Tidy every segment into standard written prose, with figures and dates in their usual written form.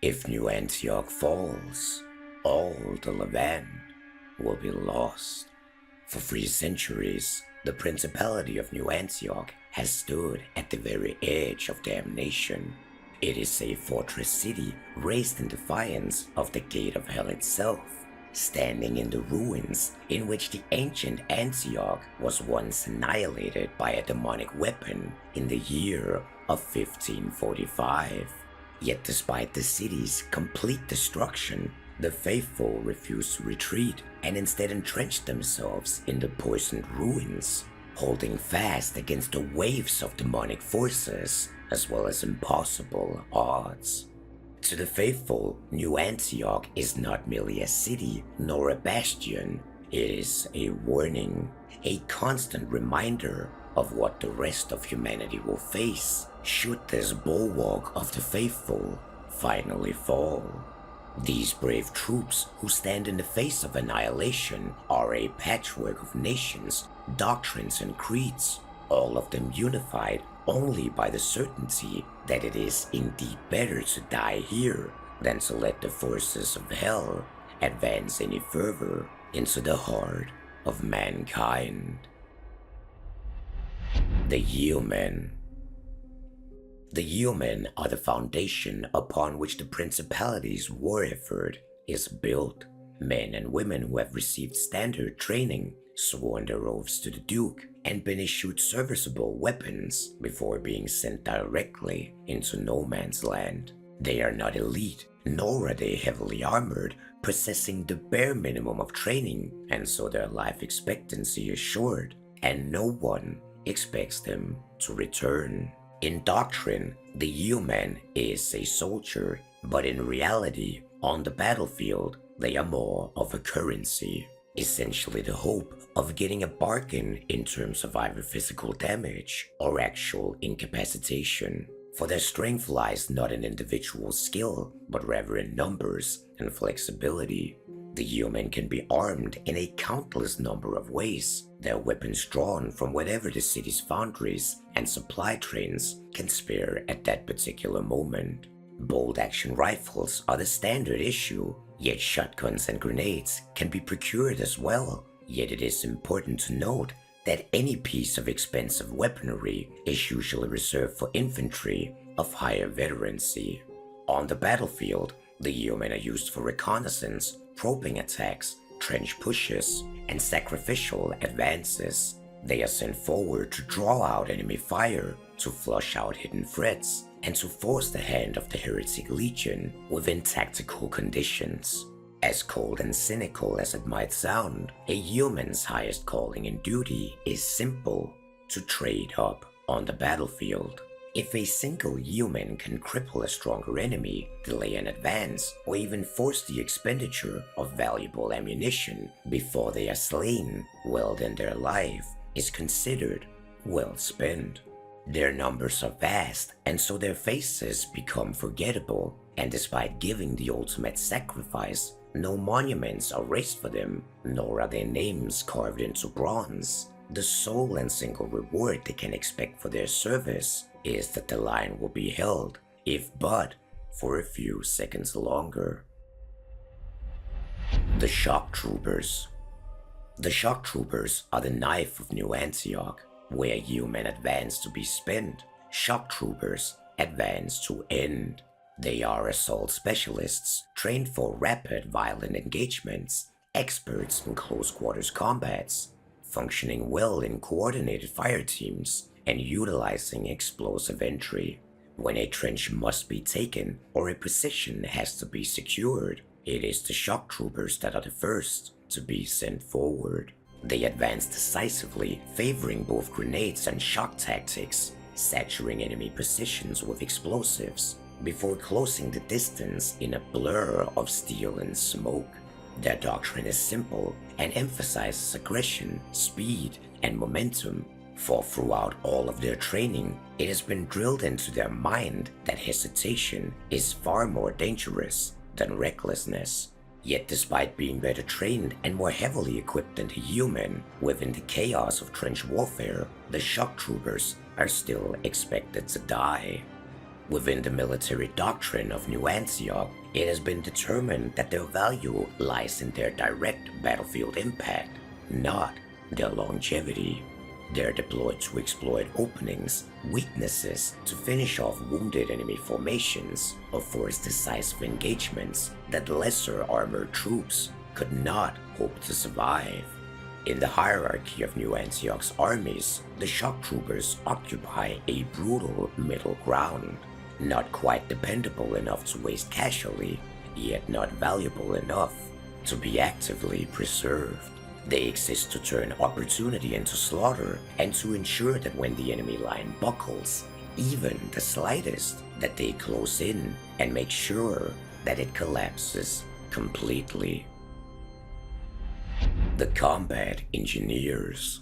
If New Antioch falls, all the Levant will be lost. For 3 centuries, the Principality of New Antioch has stood at the very edge of damnation. It is a fortress city raised in defiance of the Gate of Hell itself, standing in the ruins in which the ancient Antioch was once annihilated by a demonic weapon in the year of 1545. Yet despite the city's complete destruction, the faithful refused to retreat and instead entrenched themselves in the poisoned ruins, holding fast against the waves of demonic forces as well as impossible odds. To the faithful, New Antioch is not merely a city nor a bastion, it is a warning, a constant reminder of what the rest of humanity will face should this bulwark of the faithful finally fall. These brave troops who stand in the face of annihilation are a patchwork of nations, doctrines and creeds, all of them unified only by the certainty that it is indeed better to die here than to let the forces of hell advance any further into the heart of mankind. The Yeomen. The Yeomen are the foundation upon which the Principality's war effort is built. Men and women who have received standard training, sworn their oaths to the Duke, and been issued serviceable weapons before being sent directly into no man's land. They are not elite, nor are they heavily armored, possessing the bare minimum of training, and so their life expectancy is short, and no one expects them to return. In doctrine, the Yeoman is a soldier, but in reality, on the battlefield, they are more of a currency, essentially the hope of getting a bargain in terms of either physical damage or actual incapacitation. For their strength lies not in individual skill, but rather in numbers and flexibility. The Yeomen can be armed in a countless number of ways, their weapons drawn from whatever the city's foundries and supply trains can spare at that particular moment. Bolt-action rifles are the standard issue, yet shotguns and grenades can be procured as well. Yet it is important to note that any piece of expensive weaponry is usually reserved for infantry of higher veterancy. On the battlefield, the Yeomen are used for reconnaissance, probing attacks, trench pushes, and sacrificial advances. They are sent forward to draw out enemy fire, to flush out hidden threats, and to force the hand of the Heretic Legion within tactical conditions. As cold and cynical as it might sound, a Yeoman's highest calling and duty is simple: to trade up on the battlefield. If a single Yeoman can cripple a stronger enemy, delay an advance, or even force the expenditure of valuable ammunition before they are slain, well then their life is considered well spent. Their numbers are vast, and so their faces become forgettable, and despite giving the ultimate sacrifice, no monuments are raised for them, nor are their names carved into bronze. The sole and single reward they can expect for their service is that the line will be held, if but for a few seconds longer. The Shocktroopers. The Shocktroopers are the knife of New Antioch. Where Yeomen advance to be spent, Shocktroopers advance to end. They are assault specialists, trained for rapid, violent engagements, experts in close-quarters combats, functioning well in coordinated fire teams, and utilizing explosive entry. When a trench must be taken or a position has to be secured, it is the Shocktroopers that are the first to be sent forward. They advance decisively, favoring both grenades and shock tactics, saturating enemy positions with explosives, before closing the distance in a blur of steel and smoke. Their doctrine is simple and emphasizes aggression, speed, and momentum, for throughout all of their training, it has been drilled into their mind that hesitation is far more dangerous than recklessness. Yet despite being better trained and more heavily equipped than the Yeomen, within the chaos of trench warfare, the Shocktroopers are still expected to die. Within the military doctrine of New Antioch, it has been determined that their value lies in their direct battlefield impact, not their longevity. They're deployed to exploit openings, weaknesses, to finish off wounded enemy formations, or force decisive engagements that lesser armored troops could not hope to survive. In the hierarchy of New Antioch's armies, the Shocktroopers occupy a brutal middle ground, not quite dependable enough to waste casually, yet not valuable enough to be actively preserved. They exist to turn opportunity into slaughter and to ensure that when the enemy line buckles, even the slightest, that they close in and make sure that it collapses completely. The Combat Engineers.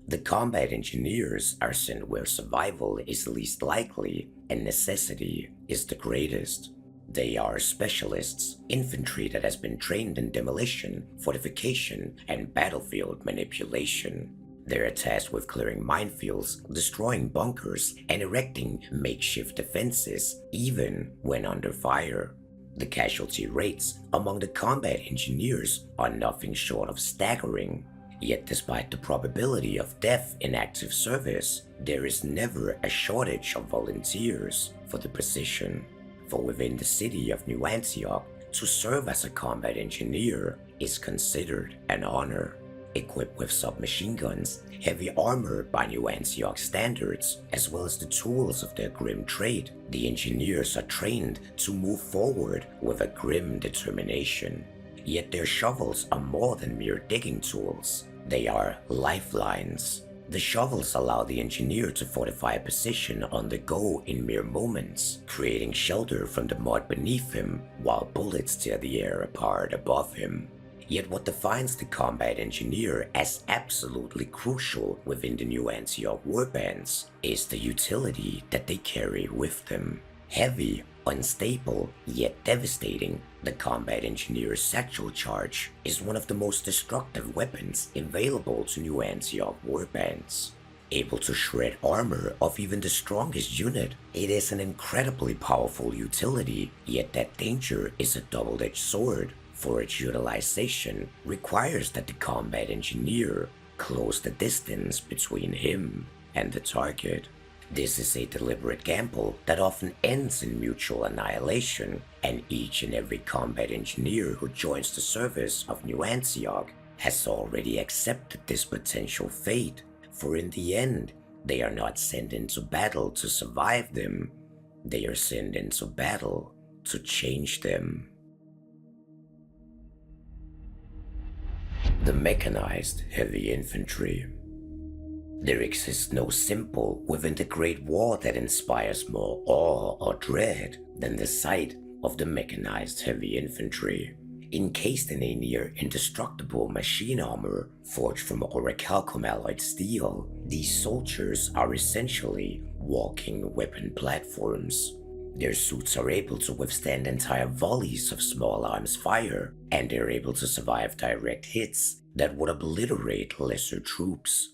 The Combat Engineers are sent where survival is least likely and necessity is the greatest. They are specialists, infantry that has been trained in demolition, fortification, and battlefield manipulation. They're tasked with clearing minefields, destroying bunkers, and erecting makeshift defenses, even when under fire. The casualty rates among the combat engineers are nothing short of staggering. Yet despite the probability of death in active service, there is never a shortage of volunteers for the position. For within the city of New Antioch, to serve as a combat engineer is considered an honor. Equipped with submachine guns, heavy armor by New Antioch standards, as well as the tools of their grim trade, the engineers are trained to move forward with a grim determination. Yet their shovels are more than mere digging tools. They are lifelines. The shovels allow the engineer to fortify a position on the go in mere moments, creating shelter from the mud beneath him while bullets tear the air apart above him. Yet what defines the combat engineer as absolutely crucial within the New Antioch warbands is the utility that they carry with them. Heavy, unstable, yet devastating, the combat engineer's satchel charge is one of the most destructive weapons available to New Antioch warbands. Able to shred armor of even the strongest unit, it is an incredibly powerful utility, yet that danger is a double-edged sword, for its utilization requires that the combat engineer close the distance between him and the target. This is a deliberate gamble that often ends in mutual annihilation, and each and every combat engineer who joins the service of New Antioch has already accepted this potential fate, for in the end, they are not sent into battle to survive them, they are sent into battle to change them. The Mechanized Heavy Infantry. There exists no symbol within the Great War that inspires more awe or dread than the sight of the Mechanized Heavy Infantry. Encased in a near indestructible machine armor forged from orichalcum alloyed steel, these soldiers are essentially walking weapon platforms. Their suits are able to withstand entire volleys of small arms fire, and they're able to survive direct hits that would obliterate lesser troops.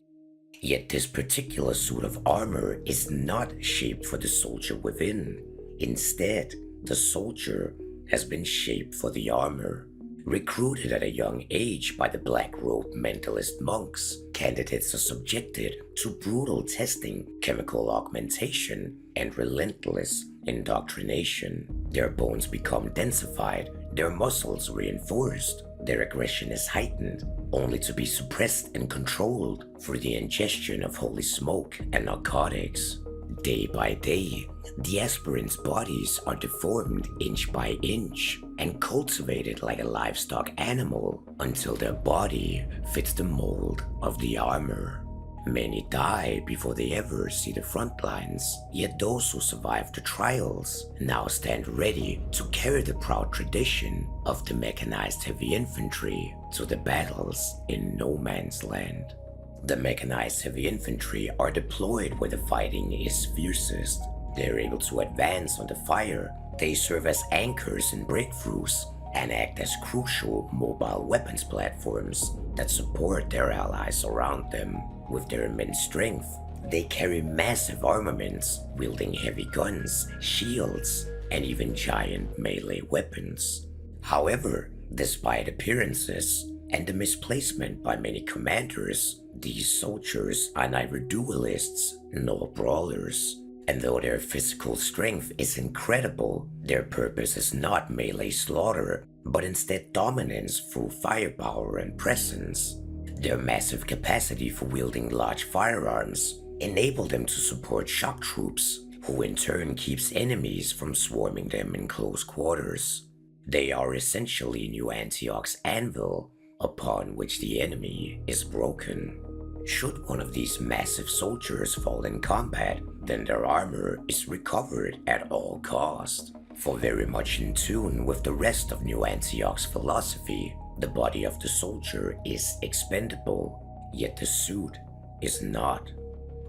Yet this particular suit of armor is not shaped for the soldier within. Instead, the soldier has been shaped for the armor. Recruited at a young age by the black-robed Mendelist monks, candidates are subjected to brutal testing, chemical augmentation, and relentless indoctrination. Their bones become densified, their muscles reinforced, their aggression is heightened, only to be suppressed and controlled through the ingestion of holy smoke and narcotics. Day by day, the aspirants' bodies are deformed inch by inch and cultivated like a livestock animal until their body fits the mold of the armor. Many die before they ever see the front lines, yet those who survive the trials now stand ready to carry the proud tradition of the Mechanized Heavy Infantry to the battles in no man's land. The Mechanized Heavy Infantry are deployed where the fighting is fiercest. They are able to advance under fire, they serve as anchors in breakthroughs, and act as crucial mobile weapons platforms that support their allies around them. With their immense strength, They carry massive armaments, wielding heavy guns, shields, and even giant melee weapons. However, despite appearances and the misplacement by many commanders, these soldiers are neither duelists nor brawlers. And though their physical strength is incredible, their purpose is not melee slaughter, but instead dominance through firepower and presence. Their massive capacity for wielding large firearms enable them to support shock troops, who in turn keeps enemies from swarming them in close quarters. They are essentially New Antioch's anvil, upon which the enemy is broken. Should one of these massive soldiers fall in combat, then their armor is recovered at all cost. For very much in tune with the rest of New Antioch's philosophy, the body of the soldier is expendable, yet the suit is not.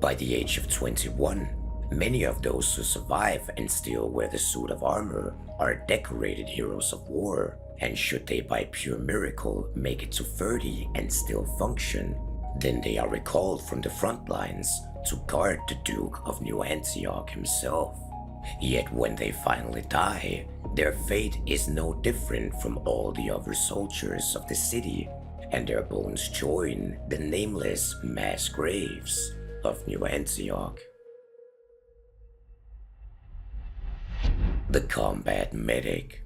By the age of 21, many of those who survive and still wear the suit of armor are decorated heroes of war, and should they by pure miracle make it to 30 and still function, then they are recalled from the front lines to guard the Duke of New Antioch himself. Yet when they finally die, their fate is no different from all the other soldiers of the city, and their bones join the nameless mass graves of New Antioch. The Combat Medic.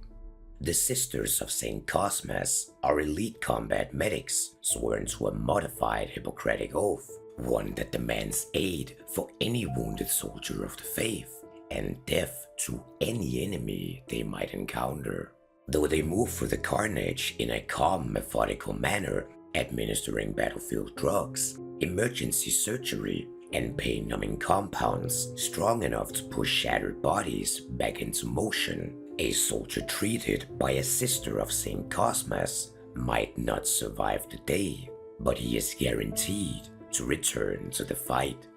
The Sisters of St. Cosmas are elite combat medics sworn to a modified Hippocratic oath, one that demands aid for any wounded soldier of the faith, and death to any enemy they might encounter. Though they move through the carnage in a calm, methodical manner, administering battlefield drugs, emergency surgery, and pain-numbing compounds strong enough to push shattered bodies back into motion, a soldier treated by a Sister of St. Cosmas might not survive the day, but he is guaranteed to return to the fight.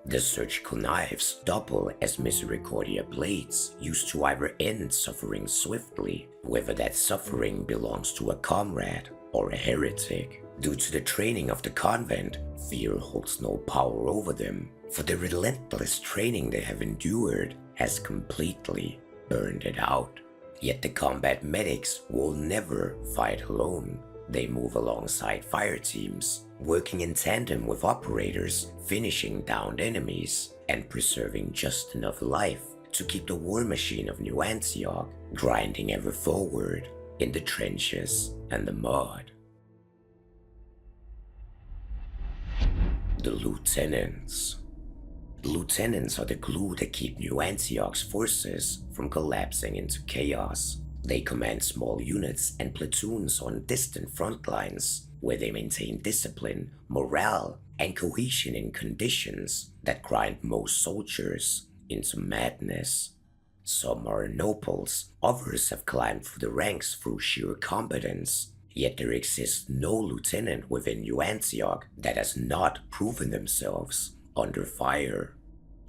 The surgical knives double as misericordia blades used to either end suffering swiftly, whether that suffering belongs to a comrade or a heretic. Due to the training of the convent, fear holds no power over them, for the relentless training they have endured has completely burned it out. Yet the combat medics will never fight alone. They move alongside fire teams, working in tandem with operators, finishing downed enemies, and preserving just enough life to keep the war machine of New Antioch grinding ever forward in the trenches and the mud. The Lieutenants. Lieutenants are the glue that keep New Antioch's forces from collapsing into chaos. They command small units and platoons on distant front lines, where they maintain discipline, morale, and cohesion in conditions that grind most soldiers into madness. Some are nobles, others have climbed through the ranks through sheer competence, yet there exists no lieutenant within New Antioch that has not proven themselves under fire.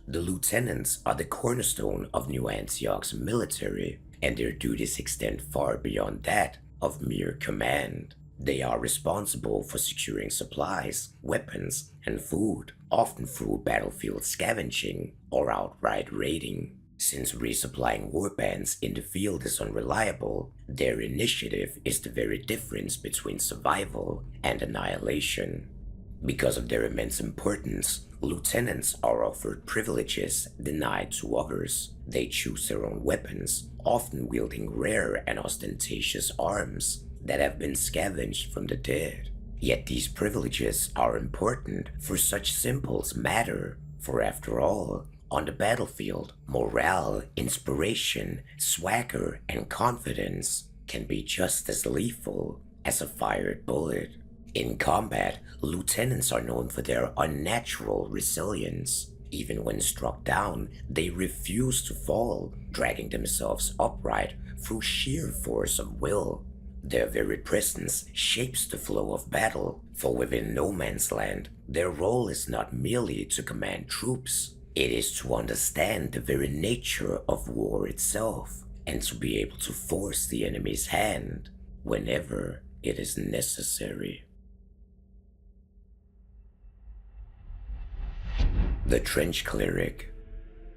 The lieutenants are the cornerstone of New Antioch's military, and their duties extend far beyond that of mere command. They are responsible for securing supplies, weapons, and food, often through battlefield scavenging or outright raiding. Since resupplying warbands in the field is unreliable, their initiative is the very difference between survival and annihilation. Because of their immense importance, lieutenants are offered privileges denied to others. They choose their own weapons, often wielding rare and ostentatious arms that have been scavenged from the dead. Yet these privileges are important, for such symbols matter, for after all, on the battlefield, morale, inspiration, swagger, and confidence can be just as lethal as a fired bullet. In combat, lieutenants are known for their unnatural resilience. Even when struck down, they refuse to fall, dragging themselves upright through sheer force of will. Their very presence shapes the flow of battle, for within no man's land, their role is not merely to command troops. It is to understand the very nature of war itself, and to be able to force the enemy's hand whenever it is necessary. The Trench Cleric.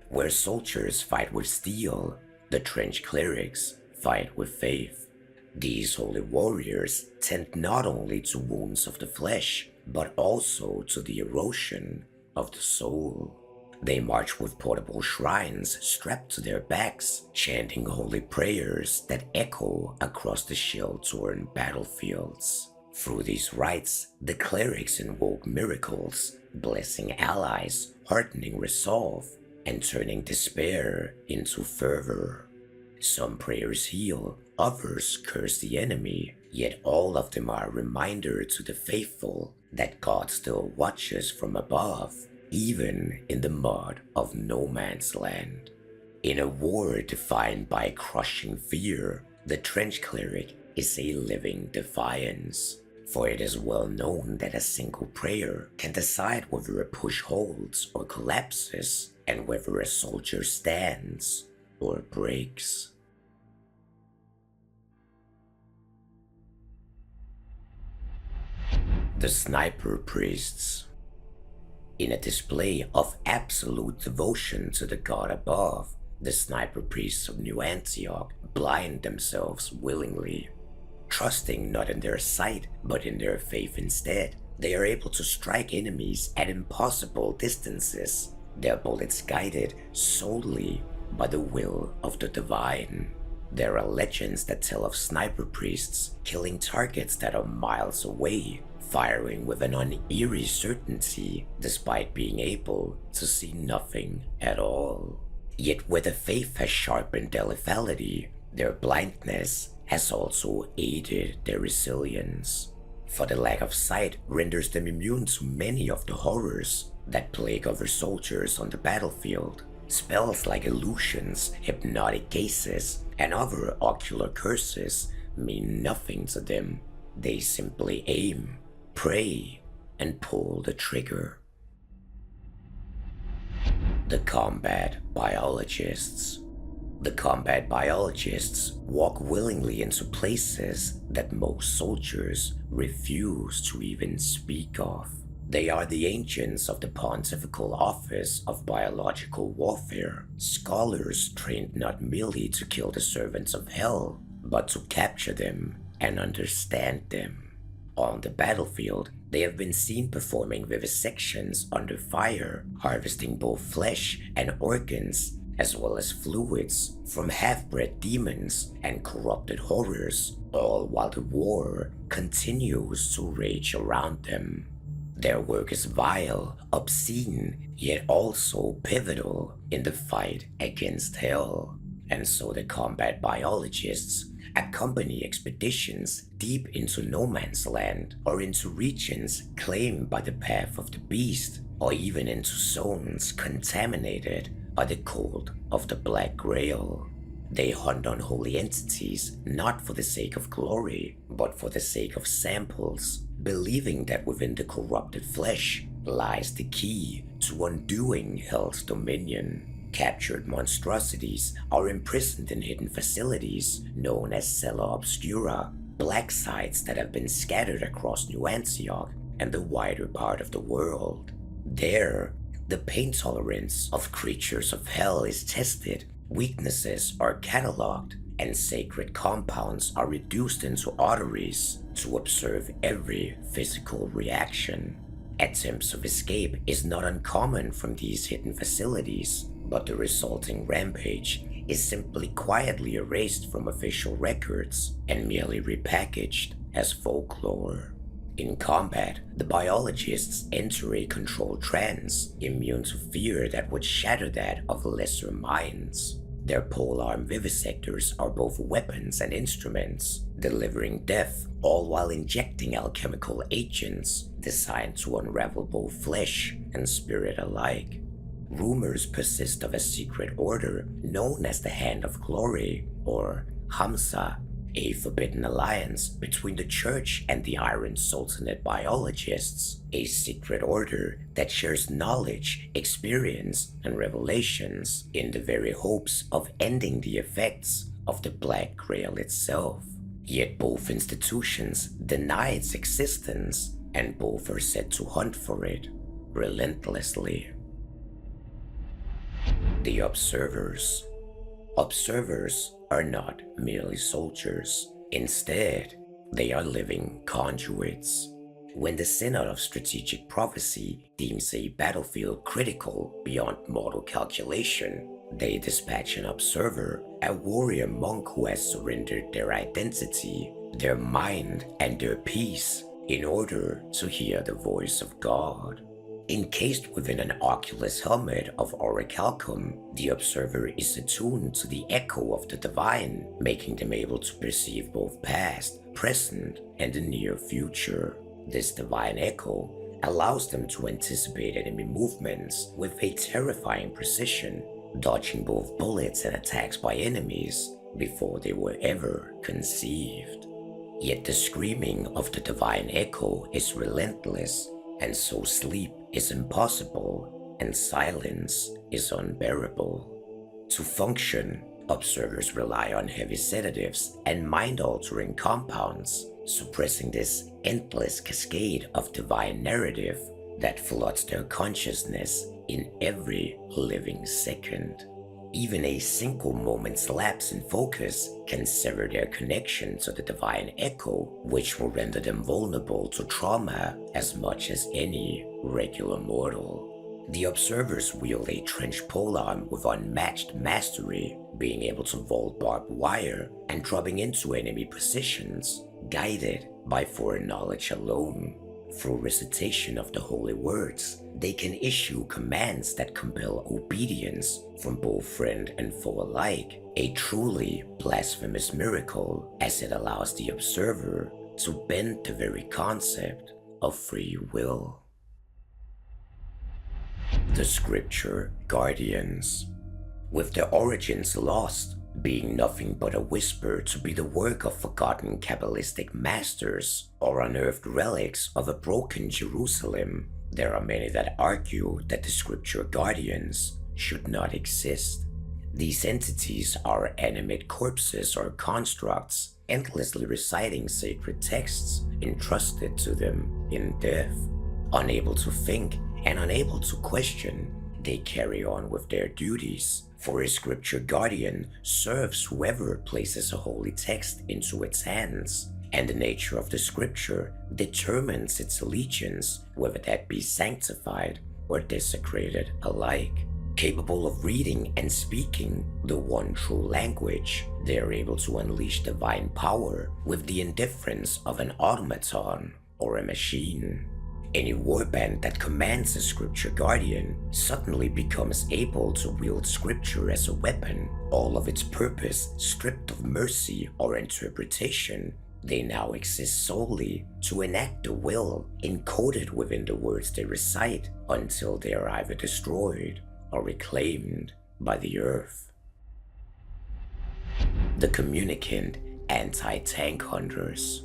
Where soldiers fight with steel, the Trench Clerics fight with faith. These holy warriors tend not only to wounds of the flesh, but also to the erosion of the soul. They march with portable shrines strapped to their backs, chanting holy prayers that echo across the shell-torn battlefields. Through these rites, the clerics invoke miracles, blessing allies, heartening resolve, and turning despair into fervor. Some prayers heal, others curse the enemy, yet all of them are a reminder to the faithful that God still watches from above, even in the mud of no man's land. In a war defined by crushing fear, the Trench Cleric is a living defiance. For it is well known that a single prayer can decide whether a push holds or collapses, and whether a soldier stands or breaks. The Sniper Priests. In a display of absolute devotion to the god above, the Sniper Priests of New Antioch blind themselves willingly. Trusting not in their sight, but in their faith instead, they are able to strike enemies at impossible distances, their bullets guided solely by the will of the divine. There are legends that tell of sniper priests killing targets that are miles away, firing with an uneerie certainty despite being able to see nothing at all. Yet where the faith has sharpened their lethality, their blindness has also aided their resilience. For the lack of sight renders them immune to many of the horrors that plague other soldiers on the battlefield. Spells like illusions, hypnotic gazes, and other ocular curses mean nothing to them. They simply aim, pray, and pull the trigger. The Combat Biologists. The Combat Biologists walk willingly into places that most soldiers refuse to even speak of. They are the ancients of the Pontifical Office of Biological Warfare, scholars trained not merely to kill the servants of hell, but to capture them and understand them. On the battlefield, they have been seen performing vivisections under fire, harvesting both flesh and organs, as well as fluids from half-bred demons and corrupted horrors, all while the war continues to rage around them. Their work is vile, obscene, yet also pivotal in the fight against hell. And so the Combat Biologists accompany expeditions deep into no man's land, or into regions claimed by the path of the beast, or even into zones contaminated by the cult of the Black Grail. They hunt unholy entities not for the sake of glory, but for the sake of samples, believing that within the corrupted flesh lies the key to undoing hell's dominion. Captured monstrosities are imprisoned in hidden facilities known as Cella Obscura, black sites that have been scattered across New Antioch and the wider part of the world. There, the pain tolerance of creatures of hell is tested, weaknesses are catalogued, and sacred compounds are reduced into arteries to observe every physical reaction. Attempts of escape is not uncommon from these hidden facilities, but the resulting rampage is simply quietly erased from official records and merely repackaged as folklore. In combat, the biologists enter a controlled trance, immune to fear that would shatter that of lesser minds. Their polearm vivisectors are both weapons and instruments, delivering death all while injecting alchemical agents designed to unravel both flesh and spirit alike. Rumors persist of a secret order known as the Hand of Glory, or Hamsa, a forbidden alliance between the Church and the Iron Sultanate Biologists, a secret order that shares knowledge, experience, and revelations in the very hopes of ending the effects of the Black Grail itself. Yet both institutions deny its existence, and both are said to hunt for it relentlessly. The Observers. Observers are not merely soldiers. Instead, they are living conduits. When the Synod of Strategic Prophecy deems a battlefield critical beyond mortal calculation, they dispatch an observer, a warrior monk who has surrendered their identity, their mind, and their peace in order to hear the voice of God. Encased within an oculus helmet of orichalcum, the observer is attuned to the echo of the divine, making them able to perceive both past, present, and the near future. This divine echo allows them to anticipate enemy movements with a terrifying precision, dodging both bullets and attacks by enemies before they were ever conceived. Yet the screaming of the divine echo is relentless, and so sleep is impossible and silence is unbearable. To function, observers rely on heavy sedatives and mind-altering compounds, suppressing this endless cascade of divine narrative that floods their consciousness in every living second. Even a single moment's lapse in focus can sever their connection to the divine echo, which will render them vulnerable to trauma as much as any regular mortal. The observers wield a trench polearm with unmatched mastery, being able to vault barbed wire and dropping into enemy positions, guided by foreknowledge alone. Through recitation of the holy words, they can issue commands that compel obedience from both friend and foe alike, a truly blasphemous miracle as it allows the observer to bend the very concept of free will. The Scripture Guardians. With their origins lost, being nothing but a whisper to be the work of forgotten Kabbalistic masters or unearthed relics of a broken Jerusalem, there are many that argue that the Scripture Guardians should not exist. These entities are animate corpses or constructs, endlessly reciting sacred texts entrusted to them in death. Unable to think and unable to question, they carry on with their duties, for a Scripture Guardian serves whoever places a holy text into its hands, and the nature of the Scripture determines its allegiance, whether that be sanctified or desecrated alike. Capable of reading and speaking the one true language, they are able to unleash divine power with the indifference of an automaton or a machine. Any warband that commands a Scripture Guardian suddenly becomes able to wield Scripture as a weapon, all of its purpose stripped of mercy or interpretation. They now exist solely to enact the will encoded within the words they recite until they are either destroyed or reclaimed by the earth. The Communicant Anti-Tank Hunters.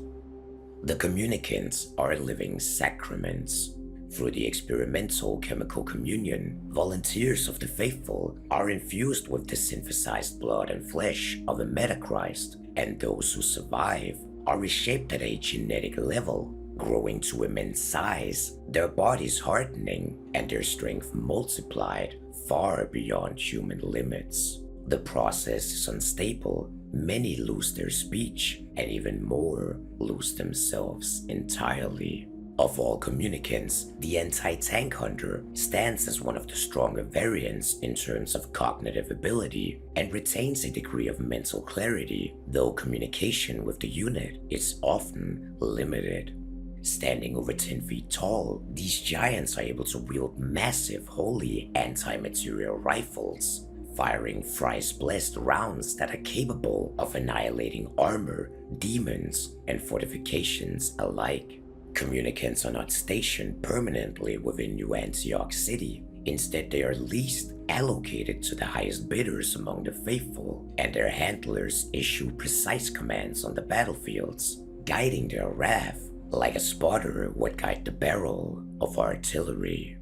The Communicants are living sacraments. Through the experimental chemical communion, volunteers of the faithful are infused with the synthesized blood and flesh of a Metachrist, and those who survive are reshaped at a genetic level, growing to immense size, their bodies hardening, and their strength multiplied far beyond human limits. The process is unstable. Many lose their speech, and even more lose themselves entirely. Of all communicants, the anti-tank hunter stands as one of the stronger variants in terms of cognitive ability and retains a degree of mental clarity, though communication with the unit is often limited. Standing over 10 feet tall, these giants are able to wield massive holy anti-material rifles, firing thrice-blessed rounds that are capable of annihilating armor, demons, and fortifications alike. Communicants are not stationed permanently within New Antioch City. Instead, they are leased, allocated to the highest bidders among the faithful, and their handlers issue precise commands on the battlefields, guiding their wrath like a spotter would guide the barrel of artillery.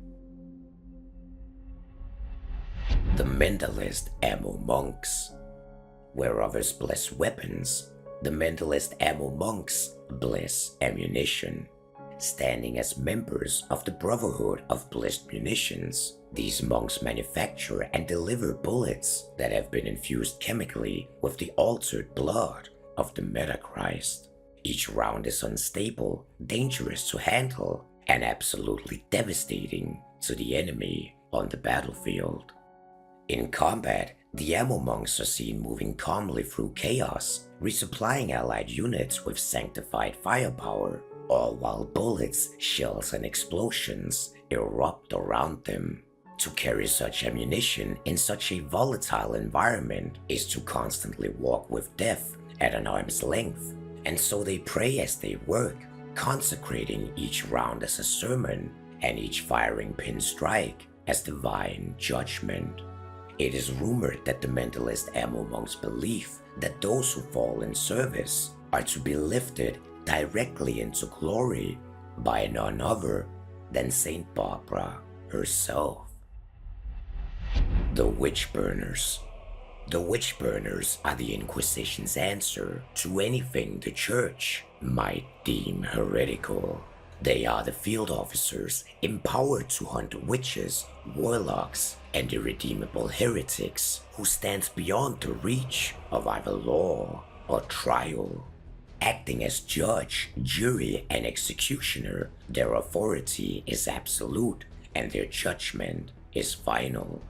The Mendelist Ammo Monks. Where others bless weapons, the Mendelist Ammo Monks bless ammunition. standing as members of the Brotherhood of Blessed Munitions. These monks manufacture and deliver bullets that have been infused chemically with the altered blood of the Metachrist. Each round is unstable, dangerous to handle, and absolutely devastating to the enemy on the battlefield. In combat, the ammo monks are seen moving calmly through chaos, resupplying allied units with sanctified firepower, all while bullets, shells, and explosions erupt around them. To carry such ammunition in such a volatile environment is to constantly walk with death at an arm's length, and so they pray as they work, consecrating each round as a sermon and each firing pin strike as divine judgment. It is rumored that the Mendelist ammo monks believe that those who fall in service are to be lifted directly into glory by none other than Saint Barbara herself. The Witchburners. The Witchburners are the Inquisition's answer to anything the Church might deem heretical. They are the field officers empowered to hunt witches, warlocks, and irredeemable heretics who stand beyond the reach of either law or trial. Acting as judge, jury, and executioner, their authority is absolute and their judgment is final.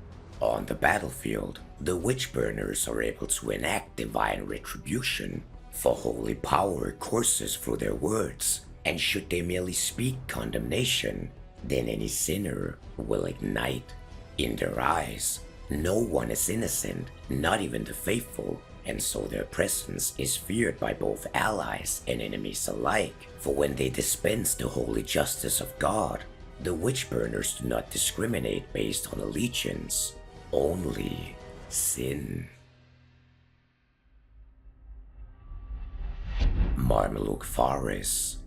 On the battlefield, the Witchburners are able to enact divine retribution, for holy power courses through their words, and should they merely speak condemnation, then any sinner will ignite. In their eyes, no one is innocent, not even the faithful, and so their presence is feared by both allies and enemies alike, for when they dispense the holy justice of God, the Witchburners do not discriminate based on allegiance, only sin. Mamluk Faris.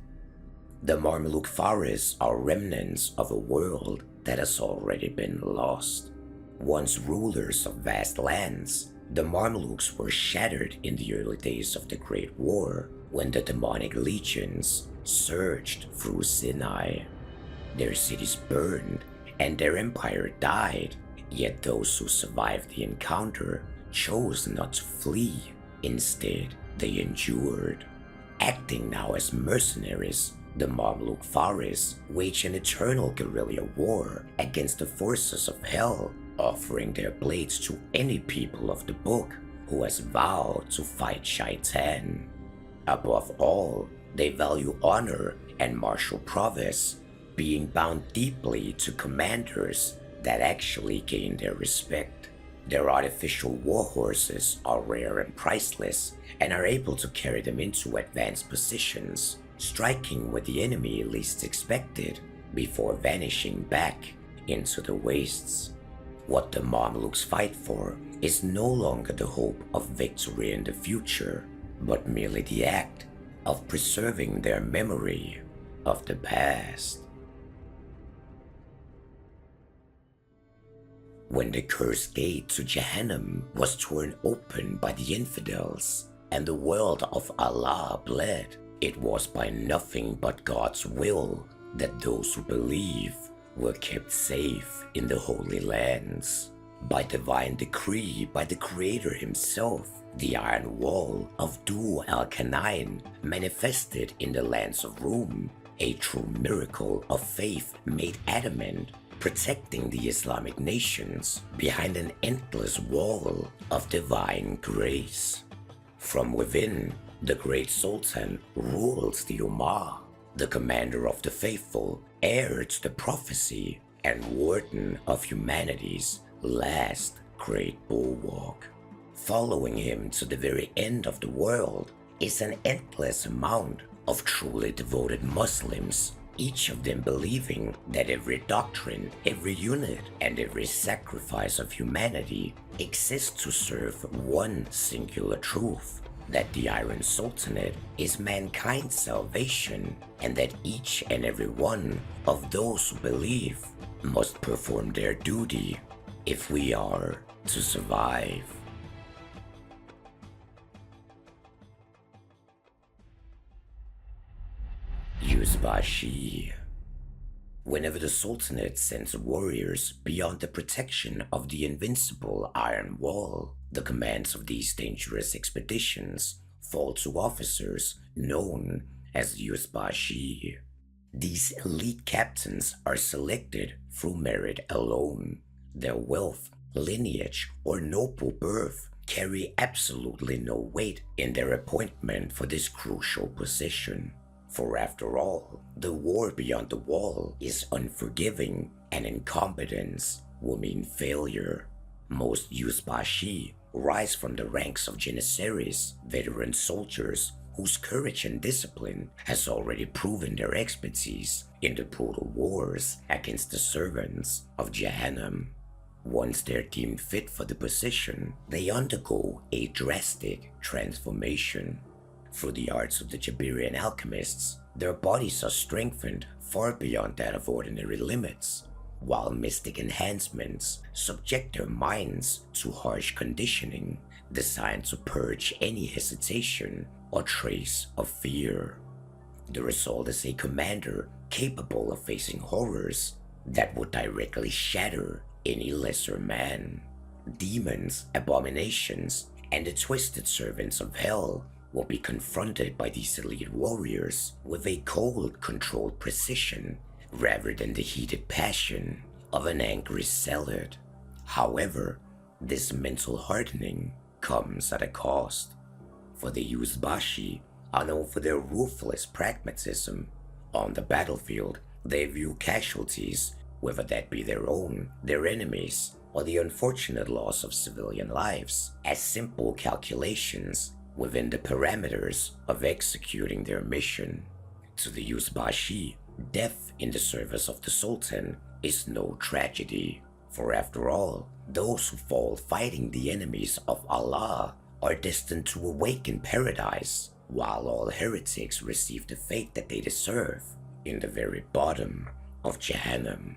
The Mamluk Faris are remnants of a world that has already been lost. Once rulers of vast lands, the Mamluks were shattered in the early days of the Great War when the demonic legions surged through Sinai. Their cities burned and their empire died, yet those who survived the encounter chose not to flee. Instead, they endured. Acting now as mercenaries, the Mamluk Faris wage an eternal guerrilla war against the forces of hell, offering their blades to any people of the book who has vowed to fight Shaitan. Above all, they value honor and martial prowess, being bound deeply to commanders that actually gain their respect. Their artificial war horses are rare and priceless, and are able to carry them into advanced positions, striking where the enemy least expected, before vanishing back into the wastes. What the Mamluks fight for is no longer the hope of victory in the future, but merely the act of preserving their memory of the past. When the cursed gate to Jahannam was torn open by the infidels, and the world of Allah bled, it was by nothing but God's will that those who believe were kept safe in the Holy Lands. By divine decree by the Creator himself, the iron wall of Du al-Kanain manifested in the lands of Rum, a true miracle of faith made adamant, protecting the Islamic nations behind an endless wall of divine grace. From within, the great Sultan rules the Ummah, the commander of the faithful, heir to the prophecy, and warden of humanity's last great bulwark. Following him to the very end of the world is an endless amount of truly devoted Muslims, each of them believing that every doctrine, every unit, and every sacrifice of humanity exists to serve one singular truth: that the Iron Sultanate is mankind's salvation, and that each and every one of those who believe must perform their duty if we are to survive. Yusbasi. Whenever the Sultanate sends warriors beyond the protection of the invincible Iron Wall, the commands of these dangerous expeditions fall to officers known as Yusbasi. These elite captains are selected through merit alone. Their wealth, lineage, or noble birth carry absolutely no weight in their appointment for this crucial position. For after all, the war beyond the wall is unforgiving, and incompetence will mean failure. Most Yusbasi rise from the ranks of Janissaries, veteran soldiers whose courage and discipline has already proven their expertise in the brutal wars against the servants of Jahannam. Once they're deemed fit for the position, they undergo a drastic transformation. Through the arts of the Jabirean Alchemists, their bodies are strengthened far beyond that of ordinary limits, while mystic enhancements subject their minds to harsh conditioning designed to purge any hesitation or trace of fear. The result is a commander capable of facing horrors that would directly shatter any lesser man. Demons, abominations, and the twisted servants of hell will be confronted by these elite warriors with a cold, controlled precision rather than the heated passion of an angry zealot. However, this mental hardening comes at a cost, for the Yusbasi are known for their ruthless pragmatism. On the battlefield, they view casualties, whether that be their own, their enemies, or the unfortunate loss of civilian lives, as simple calculations within the parameters of executing their mission. To the Yusbasi, death in the service of the Sultan is no tragedy, for after all, those who fall fighting the enemies of Allah are destined to awake in paradise, while all heretics receive the fate that they deserve in the very bottom of Jahannam.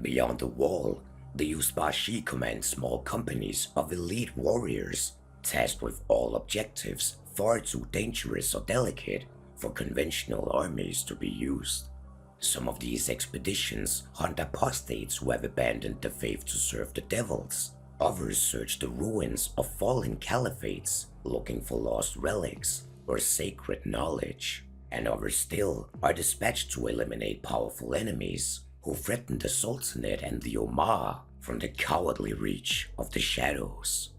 Beyond the wall, the Yusbasi command small companies of elite warriors tasked with all objectives far too dangerous or delicate for conventional armies to be used. Some of these expeditions hunt apostates who have abandoned the faith to serve the devils. Others search the ruins of fallen caliphates looking for lost relics or sacred knowledge. And others still are dispatched to eliminate powerful enemies who threaten the Sultanate and the Ummah from the cowardly reach of the shadows.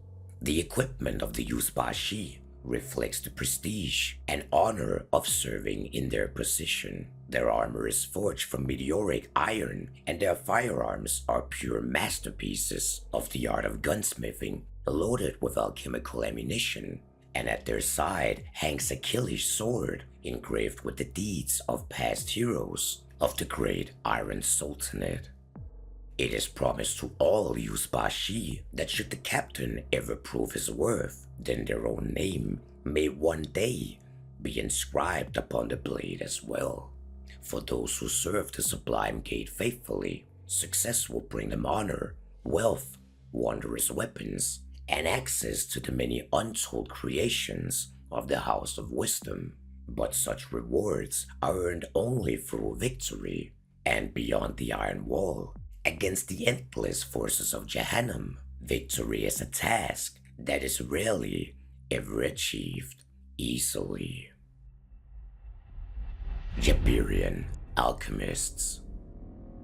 The equipment of the Yusbasi reflects the prestige and honor of serving in their position. Their armor is forged from meteoric iron, and their firearms are pure masterpieces of the art of gunsmithing, loaded with alchemical ammunition. And at their side hangs Achilles' sword, engraved with the deeds of past heroes of the great Iron Sultanate. It is promised to all Yusbasi that should the captain ever prove his worth, then their own name may one day be inscribed upon the blade as well. For those who serve the Sublime Gate faithfully, success will bring them honor, wealth, wondrous weapons, and access to the many untold creations of the House of Wisdom. But such rewards are earned only through victory, and beyond the Iron Wall, against the endless forces of Jahannam, victory is a task that is rarely ever achieved easily. Jabirean Alchemists.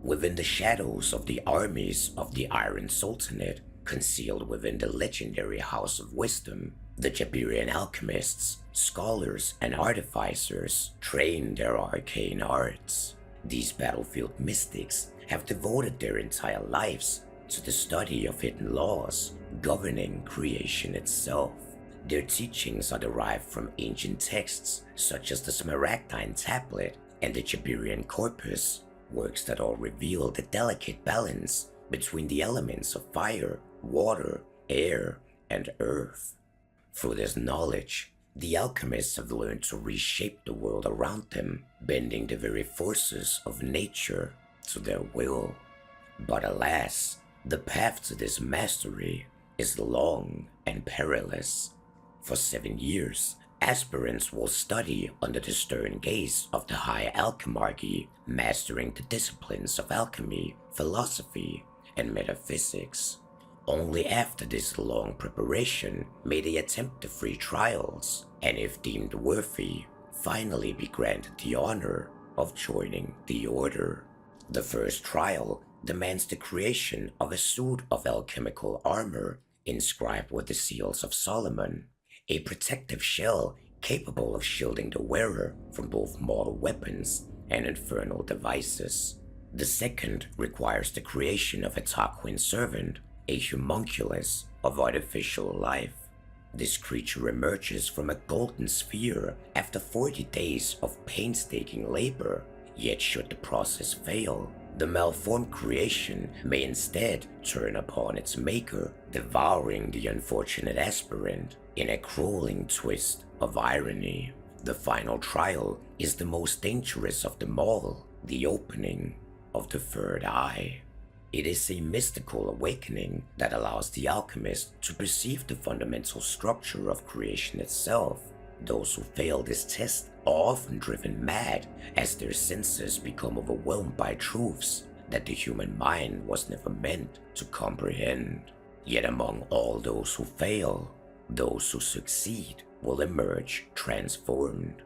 Within the shadows of the armies of the Iron Sultanate, concealed within the legendary House of Wisdom, the Jabirean Alchemists, scholars, and artificers train their arcane arts. These battlefield mystics have devoted their entire lives to the study of hidden laws governing creation itself. Their teachings are derived from ancient texts such as the Smaragdine Tablet and the Jabirian Corpus, works that all reveal the delicate balance between the elements of fire, water, air, and earth. Through this knowledge, the alchemists have learned to reshape the world around them, bending the very forces of nature to their will. But alas, the path to this mastery is long and perilous. For 7 years, Aspirants will study under the stern gaze of the high alchemarchy, mastering the disciplines of alchemy, philosophy, and metaphysics. Only after this long preparation may they attempt the free trials, and if deemed worthy, finally be granted the honor of joining the order. The first trial demands the creation of a suit of alchemical armor inscribed with the seals of Solomon, a protective shell capable of shielding the wearer from both mortal weapons and infernal devices. The second requires the creation of a Tarquin servant, a homunculus of artificial life. This creature emerges from a golden sphere after 40 days of painstaking labor, yet should the process fail, the malformed creation may instead turn upon its maker, devouring the unfortunate aspirant in a crueling twist of irony. The final trial is the most dangerous of them all, the opening of the third eye. It is a mystical awakening that allows the alchemist to perceive the fundamental structure of creation itself. Those who fail this test are often driven mad as their senses become overwhelmed by truths that the human mind was never meant to comprehend. Yet among all those who fail, those who succeed will emerge transformed.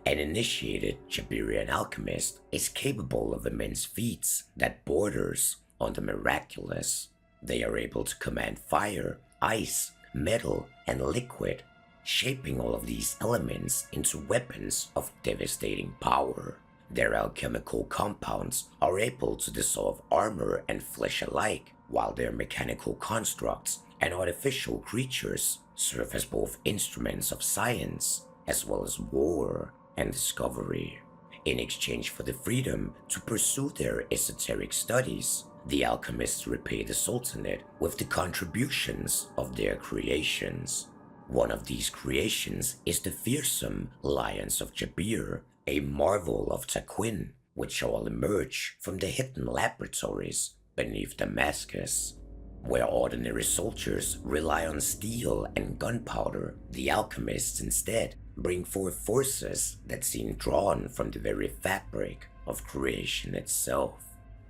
An initiated Jabirean alchemist is capable of immense feats that borders on the miraculous. They are able to command fire, ice, metal, and liquid, shaping all of these elements into weapons of devastating power. Their alchemical compounds are able to dissolve armor and flesh alike, while their mechanical constructs and artificial creatures serve as both instruments of science as well as war and discovery. In exchange for the freedom to pursue their esoteric studies, the alchemists repay the Sultanate with the contributions of their creations. One of these creations is the fearsome Lions of Jabir, a marvel of Tarquin, which shall emerge from the hidden laboratories beneath Damascus. Where ordinary soldiers rely on steel and gunpowder, the alchemists instead bring forth forces that seem drawn from the very fabric of creation itself.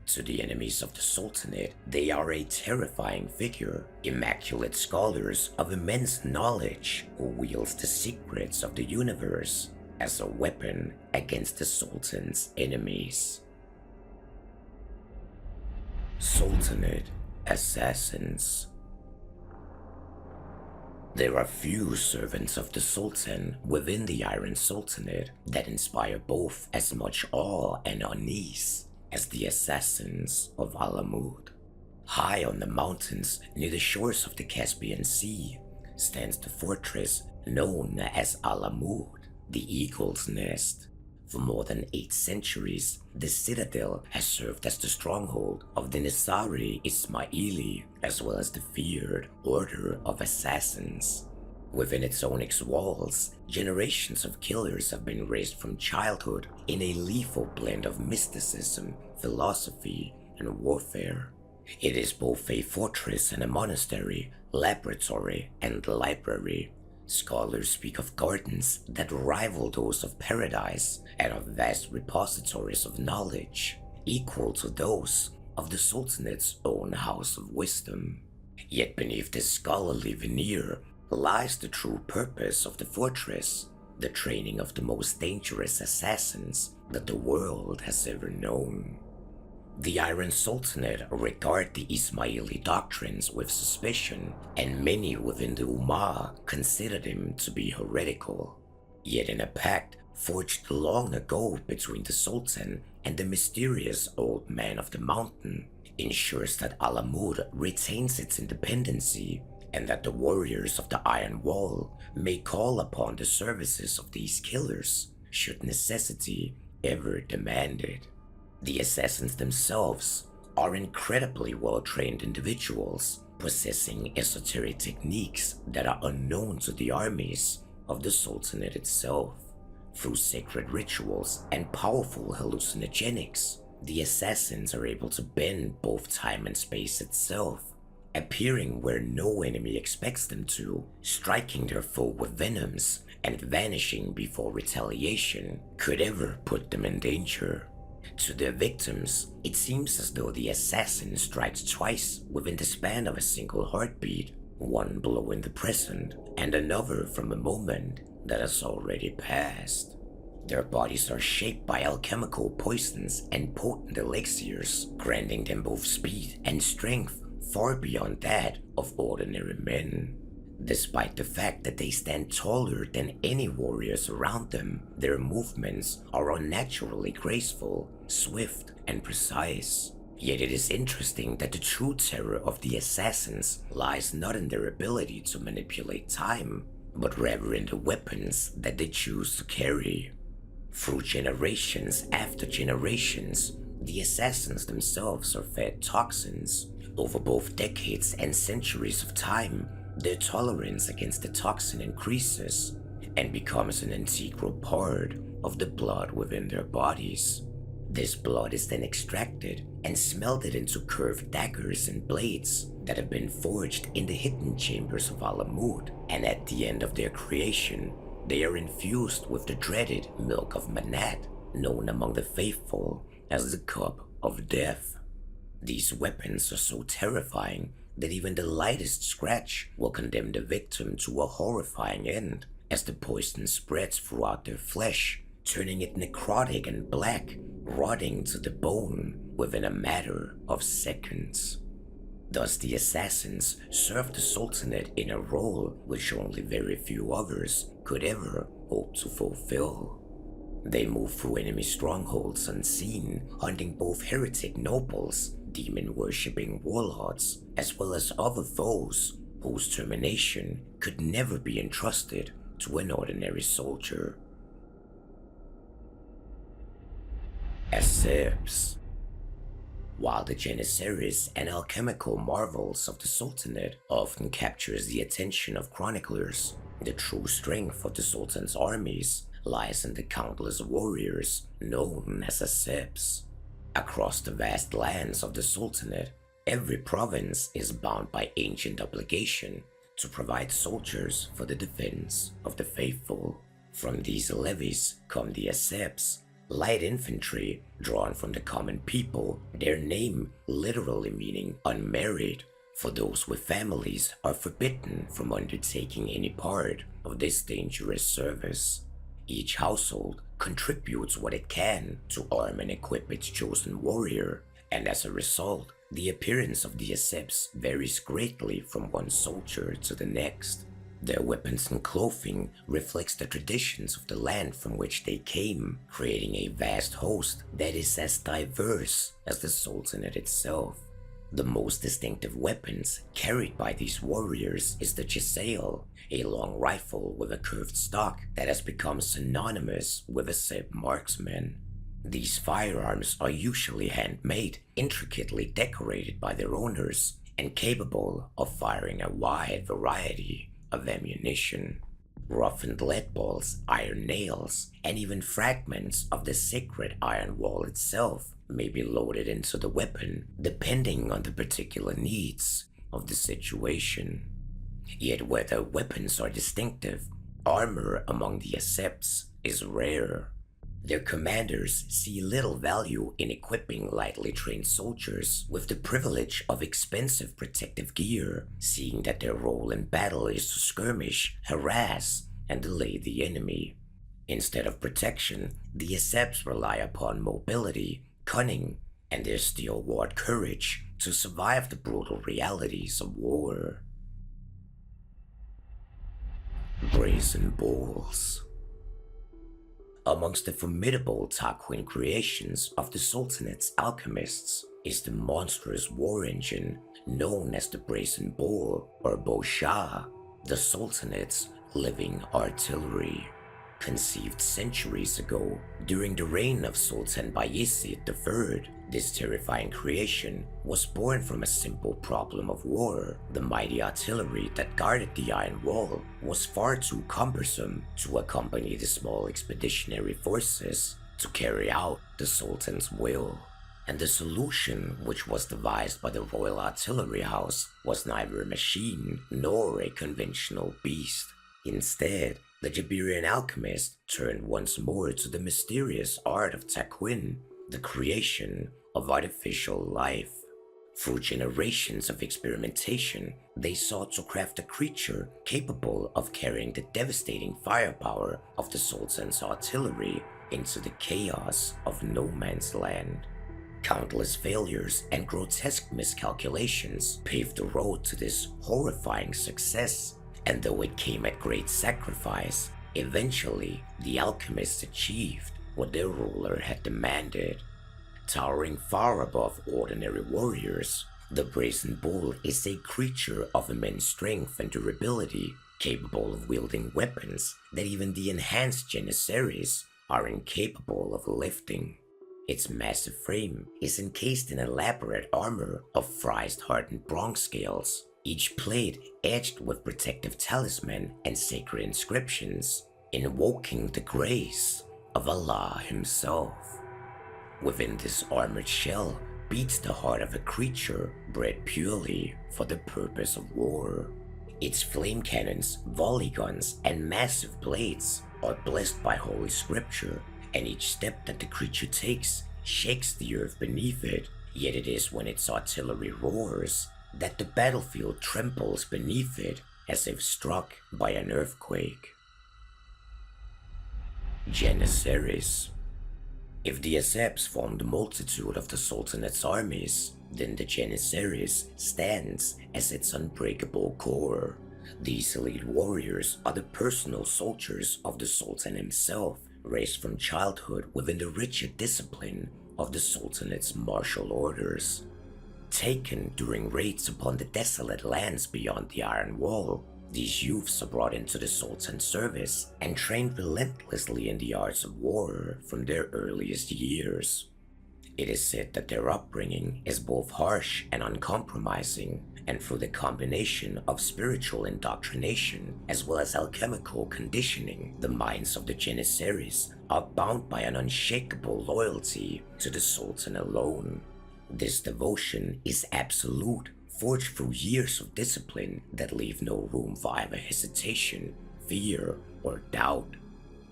To the enemies of the Sultanate, they are a terrifying figure, immaculate scholars of immense knowledge who wields the secrets of the universe as a weapon against the Sultan's enemies. Sultanate Assassins. There are few servants of the Sultan within the Iron Sultanate that inspire both as much awe and unease as the Assassins of Alamut. High on the mountains near the shores of the Caspian Sea stands the fortress known as Alamut, the Eagle's Nest. For more than 8 centuries, the citadel has served as the stronghold of the Nisari Ismaili as well as the feared Order of Assassins. Within its onyx walls, generations of killers have been raised from childhood in a lethal blend of mysticism, philosophy, and warfare. It is both a fortress and a monastery, laboratory, and library. Scholars speak of gardens that rival those of paradise and of vast repositories of knowledge, equal to those of the Sultanate's own house of wisdom. Yet beneath this scholarly veneer lies the true purpose of the fortress, the training of the most dangerous assassins that the world has ever known. The Iron Sultanate regard the Ismaili doctrines with suspicion, and many within the Ummah consider them to be heretical. Yet in a pact forged long ago between the Sultan and the mysterious Old Man of the Mountain ensures that Alamut retains its independency and that the warriors of the Iron Wall may call upon the services of these killers should necessity ever demand it. The assassins themselves are incredibly well-trained individuals, possessing esoteric techniques that are unknown to the armies of the Sultanate itself. Through sacred rituals and powerful hallucinogenics, the assassins are able to bend both time and space itself, appearing where no enemy expects them to, striking their foe with venoms, and vanishing before retaliation could ever put them in danger. To their victims, it seems as though the assassin strikes twice within the span of a single heartbeat, one blow in the present and another from a moment that has already passed. Their bodies are shaped by alchemical poisons and potent elixirs, granting them both speed and strength far beyond that of ordinary men. Despite the fact that they stand taller than any warriors around them, their movements are unnaturally graceful, swift, and precise. Yet it is interesting that the true terror of the assassins lies not in their ability to manipulate time, but rather in the weapons that they choose to carry. Through generations after generations, the assassins themselves are fed toxins. Over both decades and centuries of time, their tolerance against the toxin increases and becomes an integral part of the blood within their bodies. This blood is then extracted and smelted into curved daggers and blades that have been forged in the hidden chambers of Alamut, and at the end of their creation, they are infused with the dreaded milk of Manat, known among the faithful as the Cup of Death. These weapons are so terrifying that even the lightest scratch will condemn the victim to a horrifying end, as the poison spreads throughout their flesh, turning it necrotic and black, rotting to the bone within a matter of seconds. Thus the assassins serve the Sultanate in a role which only very few others could ever hope to fulfill. They move through enemy strongholds unseen, hunting both heretic nobles, demon-worshipping warlords, as well as other foes whose termination could never be entrusted to an ordinary soldier. Azebs. While the Janissaries and alchemical marvels of the Sultanate often captures the attention of chroniclers, the true strength of the Sultan's armies lies in the countless warriors known as Azebs. Across the vast lands of the Sultanate, every province is bound by ancient obligation to provide soldiers for the defense of the faithful. From these levies come the Azebs, light infantry drawn from the common people, their name literally meaning unmarried, for those with families are forbidden from undertaking any part of this dangerous service. Each household contributes what it can to arm and equip its chosen warrior, and as a result, the appearance of the Azebs varies greatly from one soldier to the next. Their weapons and clothing reflects the traditions of the land from which they came, creating a vast host that is as diverse as the Sultanate itself. The most distinctive weapons carried by these warriors is the Jessail, a long rifle with a curved stock that has become synonymous with Azeb marksmen. These firearms are usually handmade, intricately decorated by their owners, and capable of firing a wide variety of ammunition. Roughened lead balls, iron nails, and even fragments of the sacred iron wall itself may be loaded into the weapon depending on the particular needs of the situation. Yet whether weapons are distinctive, armor among the Azebs is rare. Their commanders see little value in equipping lightly trained soldiers with the privilege of expensive protective gear, seeing that their role in battle is to skirmish, harass, and delay the enemy. Instead of protection, the Azebs rely upon mobility, cunning, and their stalwart courage to survive the brutal realities of war. Brazen Bulls. Amongst the formidable Tarquin creations of the Sultanate's alchemists is the monstrous war engine known as the Brazen Bull or Bosha, the Sultanate's living artillery. Conceived centuries ago, during the reign of Sultan Bayezid III, this terrifying creation was born from a simple problem of war. The mighty artillery that guarded the Iron Wall was far too cumbersome to accompany the small expeditionary forces to carry out the Sultan's will. And the solution which was devised by the Royal Artillery House was neither a machine nor a conventional beast. Instead, The Jabirean Alchemist turned once more to the mysterious art of Takwin, the creation of artificial life. Through generations of experimentation, they sought to craft a creature capable of carrying the devastating firepower of the Sultan's artillery into the chaos of no man's land. Countless failures and grotesque miscalculations paved the road to this horrifying success, and though it came at great sacrifice, eventually the alchemists achieved what their ruler had demanded. Towering far above ordinary warriors, the Brazen Bull is a creature of immense strength and durability, capable of wielding weapons that even the enhanced Janissaries are incapable of lifting. Its massive frame is encased in elaborate armor of frized hardened bronze scales, each plate edged with protective talisman and sacred inscriptions, invoking the grace of Allah himself. Within this armored shell beats the heart of a creature bred purely for the purpose of war. Its flame cannons, volley guns, and massive blades are blessed by holy scripture, and each step that the creature takes shakes the earth beneath it, yet it is when its artillery roars that the battlefield trembles beneath it as if struck by an earthquake. Janissaries. If the Azebs form the multitude of the Sultanate's armies, then the Janissaries stands as its unbreakable core. These elite warriors are the personal soldiers of the Sultan himself, raised from childhood within the rigid discipline of the Sultanate's martial orders. Taken during raids upon the desolate lands beyond the Iron Wall, these youths are brought into the Sultan's service and trained relentlessly in the arts of war from their earliest years. It is said that their upbringing is both harsh and uncompromising, and through the combination of spiritual indoctrination as well as alchemical conditioning, the minds of the Janissaries are bound by an unshakable loyalty to the Sultan alone. This devotion is absolute, forged through years of discipline that leave no room for either hesitation, fear, or doubt.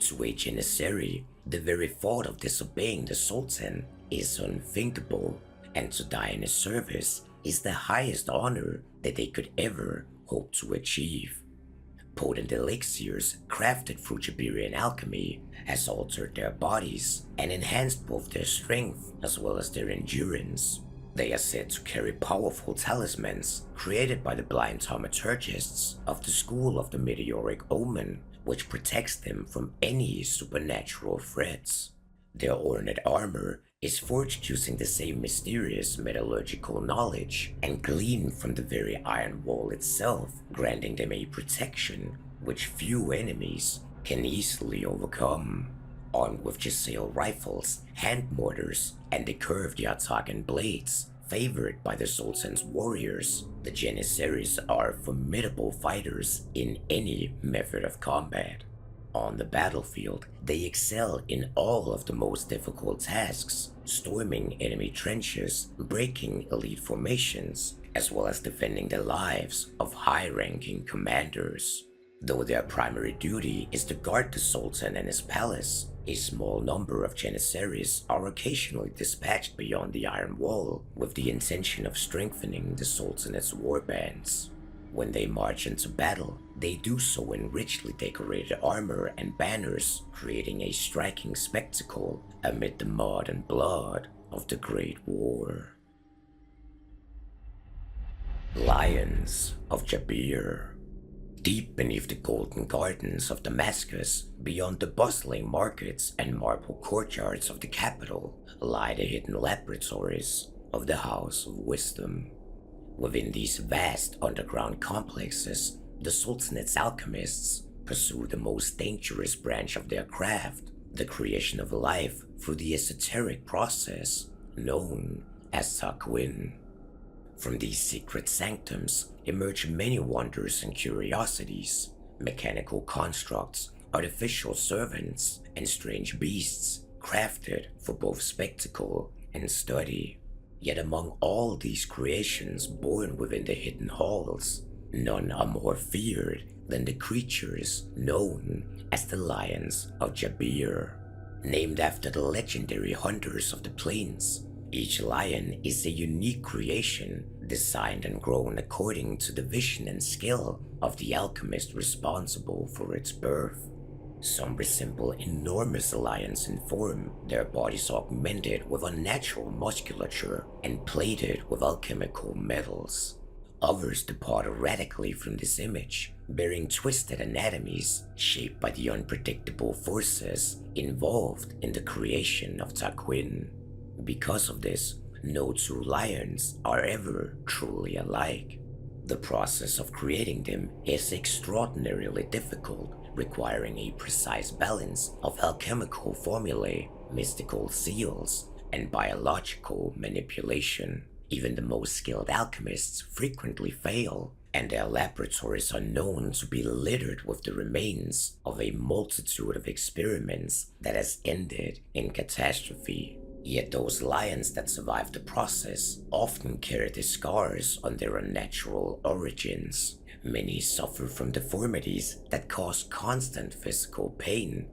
To a Janissary, the very thought of disobeying the Sultan is unthinkable, and to die in his service is the highest honor that they could ever hope to achieve. Potent elixirs crafted through Jabirean alchemy has altered their bodies and enhanced both their strength as well as their endurance. They are said to carry powerful talismans created by the blind thaumaturgists of the school of the meteoric omen, which protects them from any supernatural threats. Their ornate armor is forged using the same mysterious metallurgical knowledge and gleaned from the very iron wall itself, granting them a protection which few enemies can easily overcome. Armed with Giselle rifles, hand mortars, and the curved Yatagan blades, favored by the Sultan's warriors, the Janissaries are formidable fighters in any method of combat. On the battlefield, they excel in all of the most difficult tasks, storming enemy trenches, breaking elite formations, as well as defending the lives of high-ranking commanders. Though their primary duty is to guard the Sultan and his palace, a small number of Janissaries are occasionally dispatched beyond the Iron Wall with the intention of strengthening the Sultanate's warbands. When they march into battle, they do so in richly decorated armor and banners, creating a striking spectacle amid the mud and blood of the Great War. Lions of Jabir. Deep beneath the golden gardens of Damascus, beyond the bustling markets and marble courtyards of the capital, lie the hidden laboratories of the House of Wisdom. Within these vast underground complexes, the Sultanate's alchemists pursue the most dangerous branch of their craft, the creation of life through the esoteric process known as Takwin. From these secret sanctums emerge many wonders and curiosities, mechanical constructs, artificial servants, and strange beasts crafted for both spectacle and study. Yet among all these creations born within the hidden halls, none are more feared than the creatures known as the Lions of Jabir. Named after the legendary hunters of the plains, each lion is a unique creation designed and grown according to the vision and skill of the alchemist responsible for its birth. Some resemble enormous lions in form, their bodies augmented with unnatural musculature and plated with alchemical metals. Others depart radically from this image, bearing twisted anatomies shaped by the unpredictable forces involved in the creation of Tarquin. Because of this, no two lions are ever truly alike. The process of creating them is extraordinarily difficult, requiring a precise balance of alchemical formulae, mystical seals, and biological manipulation. Even the most skilled alchemists frequently fail, and their laboratories are known to be littered with the remains of a multitude of experiments that has ended in catastrophe. Yet those lions that survive the process often carry the scars on their unnatural origins. Many suffer from deformities that cause constant physical pain.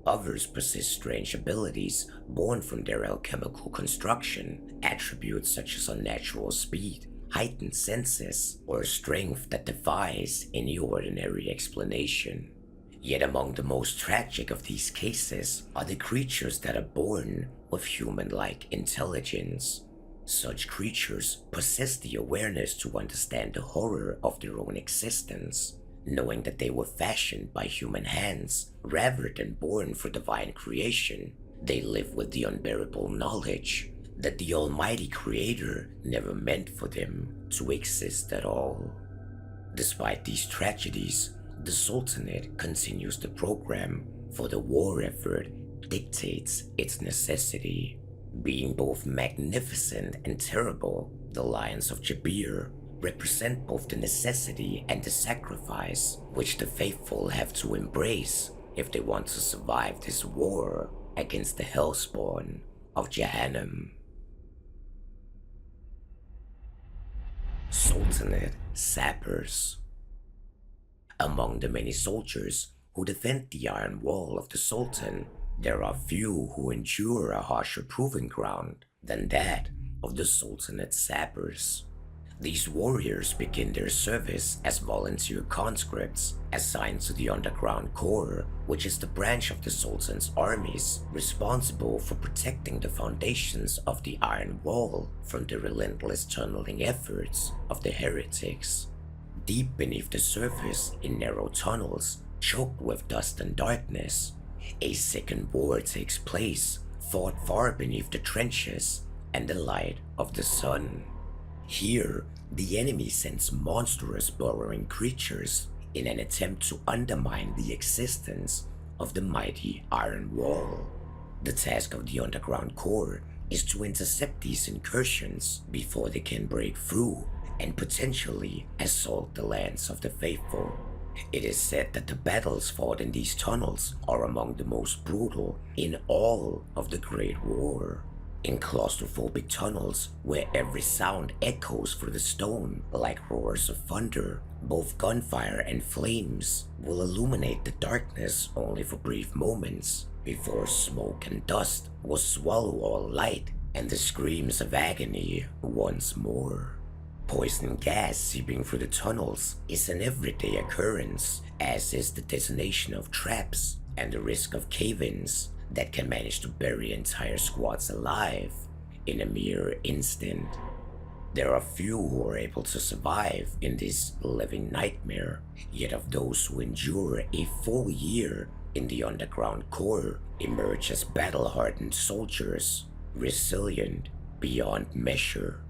Others possess strange abilities born from their alchemical construction, attributes such as unnatural speed, heightened senses, or strength that defies any ordinary explanation. Yet among the most tragic of these cases are the creatures that are born with human-like intelligence. Such creatures possess the awareness to understand the horror of their own existence, knowing that they were fashioned by human hands rather than born for divine creation. They live with the unbearable knowledge that the Almighty Creator never meant for them to exist at all. Despite these tragedies, the Sultanate continues the program, for the war effort dictates its necessity. Being both magnificent and terrible, the Lions of Jabir represent both the necessity and the sacrifice which the faithful have to embrace if they want to survive this war against the hellspawn of Jahannam. Sultanate Sappers. Among the many soldiers who defend the iron wall of the Sultan, there are few who endure a harsher proving ground than that of the Sultanate Sappers. These warriors begin their service as volunteer conscripts assigned to the Underground Corps, which is the branch of the Sultan's armies responsible for protecting the foundations of the Iron Wall from the relentless tunneling efforts of the heretics. Deep beneath the surface, in narrow tunnels choked with dust and darkness, a second war takes place, fought far beneath the trenches and the light of the sun. Here, the enemy sends monstrous burrowing creatures in an attempt to undermine the existence of the mighty Iron Wall. The task of the Underground Corps is to intercept these incursions before they can break through and potentially assault the lands of the faithful. It is said that the battles fought in these tunnels are among the most brutal in all of the Great War. In claustrophobic tunnels, where every sound echoes through the stone like roars of thunder, both gunfire and flames will illuminate the darkness only for brief moments, before smoke and dust will swallow all light and the screams of agony once more. Poison gas seeping through the tunnels is an everyday occurrence, as is the detonation of traps and the risk of cave-ins that can manage to bury entire squads alive in a mere instant. There are few who are able to survive in this living nightmare, yet of those who endure a full year in the Underground Corps emerge as battle-hardened soldiers, resilient beyond measure.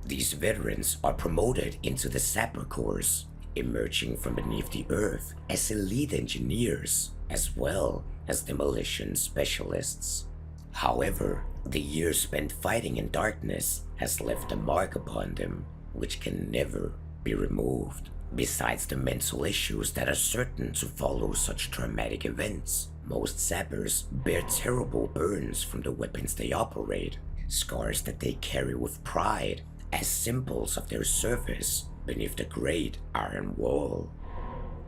These veterans are promoted into the Sapper Corps, emerging from beneath the earth as elite engineers, as well as demolition specialists. However, the years spent fighting in darkness has left a mark upon them which can never be removed. Besides the mental issues that are certain to follow such traumatic events, most sappers bear terrible burns from the weapons they operate, scars that they carry with pride as symbols of their service beneath the great Iron Wall.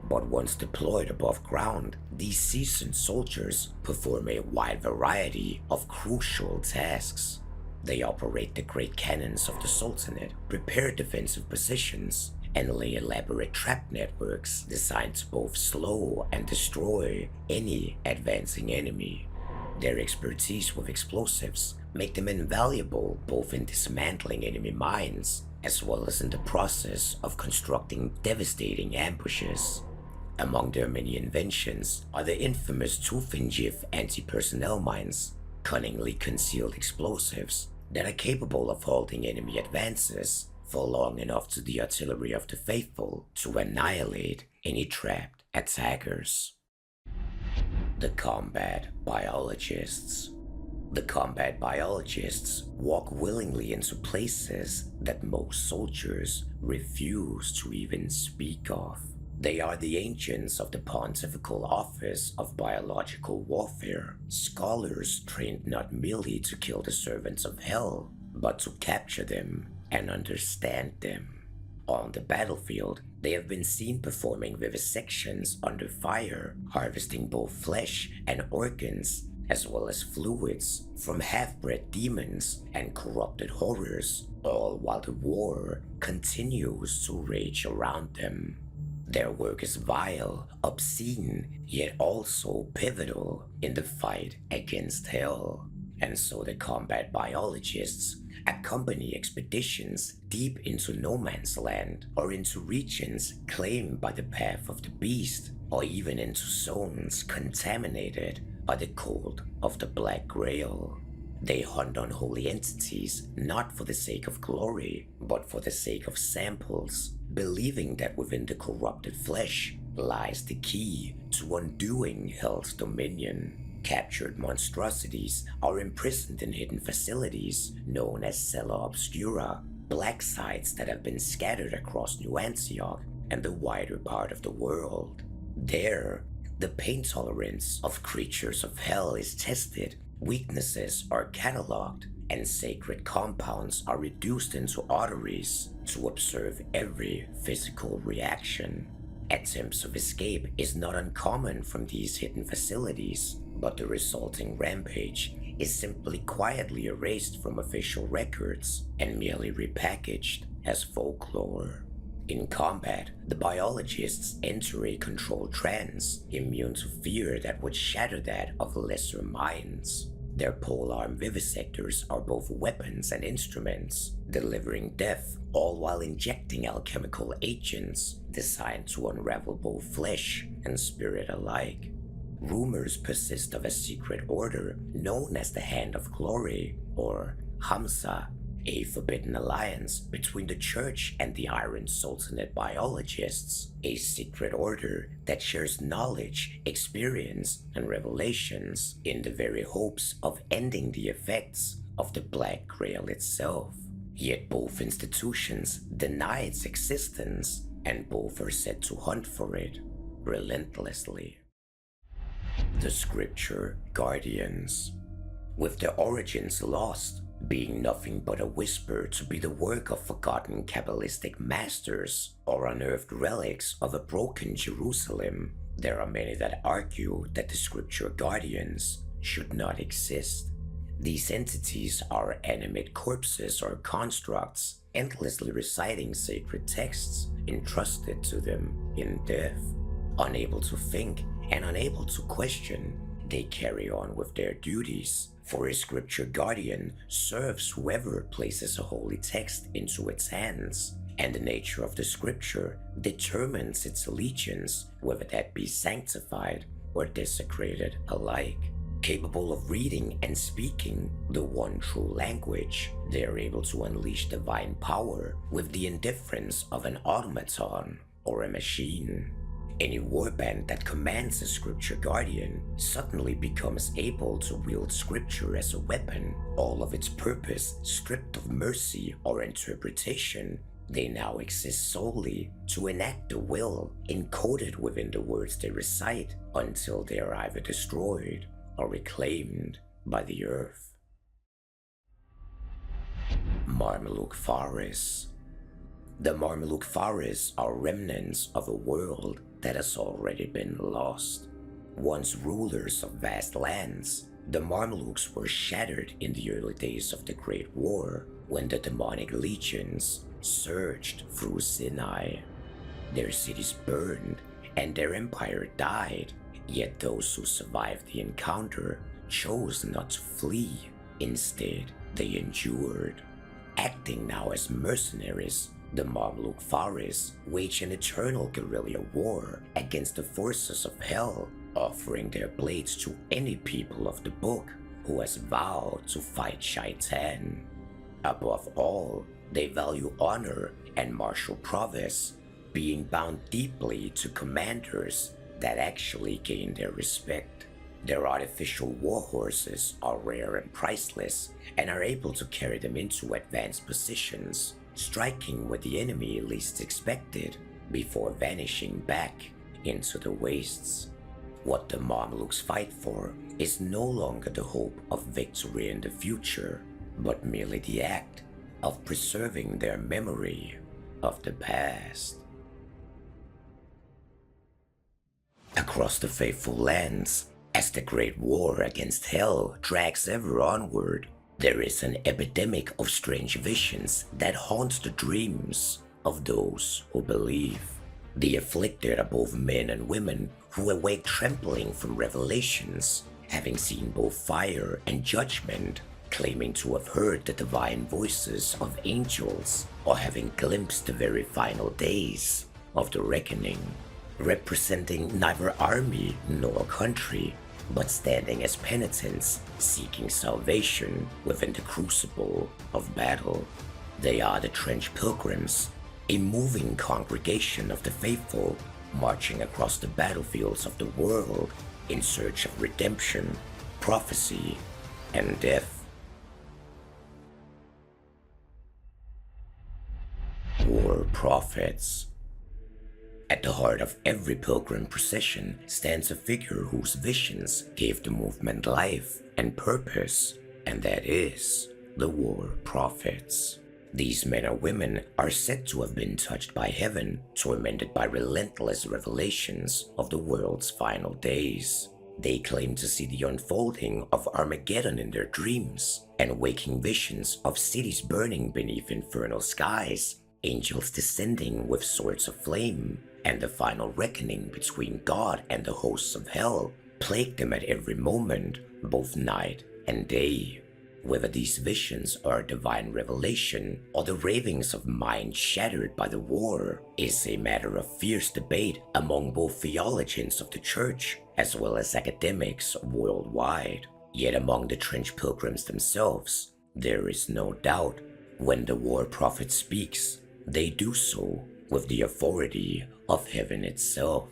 But once deployed above ground, these seasoned soldiers perform a wide variety of crucial tasks. They operate the great cannons of the Sultanate, prepare defensive positions, and lay elaborate trap networks designed to both slow and destroy any advancing enemy. Their expertise with explosives make them invaluable both in dismantling enemy mines as well as in the process of constructing devastating ambushes. Among their many inventions are the infamous Tooth-and-Jiff anti-personnel mines, cunningly concealed explosives that are capable of halting enemy advances for long enough to the artillery of the faithful to annihilate any trapped attackers. The Combat Biologists. The combat biologists walk willingly into places that most soldiers refuse to even speak of. They are the ancients of the Pontifical Office of Biological Warfare, scholars trained not merely to kill the servants of hell, but to capture them and understand them. On the battlefield, they have been seen performing vivisections under fire, harvesting both flesh and organs, as well as fluids from half-bred demons and corrupted horrors, all while the war continues to rage around them. Their work is vile, obscene, yet also pivotal in the fight against hell. And so the combat biologists accompany expeditions deep into no man's land or into regions claimed by the path of the beast, or even into zones contaminated by the cult of the Black Grail. They hunt unholy entities not for the sake of glory, but for the sake of samples, believing that within the corrupted flesh lies the key to undoing Hell's dominion. Captured monstrosities are imprisoned in hidden facilities known as Cella Obscura, black sites that have been scattered across New Antioch and the wider part of the world. There, the pain tolerance of creatures of hell is tested, weaknesses are cataloged, and sacred compounds are reduced into arteries to observe every physical reaction. Attempts of escape is not uncommon from these hidden facilities, but the resulting rampage is simply quietly erased from official records and merely repackaged as folklore. In combat, the biologists enter a controlled trance, immune to fear that would shatter that of lesser minds. Their polearm vivisectors are both weapons and instruments, delivering death all while injecting alchemical agents designed to unravel both flesh and spirit alike. Rumors persist of a secret order known as the Hand of Glory, or Hamsa, a forbidden alliance between the Church and the Iron Sultanate Biologists, a secret order that shares knowledge, experience, and revelations in the very hopes of ending the effects of the Black Grail itself. Yet both institutions deny its existence, and both are said to hunt for it relentlessly. The Scripture Guardians. With their origins lost, being nothing but a whisper to be the work of forgotten Kabbalistic masters or unearthed relics of a broken Jerusalem, there are many that argue that the Scripture Guardians should not exist. These entities are animate corpses or constructs, endlessly reciting sacred texts entrusted to them in death. Unable to think and unable to question, they carry on with their duties, for a Scripture Guardian serves whoever places a holy text into its hands, and the nature of the Scripture determines its allegiance, whether that be sanctified or desecrated alike. Capable of reading and speaking the one true language, they are able to unleash divine power with the indifference of an automaton or a machine. Any warband that commands a Scripture Guardian suddenly becomes able to wield Scripture as a weapon, all of its purpose stripped of mercy or interpretation. They now exist solely to enact the will encoded within the words they recite until they are either destroyed or reclaimed by the earth. Mamluk Faris. The Mamluk Faris are remnants of a world that has already been lost. Once rulers of vast lands, the Mamluks were shattered in the early days of the Great War when the demonic legions surged through Sinai. Their cities burned and their empire died, yet those who survived the encounter chose not to flee. Instead, they endured. Acting now as mercenaries, the Mamluk Faris waged an eternal guerrilla war against the forces of hell, offering their blades to any people of the book who has vowed to fight Shaitan. Above all, they value honor and martial prowess, being bound deeply to commanders that actually gain their respect. Their artificial war horses are rare and priceless and are able to carry them into advanced positions, striking where the enemy least expected before vanishing back into the wastes. What the Mamluks fight for is no longer the hope of victory in the future, but merely the act of preserving their memory of the past. Across the faithful lands, as the Great War against Hell drags ever onward, there is an epidemic of strange visions that haunts the dreams of those who believe. The afflicted are both men and women who awake trembling from revelations, having seen both fire and judgment, claiming to have heard the divine voices of angels, or having glimpsed the very final days of the reckoning, representing neither army nor country, but standing as penitents seeking salvation within the crucible of battle. They are the Trench Pilgrims, a moving congregation of the faithful, marching across the battlefields of the world in search of redemption, prophecy, and death. War Prophets. At the heart of every pilgrim procession stands a figure whose visions gave the movement life and purpose, and that is the War Prophets. These men or women are said to have been touched by heaven, tormented by relentless revelations of the world's final days. They claim to see the unfolding of Armageddon in their dreams, and waking visions of cities burning beneath infernal skies, angels descending with swords of flame, and the final reckoning between God and the hosts of hell plague them at every moment, both night and day. Whether these visions are a divine revelation or the ravings of minds shattered by the war is a matter of fierce debate among both theologians of the church as well as academics worldwide. Yet among the Trench Pilgrims themselves, there is no doubt. When the War Prophet speaks, they do so with the authority of heaven itself.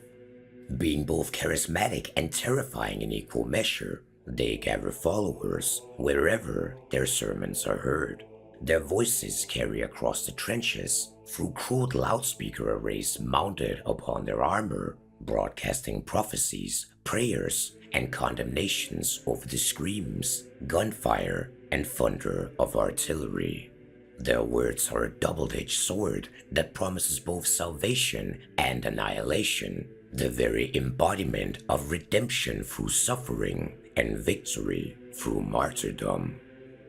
Being both charismatic and terrifying in equal measure, they gather followers wherever their sermons are heard. Their voices carry across the trenches through crude loudspeaker arrays mounted upon their armor, broadcasting prophecies, prayers, and condemnations over the screams, gunfire, and thunder of artillery. Their words are a double-edged sword that promises both salvation and annihilation, the very embodiment of redemption through suffering and victory through martyrdom.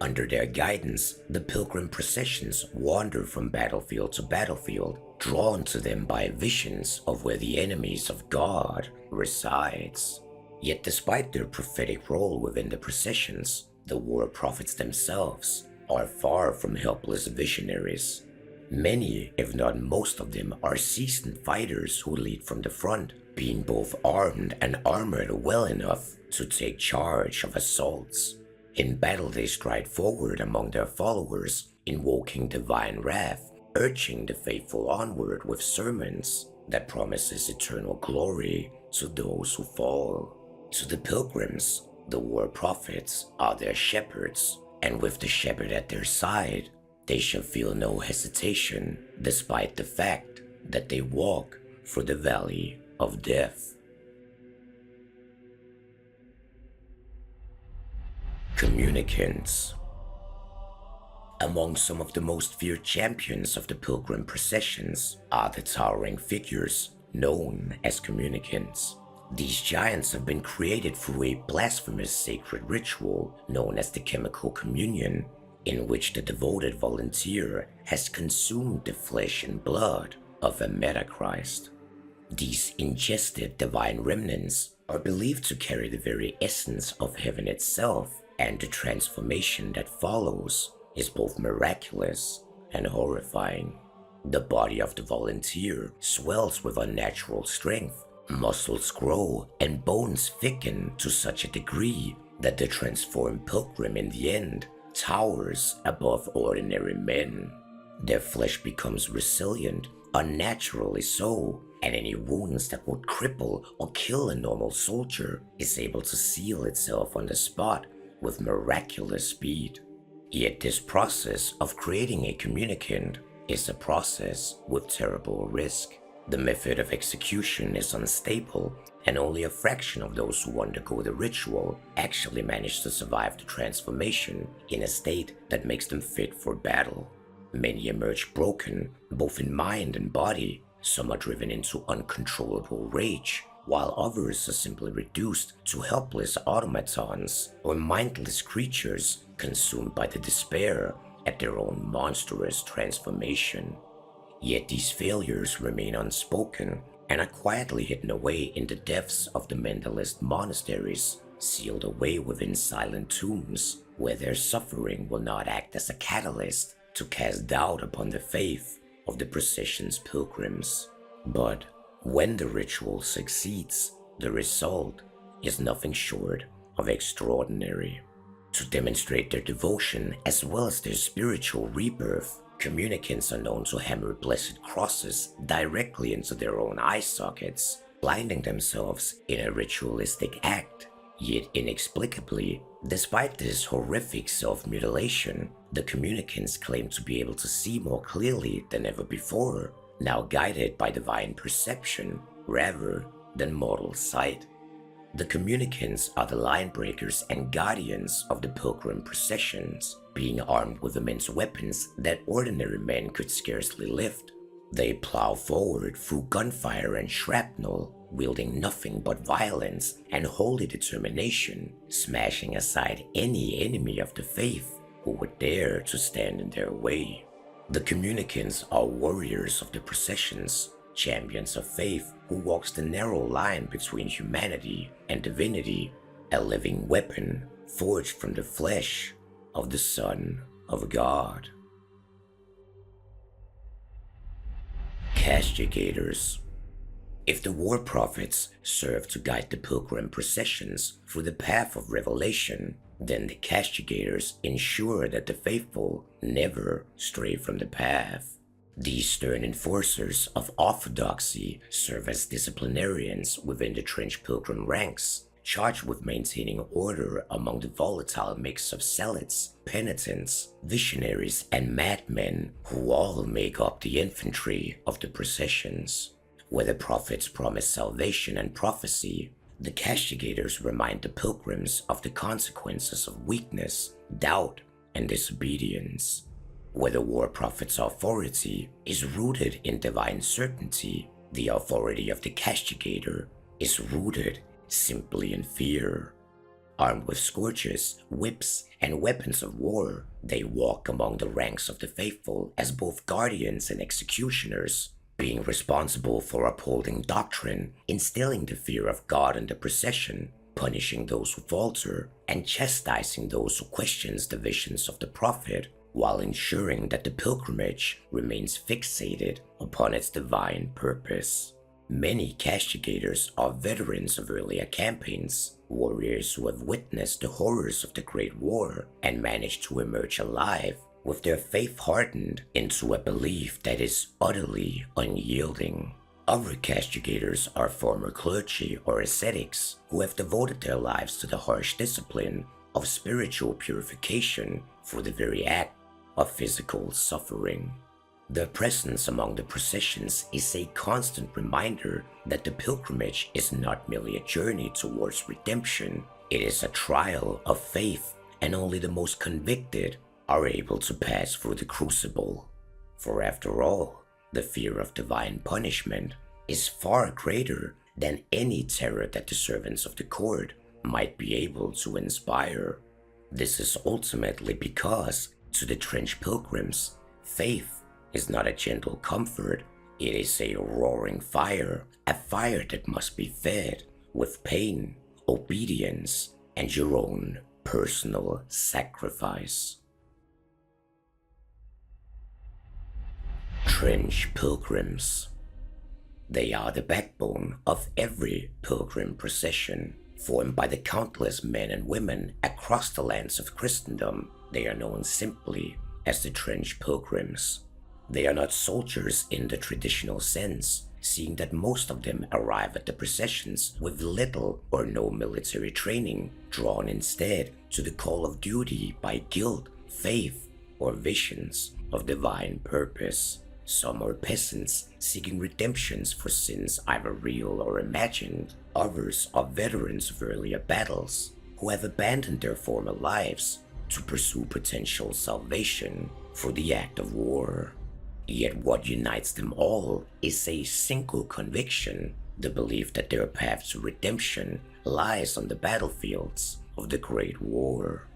Under their guidance, the pilgrim processions wander from battlefield to battlefield, drawn to them by visions of where the enemies of God resides. Yet despite their prophetic role within the processions, the war prophets themselves are far from helpless visionaries. Many, if not most of them, are seasoned fighters who lead from the front, being both armed and armored well enough to take charge of assaults. In battle they stride forward among their followers, invoking divine wrath, urging the faithful onward with sermons that promises eternal glory to those who fall. To the pilgrims, the war prophets are their shepherds, and with the shepherd at their side, they shall feel no hesitation, despite the fact that they walk through the valley of death. Communicants. Among some of the most feared champions of the pilgrim processions are the towering figures known as Communicants. These giants have been created through a blasphemous sacred ritual known as the Chemical Communion, in which the devoted volunteer has consumed the flesh and blood of a Metachrist. These ingested divine remnants are believed to carry the very essence of heaven itself, and the transformation that follows is both miraculous and horrifying. The body of the volunteer swells with unnatural strength, muscles grow, and bones thicken to such a degree that the transformed pilgrim in the end towers above ordinary men. Their flesh becomes resilient, unnaturally so, and any wounds that would cripple or kill a normal soldier is able to seal itself on the spot with miraculous speed. Yet this process of creating a communicant is a process with terrible risk. The method of execution is unstable, and only a fraction of those who undergo the ritual actually manage to survive the transformation in a state that makes them fit for battle. Many emerge broken, both in mind and body. Some are driven into uncontrollable rage, while others are simply reduced to helpless automatons or mindless creatures consumed by the despair at their own monstrous transformation. Yet these failures remain unspoken and are quietly hidden away in the depths of the Mendelist monasteries, sealed away within silent tombs, where their suffering will not act as a catalyst to cast doubt upon the faith of the procession's pilgrims. But when the ritual succeeds, the result is nothing short of extraordinary. To demonstrate their devotion as well as their spiritual rebirth, communicants are known to hammer blessed crosses directly into their own eye sockets, blinding themselves in a ritualistic act. Yet inexplicably, despite this horrific self-mutilation, the communicants claim to be able to see more clearly than ever before, now guided by divine perception rather than mortal sight. The communicants are the line breakers and guardians of the pilgrim processions, being armed with immense weapons that ordinary men could scarcely lift. They plow forward through gunfire and shrapnel, wielding nothing but violence and holy determination, smashing aside any enemy of the faith who would dare to stand in their way. The communicants are warriors of the processions, champions of faith who walks the narrow line between humanity and divinity, a living weapon forged from the flesh of the Son of God. Castigators. If the war prophets serve to guide the pilgrim processions through the path of revelation, then the castigators ensure that the faithful never stray from the path. These stern enforcers of orthodoxy serve as disciplinarians within the Trench Pilgrim ranks, charged with maintaining order among the volatile mix of zealots, penitents, visionaries, and madmen who all make up the infantry of the processions. Where the prophets promise salvation and prophecy, the castigators remind the pilgrims of the consequences of weakness, doubt, and disobedience. Where the war prophet's authority is rooted in divine certainty, the authority of the castigator is rooted simply in fear. Armed with scourges, whips, and weapons of war, they walk among the ranks of the faithful as both guardians and executioners, being responsible for upholding doctrine, instilling the fear of God in the procession, punishing those who falter, and chastising those who question the visions of the prophet, while ensuring that the pilgrimage remains fixated upon its divine purpose. Many castigators are veterans of earlier campaigns, warriors who have witnessed the horrors of the Great War and managed to emerge alive, with their faith hardened into a belief that is utterly unyielding. Other castigators are former clergy or ascetics who have devoted their lives to the harsh discipline of spiritual purification through the very act of physical suffering. Their presence among the processions is a constant reminder that the pilgrimage is not merely a journey towards redemption, it is a trial of faith, and only the most convicted are able to pass through the crucible. For after all, the fear of divine punishment is far greater than any terror that the servants of the court might be able to inspire. This is ultimately because, to the Trench Pilgrims, faith is not a gentle comfort, it is a roaring fire, a fire that must be fed with pain, obedience, and your own personal sacrifice. Trench Pilgrims. They are the backbone of every pilgrim procession. Formed by the countless men and women across the lands of Christendom, they are known simply as the Trench Pilgrims. They are not soldiers in the traditional sense, seeing that most of them arrive at the processions with little or no military training, drawn instead to the call of duty by guilt, faith, or visions of divine purpose. Some are peasants seeking redemptions for sins either real or imagined. Others are veterans of earlier battles who have abandoned their former lives to pursue potential salvation through the act of war. Yet what unites them all is a single conviction, the belief that their path to redemption lies on the battlefields of the Great War.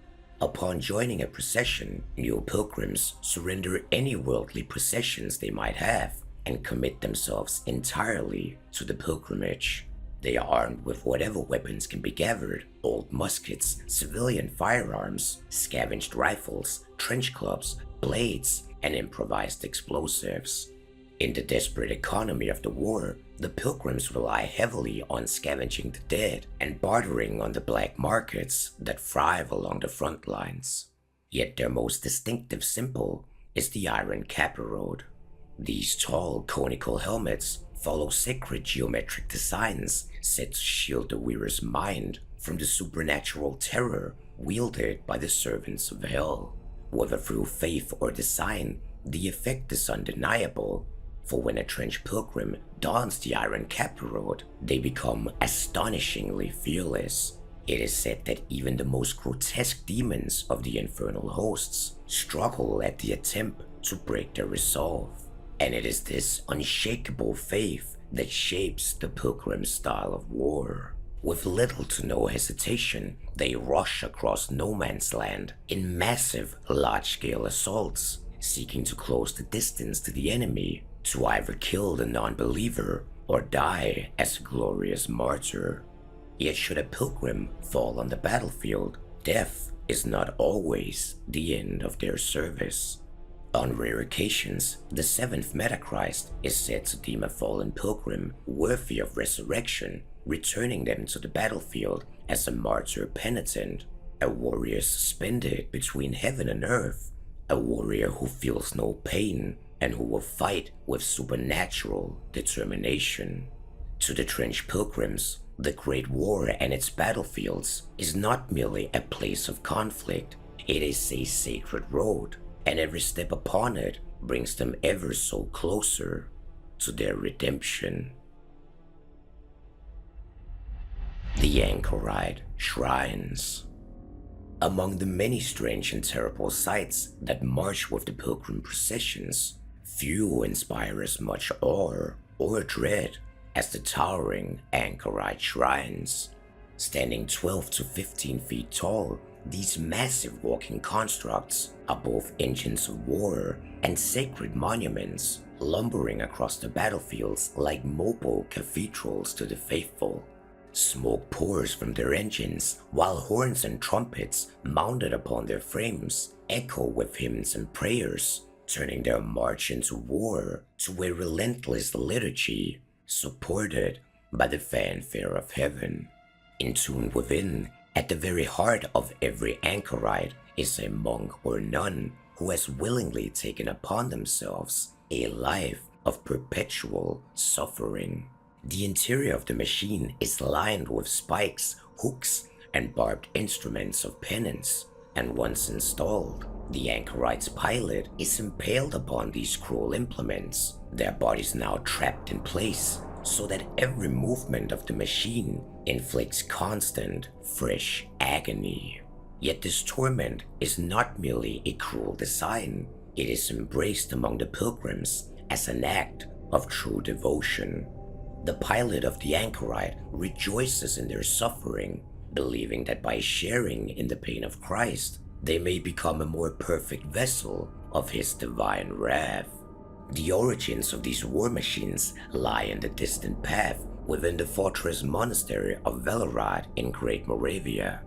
Upon joining a procession, new pilgrims surrender any worldly possessions they might have and commit themselves entirely to the pilgrimage. They are armed with whatever weapons can be gathered: old muskets, civilian firearms, scavenged rifles, trench clubs, blades, and improvised explosives. In the desperate economy of the war, the pilgrims rely heavily on scavenging the dead and bartering on the black markets that thrive along the front lines. Yet their most distinctive symbol is the iron caparode. These tall, conical helmets follow sacred geometric designs set to shield the wearer's mind from the supernatural terror wielded by the servants of hell. Whether through faith or design, the effect is undeniable. For when a Trench Pilgrim dons the iron caparode, they become astonishingly fearless. It is said that even the most grotesque demons of the infernal hosts struggle at the attempt to break their resolve. And it is this unshakable faith that shapes the Pilgrim's style of war. With little to no hesitation, they rush across no man's land in massive, large-scale assaults, seeking to close the distance to the enemy, to either kill the non-believer or die as a glorious martyr. Yet should a pilgrim fall on the battlefield, death is not always the end of their service. On rare occasions, the 7th Metachrist is said to deem a fallen pilgrim worthy of resurrection, returning them to the battlefield as a martyr penitent, a warrior suspended between heaven and earth, a warrior who feels no pain and who will fight with supernatural determination. To the Trench Pilgrims, the Great War and its battlefields is not merely a place of conflict, it is a sacred road, and every step upon it brings them ever so closer to their redemption. The Anchorite Shrines. Among the many strange and terrible sights that march with the pilgrim processions, few inspire as much awe or dread as the towering Anchorite Shrines. Standing 12 to 15 feet tall, these massive walking constructs are both engines of war and sacred monuments, lumbering across the battlefields like mobile cathedrals to the faithful. Smoke pours from their engines, while horns and trumpets mounted upon their frames echo with hymns and prayers, turning their march into war to a relentless liturgy, supported by the fanfare of heaven. Entombed within, at the very heart of every anchorite, is a monk or nun who has willingly taken upon themselves a life of perpetual suffering. The interior of the machine is lined with spikes, hooks, and barbed instruments of penance, and once installed, the Anchorite's pilot is impaled upon these cruel implements, their bodies now trapped in place, so that every movement of the machine inflicts constant, fresh agony. Yet this torment is not merely a cruel design, it is embraced among the pilgrims as an act of true devotion. The pilot of the Anchorite rejoices in their suffering, believing that by sharing in the pain of Christ, they may become a more perfect vessel of his divine wrath. The origins of these war machines lie in the distant path within the fortress monastery of Velerad in Great Moravia.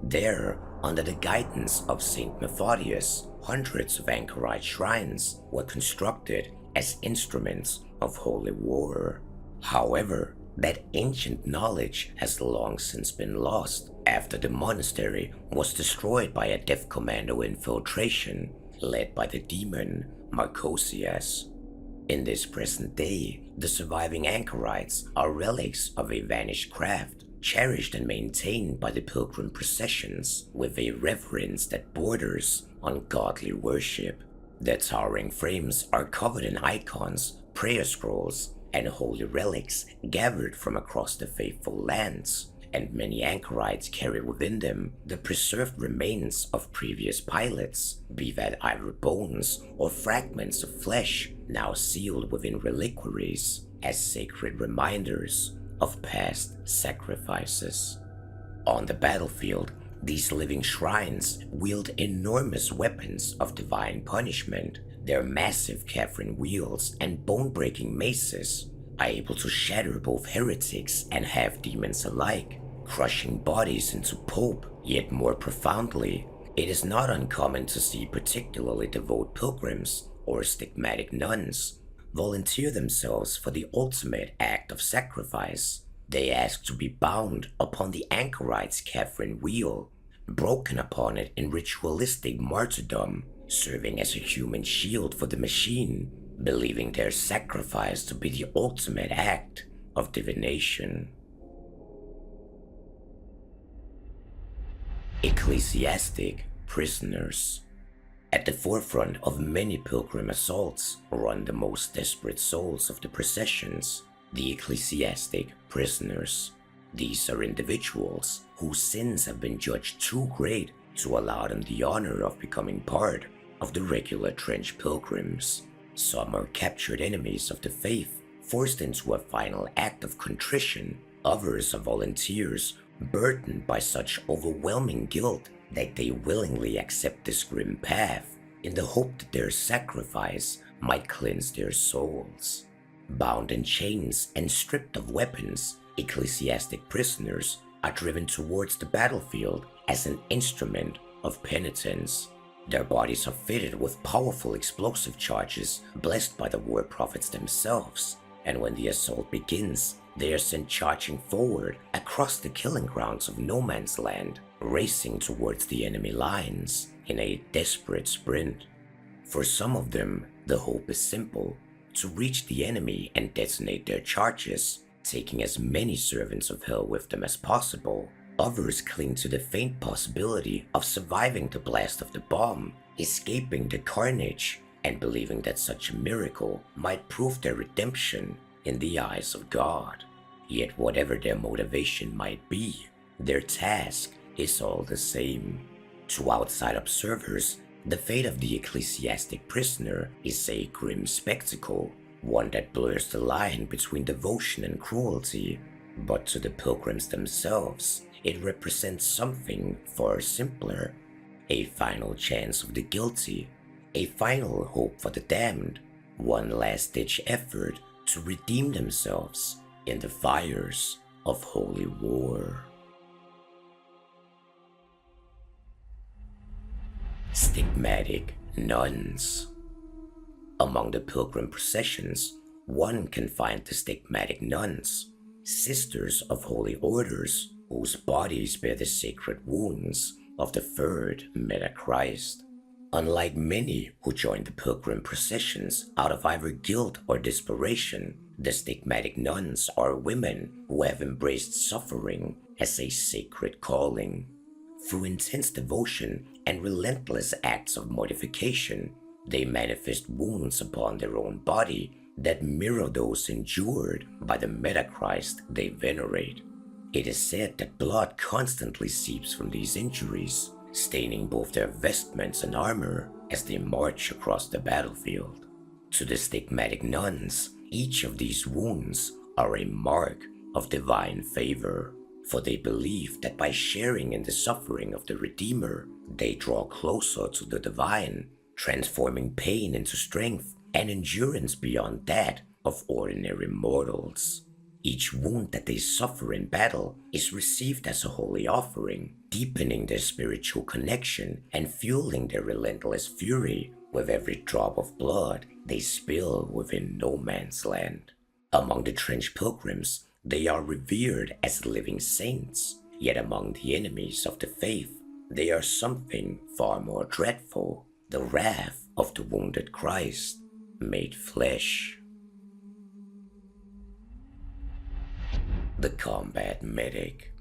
There, under the guidance of Saint Methodius, hundreds of Anchorite shrines were constructed as instruments of holy war. However, that ancient knowledge has long since been lost after the monastery was destroyed by a Death Commando infiltration led by the demon Marcosias. In this present day, the surviving Anchorites are relics of a vanished craft, cherished and maintained by the pilgrim processions with a reverence that borders on godly worship. Their towering frames are covered in icons, prayer scrolls, and holy relics gathered from across the faithful lands, and many Anchorites carry within them the preserved remains of previous pilots, be that either bones or fragments of flesh now sealed within reliquaries as sacred reminders of past sacrifices. On the battlefield, these living shrines wield enormous weapons of divine punishment. Their massive Catherine wheels and bone-breaking maces are able to shatter both heretics and half-demons alike, crushing bodies into pulp. Yet more profoundly, it is not uncommon to see particularly devout pilgrims or stigmatic nuns volunteer themselves for the ultimate act of sacrifice. They ask to be bound upon the Anchorite's Catherine wheel, broken upon it in ritualistic martyrdom, serving as a human shield for the machine, believing their sacrifice to be the ultimate act of divination. Ecclesiastic Prisoners. At the forefront of many pilgrim assaults run the most desperate souls of the processions, the Ecclesiastic Prisoners. These are individuals whose sins have been judged too great to allow them the honor of becoming part of the regular trench pilgrims. Some are captured enemies of the faith, forced into a final act of contrition. Others are volunteers burdened by such overwhelming guilt that they willingly accept this grim path in the hope that their sacrifice might cleanse their souls. Bound in chains and stripped of weapons, ecclesiastic prisoners are driven towards the battlefield as an instrument of penitence. Their bodies are fitted with powerful explosive charges blessed by the war prophets themselves, and when the assault begins, they are sent charging forward across the killing grounds of no man's land, racing towards the enemy lines in a desperate sprint. For some of them, the hope is simple: to reach the enemy and detonate their charges, taking as many servants of hell with them as possible. Others cling to the faint possibility of surviving the blast of the bomb, escaping the carnage, and believing that such a miracle might prove their redemption in the eyes of God. Yet whatever their motivation might be, their task is all the same. To outside observers, the fate of the ecclesiastic prisoner is a grim spectacle, one that blurs the line between devotion and cruelty. But to the pilgrims themselves, it represents something far simpler: a final chance of the guilty, a final hope for the damned, one last-ditch effort to redeem themselves in the fires of holy war. Stigmatic Nuns. Among the pilgrim processions, one can find the Stigmatic Nuns, sisters of holy orders whose bodies bear the sacred wounds of the third Meta-Christ. Unlike many who join the pilgrim processions out of either guilt or desperation, the Stigmatic Nuns are women who have embraced suffering as a sacred calling. Through intense devotion and relentless acts of mortification, they manifest wounds upon their own body that mirror those endured by the Meta-Christ they venerate. It is said that blood constantly seeps from these injuries, staining both their vestments and armor as they march across the battlefield. To the Stigmatic Nuns, each of these wounds are a mark of divine favor, for they believe that by sharing in the suffering of the Redeemer, they draw closer to the divine, transforming pain into strength and endurance beyond that of ordinary mortals. Each wound that they suffer in battle is received as a holy offering, deepening their spiritual connection and fueling their relentless fury with every drop of blood they spill within no man's land. Among the Trench Pilgrims, they are revered as living saints, yet among the enemies of the faith, they are something far more dreadful, the wrath of the wounded Christ made flesh. The Combat Medic.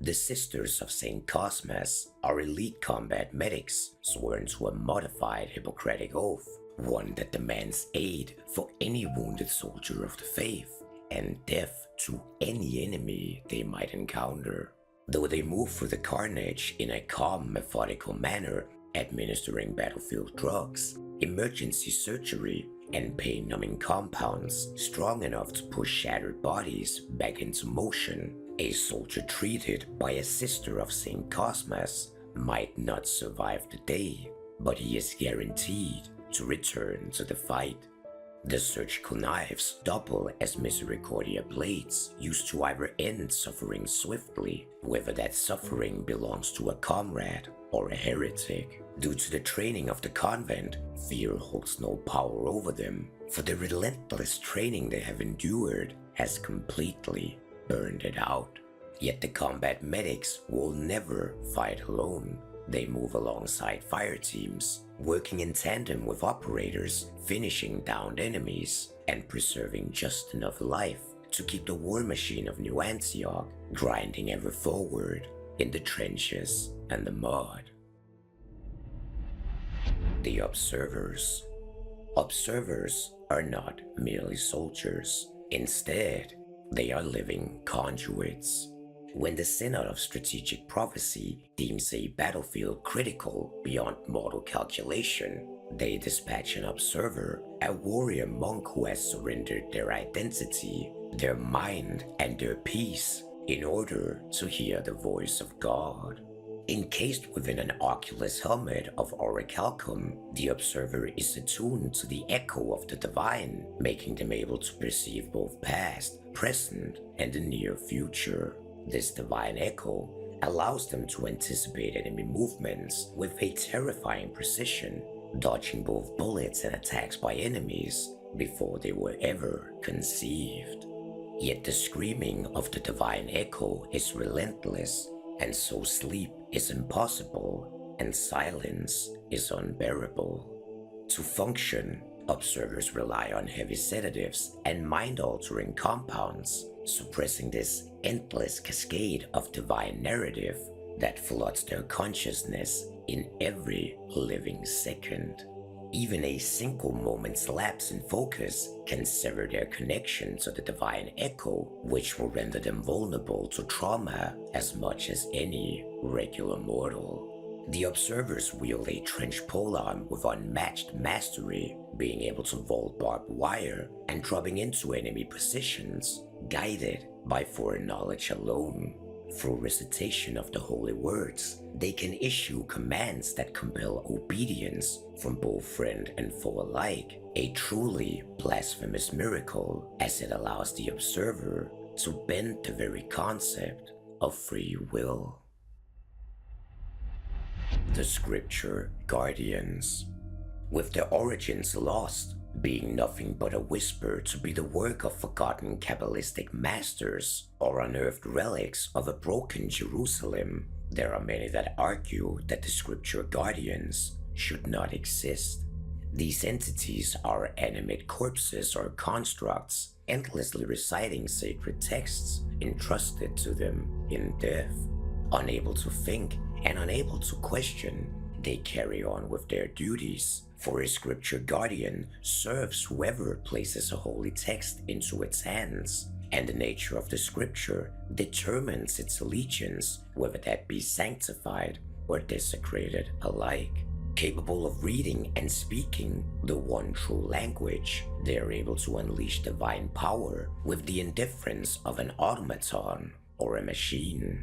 The Sisters of St. Cosmas are elite combat medics sworn to a modified Hippocratic oath, one that demands aid for any wounded soldier of the faith and death to any enemy they might encounter. Though they move through the carnage in a calm, methodical manner, administering battlefield drugs, emergency surgery, and pain-numbing compounds strong enough to push shattered bodies back into motion, a soldier treated by a Sister of St. Cosmas might not survive the day, but he is guaranteed to return to the fight. The surgical knives double as misericordia blades used to either end suffering swiftly, whether that suffering belongs to a comrade or a heretic. Due to the training of the convent, fear holds no power over them, for the relentless training they have endured has completely burned it out. Yet the combat medics will never fight alone. They move alongside fire teams, working in tandem with operators, finishing downed enemies, and preserving just enough life to keep the war machine of New Antioch grinding ever forward in the trenches and the mud. The Observers. Observers are not merely soldiers. Instead, they are living conduits. When the Synod of Strategic Prophecy deems a battlefield critical beyond mortal calculation, they dispatch an observer, a warrior monk who has surrendered their identity, their mind, and their peace in order to hear the voice of God. Encased within an oculus helmet of orichalcum, the observer is attuned to the echo of the divine, making them able to perceive both past, present, and the near future. This divine echo allows them to anticipate enemy movements with a terrifying precision, dodging both bullets and attacks by enemies before they were ever conceived. Yet the screaming of the divine echo is relentless, and so sleep is impossible and silence is unbearable. To function, observers rely on heavy sedatives and mind-altering compounds, suppressing this endless cascade of divine narrative that floods their consciousness in every living second. Even a single moment's lapse in focus can sever their connection to the divine echo, which will render them vulnerable to trauma as much as any regular mortal. The observers wield a trench polearm with unmatched mastery, being able to vault barbed wire and dropping into enemy positions, guided by foreknowledge alone. Through recitation of the holy words, they can issue commands that compel obedience from both friend and foe alike, a truly blasphemous miracle as it allows the observer to bend the very concept of free will. The Scripture Guardians. With their origins lost, being nothing but a whisper to be the work of forgotten Kabbalistic masters or unearthed relics of a broken Jerusalem, there are many that argue that the Scripture Guardians should not exist. These entities are animate corpses or constructs, endlessly reciting sacred texts entrusted to them in death. Unable to think and unable to question, they carry on with their duties, for a Scripture Guardian serves whoever places a holy text into its hands, and the nature of the Scripture determines its allegiance, whether that be sanctified or desecrated alike. Capable of reading and speaking the one true language, they are able to unleash divine power with the indifference of an automaton or a machine.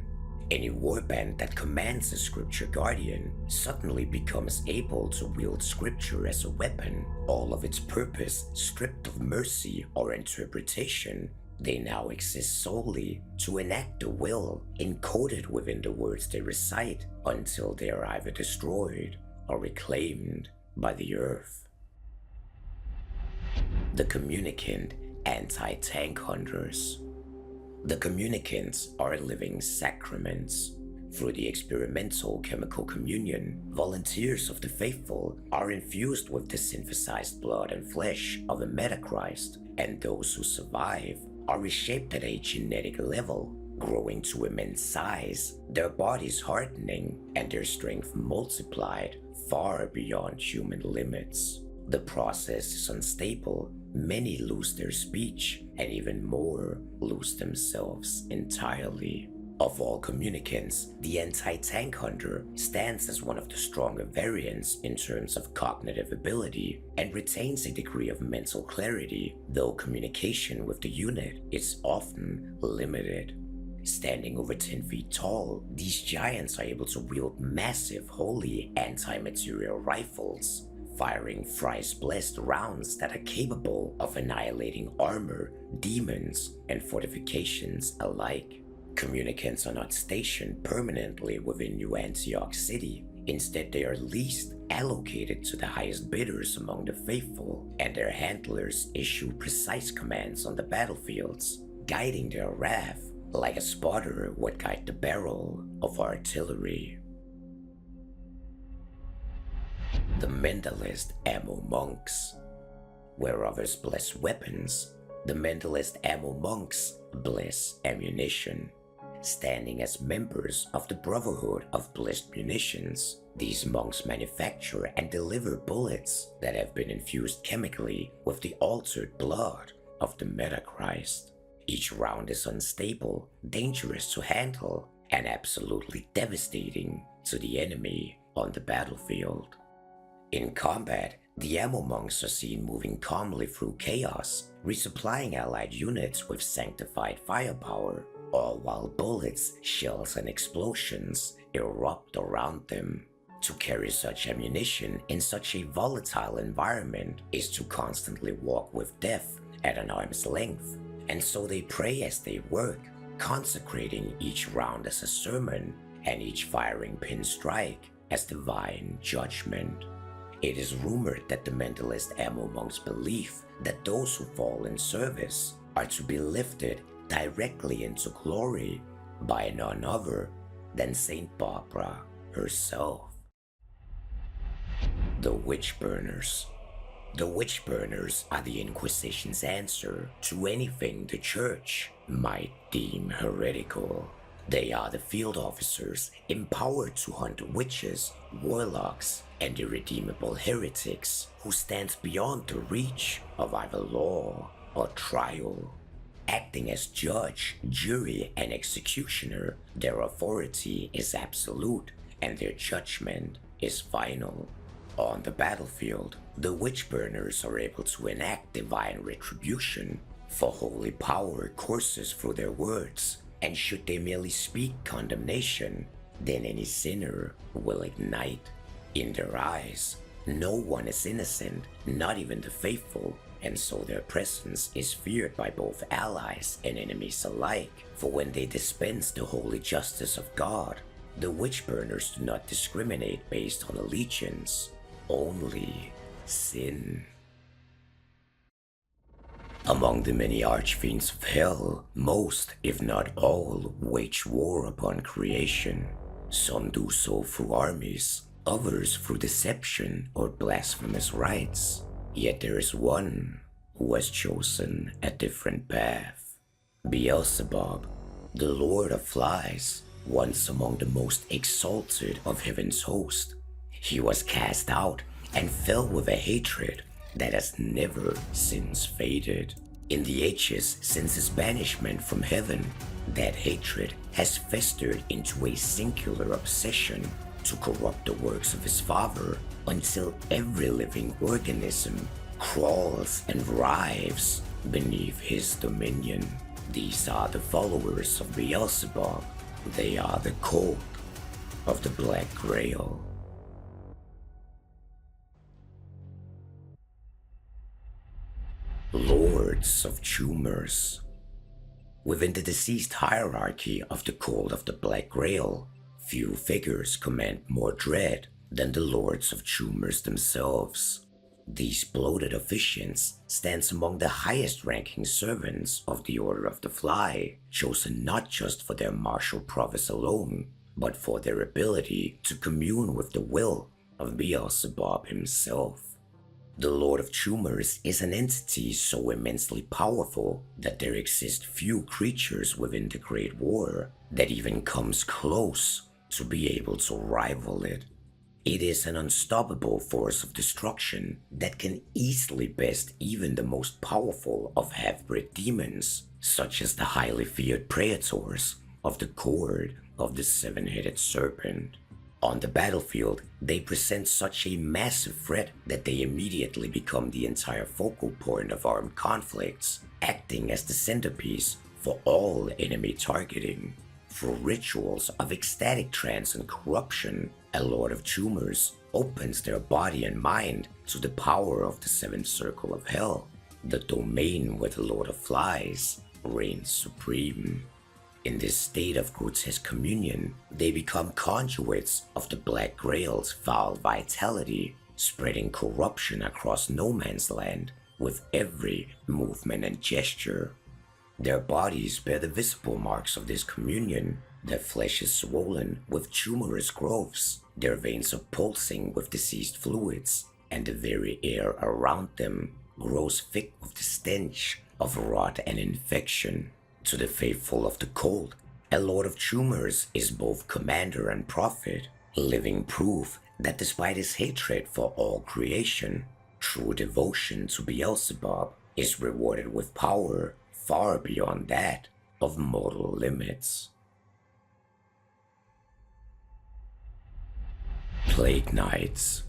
Any warband that commands a scripture guardian suddenly becomes able to wield scripture as a weapon, all of its purpose stripped of mercy or interpretation. They now exist solely to enact the will encoded within the words they recite until they are either destroyed or reclaimed by the earth. The Communicant Anti-Tank Hunters. The Communicants are living sacraments. Through the experimental chemical communion, volunteers of the faithful are infused with the synthesized blood and flesh of a Metachrist, and those who survive are reshaped at a genetic level, growing to immense size, their bodies hardening, and their strength multiplied far beyond human limits. The process is unstable. Many lose their speech, and even more lose themselves entirely. Of all communicants, the anti-tank hunter stands as one of the stronger variants in terms of cognitive ability and retains a degree of mental clarity, though communication with the unit is often limited. Standing over 10 feet tall, these giants are able to wield massive, wholly anti-material rifles, firing thrice-blessed rounds that are capable of annihilating armor, demons, and fortifications alike. Communicants are not stationed permanently within New Antioch City. Instead, they are leased, allocated to the highest bidders among the faithful, and their handlers issue precise commands on the battlefields, guiding their wrath like a spotter would guide the barrel of artillery. The Mendelist Ammo Monks. Where others bless weapons, the Mendelist Ammo Monks bless ammunition. Standing as members of the Brotherhood of Blessed Munitions, these monks manufacture and deliver bullets that have been infused chemically with the altered blood of the Metachrist. Each round is unstable, dangerous to handle, and absolutely devastating to the enemy on the battlefield. In combat, the ammo monks are seen moving calmly through chaos, resupplying allied units with sanctified firepower, all while bullets, shells, and explosions erupt around them. To carry such ammunition in such a volatile environment is to constantly walk with death at an arm's length, and so they pray as they work, consecrating each round as a sermon and each firing pin strike as divine judgment. It is rumored that the Mendelist Ammo Monks believe that those who fall in service are to be lifted directly into glory by none other than Saint Barbara herself. The Witchburners. The Witchburners are the Inquisition's answer to anything the Church might deem heretical. They are the field officers empowered to hunt witches, warlocks, and irredeemable heretics who stand beyond the reach of either law or trial. Acting as judge, jury, and executioner, their authority is absolute and their judgment is final. On the battlefield, the Witchburners are able to enact divine retribution, for holy power courses through their words, and should they merely speak condemnation, then any sinner will ignite. In their eyes, no one is innocent, not even the faithful, and so their presence is feared by both allies and enemies alike, for when they dispense the holy justice of God, the Witchburners do not discriminate based on allegiance, only sin. Among the many archfiends of hell, most, if not all, wage war upon creation. Some do so through armies, others through deception or blasphemous rites. Yet there is one who has chosen a different path. Beelzebub, the Lord of Flies, once among the most exalted of heaven's host, he was cast out and fell with a hatred that has never since faded. In the ages since his banishment from heaven, that hatred has festered into a singular obsession to corrupt the works of his Father until every living organism crawls and writhes beneath his dominion. These are the followers of Beelzebub. They are the cult of the Black Grail. Lords of Tumors. Within the deceased hierarchy of the cult of the Black Grail, few figures command more dread than the Lords of Tumors themselves. These bloated officiants stand among the highest-ranking servants of the Order of the Fly, chosen not just for their martial prowess alone, but for their ability to commune with the will of Beelzebub himself. The Lord of Tumors is an entity so immensely powerful that there exist few creatures within the Great War that even comes close to be able to rival it. It is an unstoppable force of destruction that can easily best even the most powerful of half-bred demons, such as the highly feared Praetors of the Court of the Seven-Headed Serpent. On the battlefield, they present such a massive threat that they immediately become the entire focal point of armed conflicts, acting as the centerpiece for all enemy targeting. Through rituals of ecstatic trance and corruption, a Lord of Tumors opens their body and mind to the power of the Seventh Circle of Hell, the domain where the Lord of Flies reigns supreme. In this state of grotesque communion, they become conduits of the Black Grail's foul vitality, spreading corruption across no man's land with every movement and gesture. Their bodies bear the visible marks of this communion. Their flesh is swollen with tumorous growths, their veins are pulsing with diseased fluids, and the very air around them grows thick with the stench of rot and infection. To the faithful of the cult, a Lord of Tumors is both commander and prophet, living proof that despite his hatred for all creation, true devotion to Beelzebub is rewarded with power far beyond that of mortal limits. Plague Knights.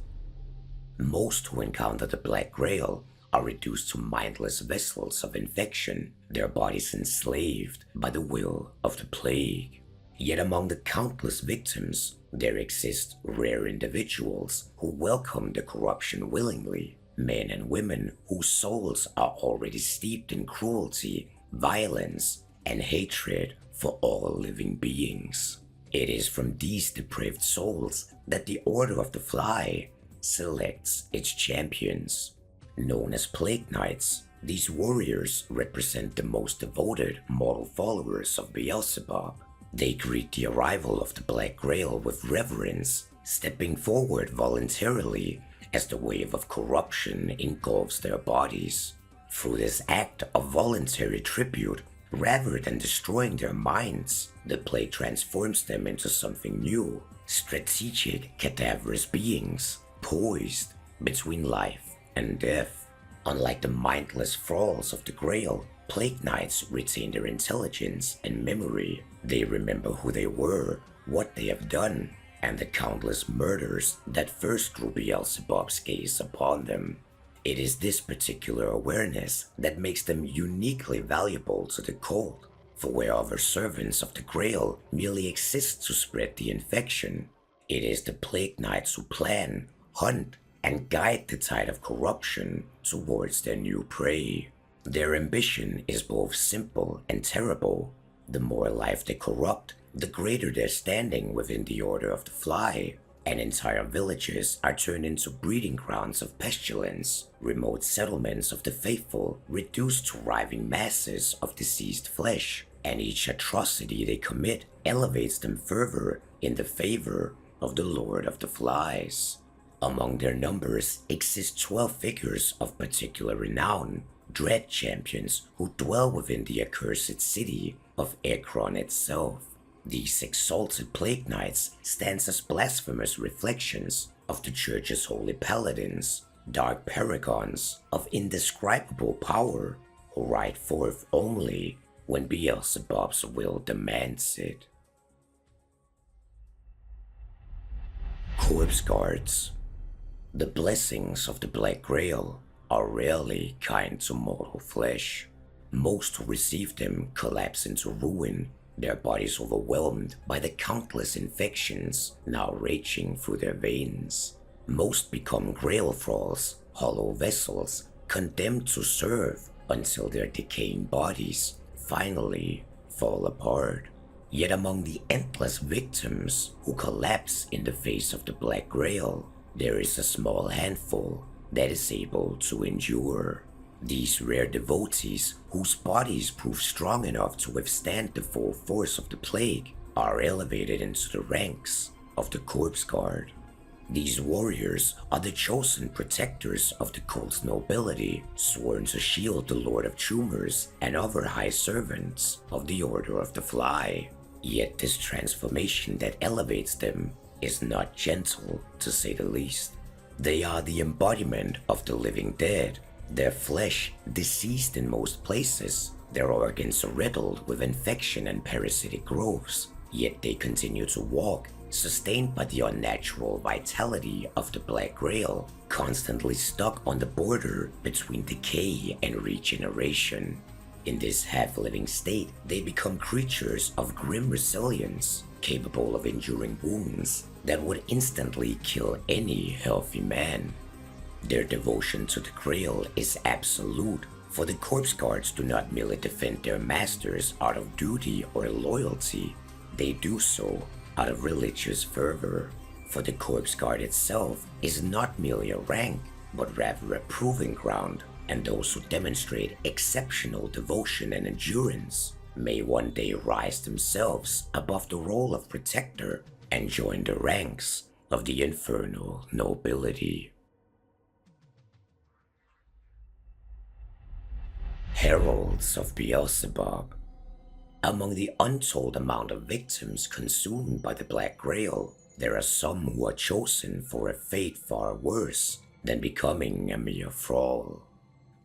Most who encounter the Black Grail are reduced to mindless vessels of infection, their bodies enslaved by the will of the plague. Yet among the countless victims, there exist rare individuals who welcome the corruption willingly, men and women whose souls are already steeped in cruelty, violence, and hatred for all living beings. It is from these depraved souls that the Order of the Fly selects its champions. Known as Plague Knights, these warriors represent the most devoted mortal followers of Beelzebub. They greet the arrival of the Black Grail with reverence, stepping forward voluntarily as the wave of corruption engulfs their bodies. Through this act of voluntary tribute, rather than destroying their minds, the plague transforms them into something new, strategic, cadaverous beings, poised between life and death. Unlike the mindless thralls of the Grail, Plague Knights retain their intelligence and memory. They remember who they were, what they have done, and the countless murders that first drew Beelzebub's gaze upon them. It is this particular awareness that makes them uniquely valuable to the cult, for where other servants of the Grail merely exist to spread the infection, it is the Plague Knights who plan, hunt, and guide the tide of corruption towards their new prey. Their ambition is both simple and terrible. The more life they corrupt, the greater their standing within the Order of the Fly, and entire villages are turned into breeding grounds of pestilence, remote settlements of the faithful reduced to writhing masses of diseased flesh, and each atrocity they commit elevates them further in the favor of the Lord of the Flies. Among their numbers exist 12 figures of particular renown, dread champions who dwell within the accursed city of Ekron itself. These exalted Plague Knights stand as blasphemous reflections of the Church's holy paladins, dark paragons of indescribable power, who ride forth only when Beelzebub's will demands it. Corpse Guards. The blessings of the Black Grail are rarely kind to mortal flesh. Most who receive them collapse into ruin, their bodies overwhelmed by the countless infections now raging through their veins. Most become Grail Thralls, hollow vessels, condemned to serve until their decaying bodies finally fall apart. Yet among the endless victims who collapse in the face of the Black Grail, there is a small handful that is able to endure. These rare devotees, whose bodies prove strong enough to withstand the full force of the plague, are elevated into the ranks of the Corpse Guard. These warriors are the chosen protectors of the cult's nobility, sworn to shield the Lord of Tumors and other high servants of the Order of the Fly. Yet this transformation that elevates them is not gentle, to say the least. They are the embodiment of the living dead, their flesh diseased in most places, their organs riddled with infection and parasitic growths, yet they continue to walk, sustained by the unnatural vitality of the Black Grail, constantly stuck on the border between decay and regeneration. In this half-living state, they become creatures of grim resilience, capable of enduring wounds that would instantly kill any healthy man. Their devotion to the Grail is absolute, for the Corpse Guards do not merely defend their masters out of duty or loyalty, they do so out of religious fervor. For the Corpse Guard itself is not merely a rank, but rather a proving ground, and those who demonstrate exceptional devotion and endurance may one day rise themselves above the role of protector and join the ranks of the infernal nobility. Heralds of Beelzebub. Among the untold amount of victims consumed by the Black Grail, there are some who are chosen for a fate far worse than becoming a mere thrall.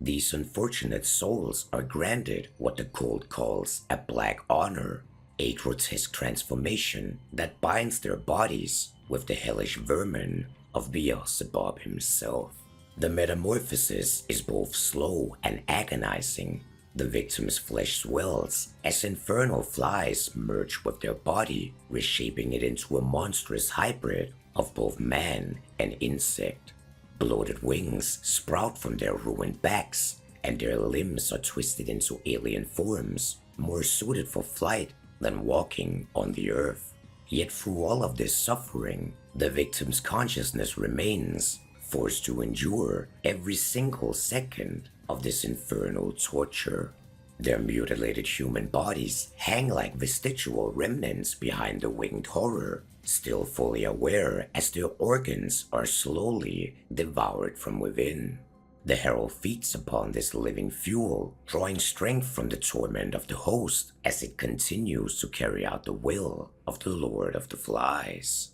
These unfortunate souls are granted what the cult calls a Black Honor, a grotesque transformation that binds their bodies with the hellish vermin of Beelzebub himself. The metamorphosis is both slow and agonizing. The victim's flesh swells as infernal flies merge with their body, reshaping it into a monstrous hybrid of both man and insect. Bloated wings sprout from their ruined backs, and their limbs are twisted into alien forms, more suited for flight than walking on the earth. Yet through all of this suffering, the victim's consciousness remains, forced to endure every single second of this infernal torture. Their mutilated human bodies hang like vestigial remnants behind the winged horror, still fully aware as their organs are slowly devoured from within. The herald feeds upon this living fuel, drawing strength from the torment of the host as it continues to carry out the will of the Lord of the Flies.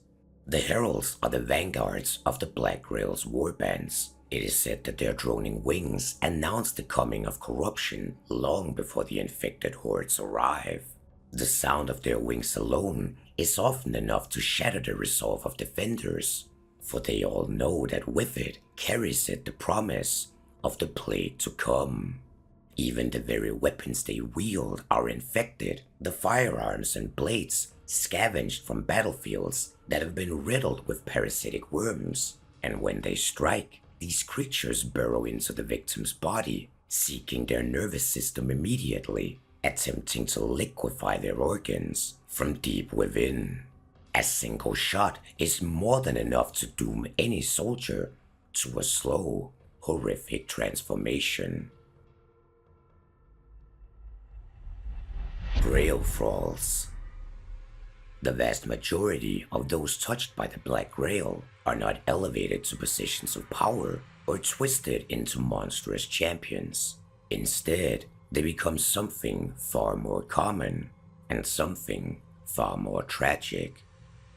The heralds are the vanguards of the Black Grail's warbands. It is said that their droning wings announce the coming of corruption long before the infected hordes arrive. The sound of their wings alone is often enough to shatter the resolve of defenders, for they all know that with it carries it the promise of the plague to come. Even the very weapons they wield are infected, the firearms and blades scavenged from battlefields that have been riddled with parasitic worms, and when they strike, these creatures burrow into the victim's body, seeking their nervous system immediately, attempting to liquefy their organs from deep within. A single shot is more than enough to doom any soldier to a slow, horrific transformation. Grail Thralls. The vast majority of those touched by the Black Grail are not elevated to positions of power or twisted into monstrous champions. Instead, they become something far more common and something far more tragic.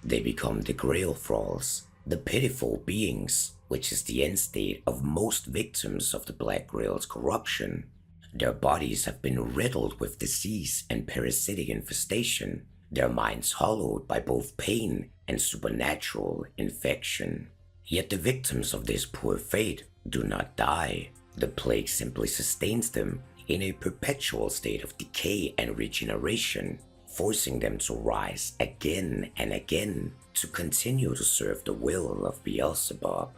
They become the Grail Thralls, the pitiful beings, which is the end state of most victims of the Black Grail's corruption. Their bodies have been riddled with disease and parasitic infestation, their minds hollowed by both pain and supernatural infection. Yet the victims of this poor fate do not die. The plague simply sustains them in a perpetual state of decay and regeneration, forcing them to rise again and again to continue to serve the will of Beelzebub.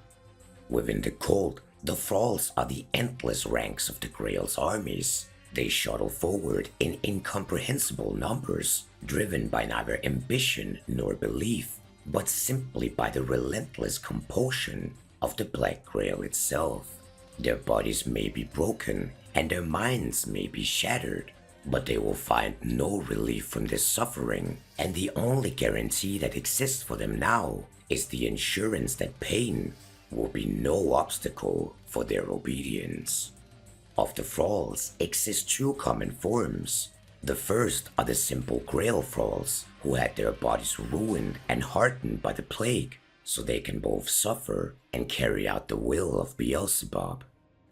Within the cult, the thralls are the endless ranks of the Grail's armies. They shuttle forward in incomprehensible numbers, driven by neither ambition nor belief, but simply by the relentless compulsion of the Black Grail itself. Their bodies may be broken and their minds may be shattered, but they will find no relief from this suffering, and the only guarantee that exists for them now is the assurance that pain will be no obstacle for their obedience. Of the thralls exist two common forms. The first are the simple Grail Thralls, who had their bodies ruined and hardened by the plague, so they can both suffer and carry out the will of Beelzebub.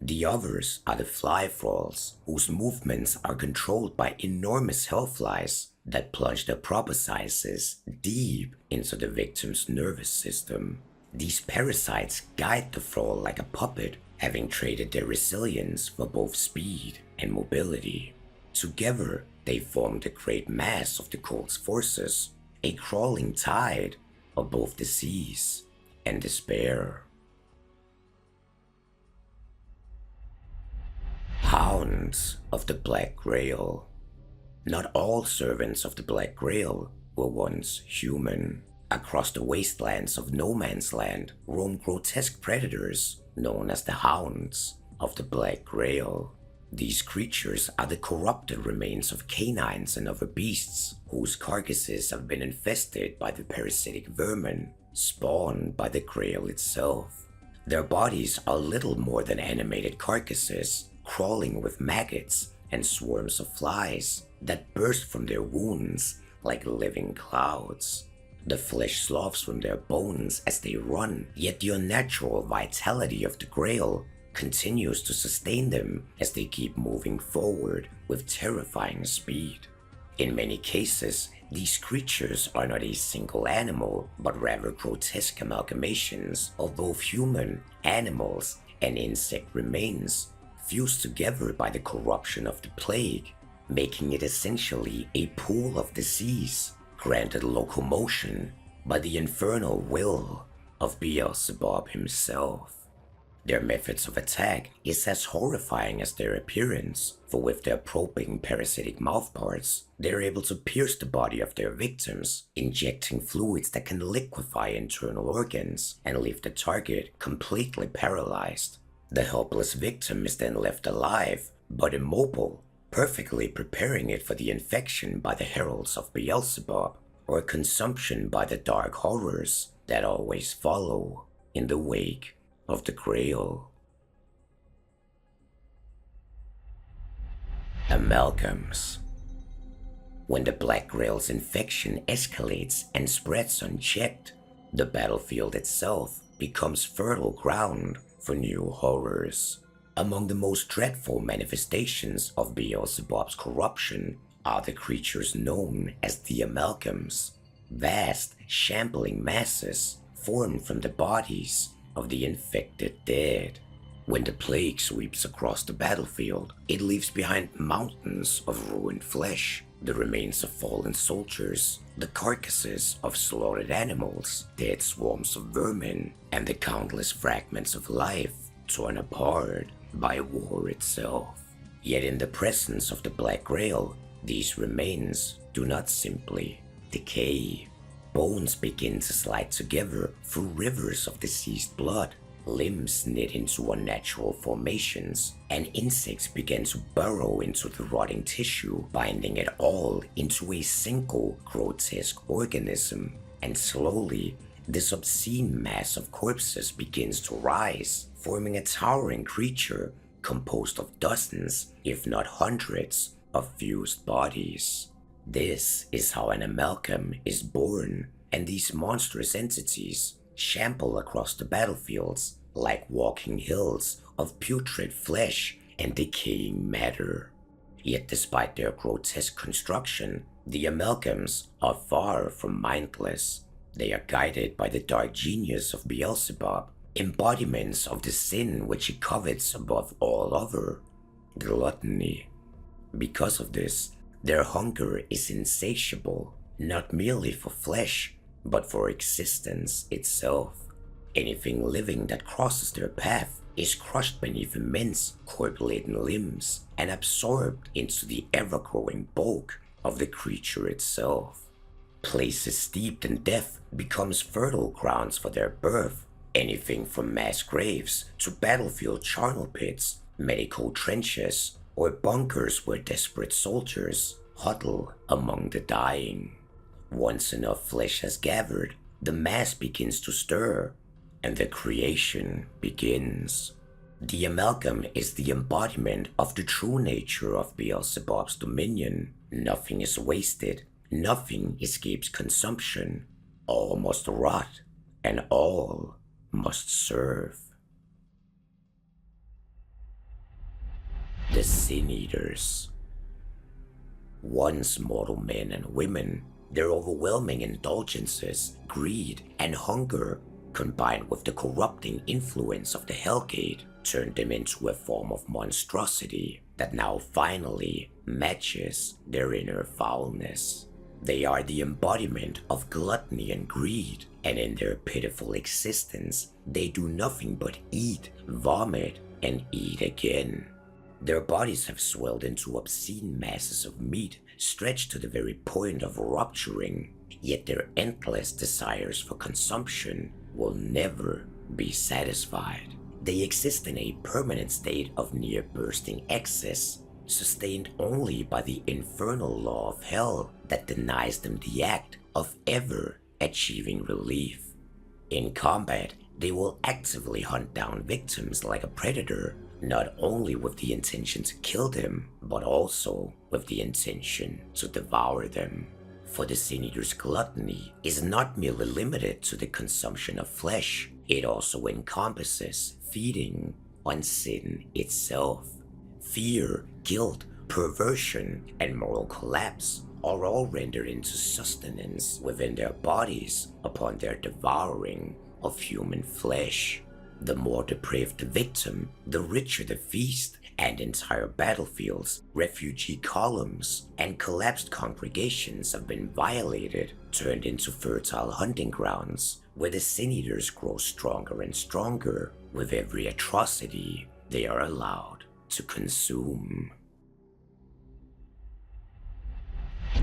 The others are the Fly Thralls, whose movements are controlled by enormous hellflies that plunge their proboscises deep into the victim's nervous system. These parasites guide the thrall like a puppet, having traded their resilience for both speed and mobility. Together, they form the great mass of the cult's forces, a crawling tide of both disease and despair. Hounds of the Black Grail. Not all servants of the Black Grail were once human. Across the wastelands of No Man's Land roam grotesque predators known as the Hounds of the Black Grail. These creatures are the corrupted remains of canines and other beasts whose carcasses have been infested by the parasitic vermin spawned by the Grail itself. Their bodies are little more than animated carcasses, crawling with maggots and swarms of flies that burst from their wounds like living clouds. The flesh sloughs from their bones as they run, yet the unnatural vitality of the Grail continues to sustain them as they keep moving forward with terrifying speed. In many cases, these creatures are not a single animal, but rather grotesque amalgamations of both human, animals, and insect remains, fused together by the corruption of the plague, making it essentially a pool of disease, granted locomotion by the infernal will of Beelzebub himself. Their methods of attack is as horrifying as their appearance, for with their probing parasitic mouthparts, they are able to pierce the body of their victims, injecting fluids that can liquefy internal organs and leave the target completely paralyzed. The helpless victim is then left alive, but immobile, perfectly preparing it for the infection by the Heralds of Beelzebub, or consumption by the dark horrors that always follow in the wake of the Grail. Amalgams. When the Black Grail's infection escalates and spreads unchecked, the battlefield itself becomes fertile ground for new horrors. Among the most dreadful manifestations of Beelzebub's corruption are the creatures known as the Amalgams, vast, shambling masses formed from the bodies of the infected dead. When the plague sweeps across the battlefield, it leaves behind mountains of ruined flesh, the remains of fallen soldiers, the carcasses of slaughtered animals, dead swarms of vermin, and the countless fragments of life torn apart by war itself. Yet in the presence of the Black Grail, these remains do not simply decay. Bones begin to slide together through rivers of deceased blood, limbs knit into unnatural formations, and insects begin to burrow into the rotting tissue, binding it all into a single grotesque organism. And slowly, this obscene mass of corpses begins to rise, forming a towering creature composed of dozens, if not hundreds, of fused bodies. This is how an amalgam is born, and these monstrous entities shamble across the battlefields like walking hills of putrid flesh and decaying matter. Yet despite their grotesque construction, the amalgams are far from mindless. They are guided by the dark genius of Beelzebub, embodiments of the sin which he covets above all other, gluttony. Because of this, their hunger is insatiable, not merely for flesh, but for existence itself. Anything living that crosses their path is crushed beneath immense corpse-laden limbs and absorbed into the ever-growing bulk of the creature itself. Places steeped in death becomes fertile grounds for their birth. Anything from mass graves to battlefield charnel pits, medical trenches, or bunkers where desperate soldiers huddle among the dying. Once enough flesh has gathered, the mass begins to stir, and the creation begins. The amalgam is the embodiment of the true nature of Beelzebub's dominion. Nothing is wasted, nothing escapes consumption. All must rot, and all must serve. The Sin Eaters. Once mortal men and women, their overwhelming indulgences, greed, and hunger, combined with the corrupting influence of the Hellgate, turned them into a form of monstrosity that now finally matches their inner foulness. They are the embodiment of gluttony and greed, and in their pitiful existence, they do nothing but eat, vomit, and eat again. Their bodies have swelled into obscene masses of meat, stretched to the very point of rupturing, yet their endless desires for consumption will never be satisfied. They exist in a permanent state of near-bursting excess, sustained only by the infernal law of hell that denies them the act of ever achieving relief. In combat, they will actively hunt down victims like a predator, not only with the intention to kill them, but also with the intention to devour them. For the Sin Eater's gluttony is not merely limited to the consumption of flesh, it also encompasses feeding on sin itself. Fear, guilt, perversion, and moral collapse are all rendered into sustenance within their bodies upon their devouring of human flesh. The more depraved the victim, the richer the feast, and entire battlefields, refugee columns, and collapsed congregations have been violated, turned into fertile hunting grounds, where the Sin Eaters grow stronger and stronger with every atrocity they are allowed to consume.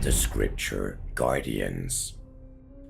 The Scripture Guardians.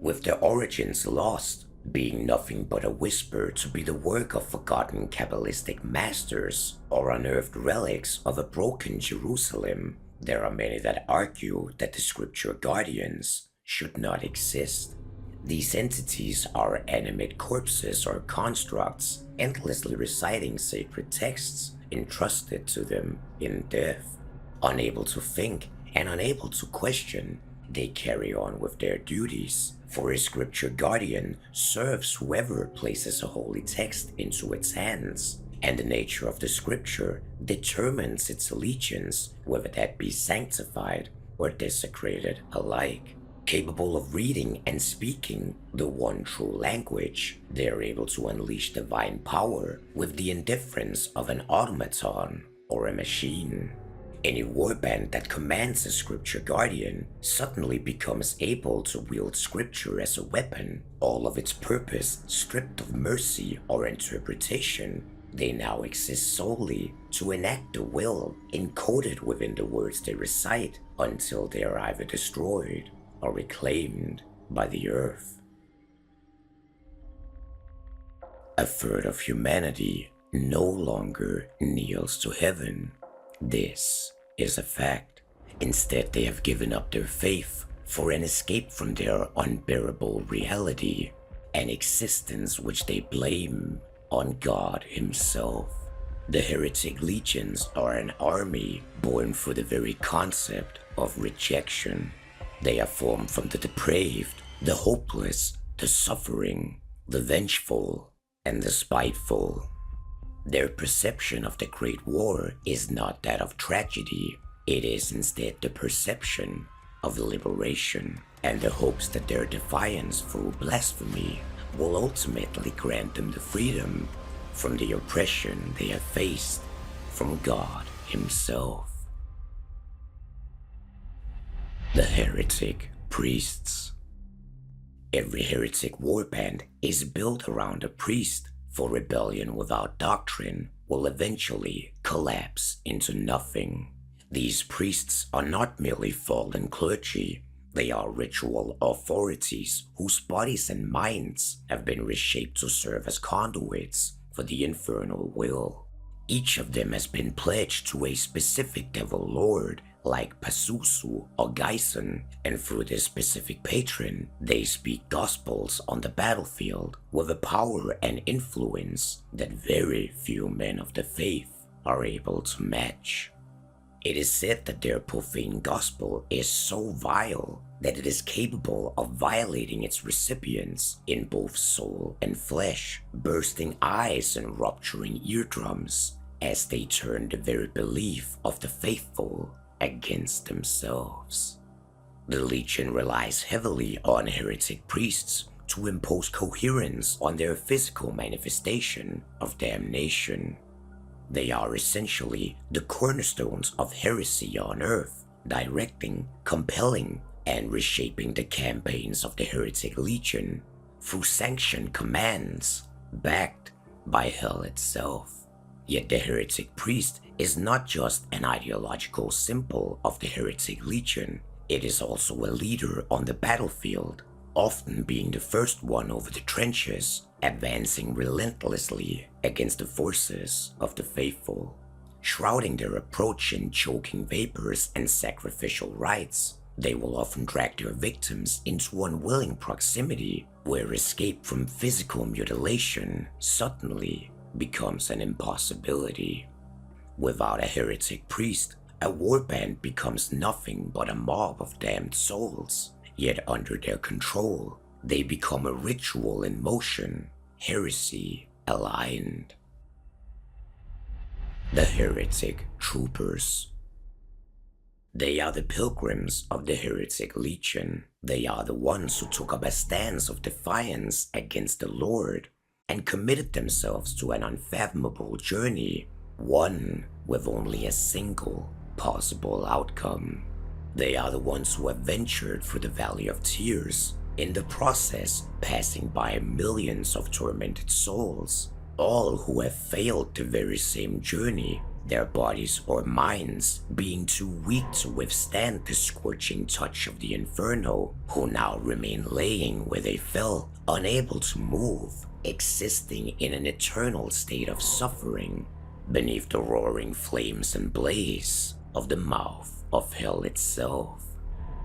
With their origins lost, being nothing but a whisper to be the work of forgotten Kabbalistic masters or unearthed relics of a broken Jerusalem, there are many that argue that the Scripture Guardians should not exist. These entities are animate corpses or constructs, endlessly reciting sacred texts entrusted to them in death. Unable to think and unable to question, they carry on with their duties, for a Scripture Guardian serves whoever places a holy text into its hands, and the nature of the Scripture determines its allegiance, whether that be sanctified or desecrated alike. Capable of reading and speaking the one true language, they are able to unleash divine power with the indifference of an automaton or a machine. Any warband that commands a Scripture Guardian suddenly becomes able to wield Scripture as a weapon, all of its purpose stripped of mercy or interpretation. They now exist solely to enact the will encoded within the words they recite until they are either destroyed or reclaimed by the earth. A third of humanity no longer kneels to heaven. This is a fact. Instead, they have given up their faith for an escape from their unbearable reality, an existence which they blame on God Himself. The heretic legions are an army born for the very concept of rejection. They are formed from the depraved, the hopeless, the suffering, the vengeful, and the spiteful. Their perception of the Great War is not that of tragedy, it is instead the perception of liberation, and the hopes that their defiance through blasphemy will ultimately grant them the freedom from the oppression they have faced from God Himself. The Heretic Priests. Every heretic warband is built around a priest, for rebellion without doctrine will eventually collapse into nothing. These priests are not merely fallen clergy, they are ritual authorities whose bodies and minds have been reshaped to serve as conduits for the infernal will. Each of them has been pledged to a specific devil lord like Pazuzu or Geisen, and through this specific patron, they speak gospels on the battlefield with a power and influence that very few men of the faith are able to match. It is said that their profane gospel is so vile that it is capable of violating its recipients in both soul and flesh, bursting eyes and rupturing eardrums as they turn the very belief of the faithful against themselves. The Legion relies heavily on heretic priests to impose coherence on their physical manifestation of damnation. They are essentially the cornerstones of heresy on earth, directing, compelling, and reshaping the campaigns of the Heretic Legion through sanctioned commands backed by hell itself. Yet the Heretic Priest is not just an ideological symbol of the Heretic Legion, it is also a leader on the battlefield, often being the first one over the trenches, advancing relentlessly against the forces of the faithful. Shrouding their approach in choking vapors and sacrificial rites, they will often drag their victims into unwilling proximity, where escape from physical mutilation suddenly becomes an impossibility. Without a heretic priest, a warband becomes nothing but a mob of damned souls, yet under their control, they become a ritual in motion, heresy aligned. The Heretic Troopers. They are the pilgrims of the Heretic Legion. They are the ones who took up a stance of defiance against the Lord and committed themselves to an unfathomable journey, one with only a single possible outcome. They are the ones who have ventured through the Valley of Tears, in the process passing by millions of tormented souls, all who have failed the very same journey, their bodies or minds being too weak to withstand the scorching touch of the inferno, who now remain laying where they fell, unable to move, existing in an eternal state of suffering beneath the roaring flames and blaze of the mouth of hell itself.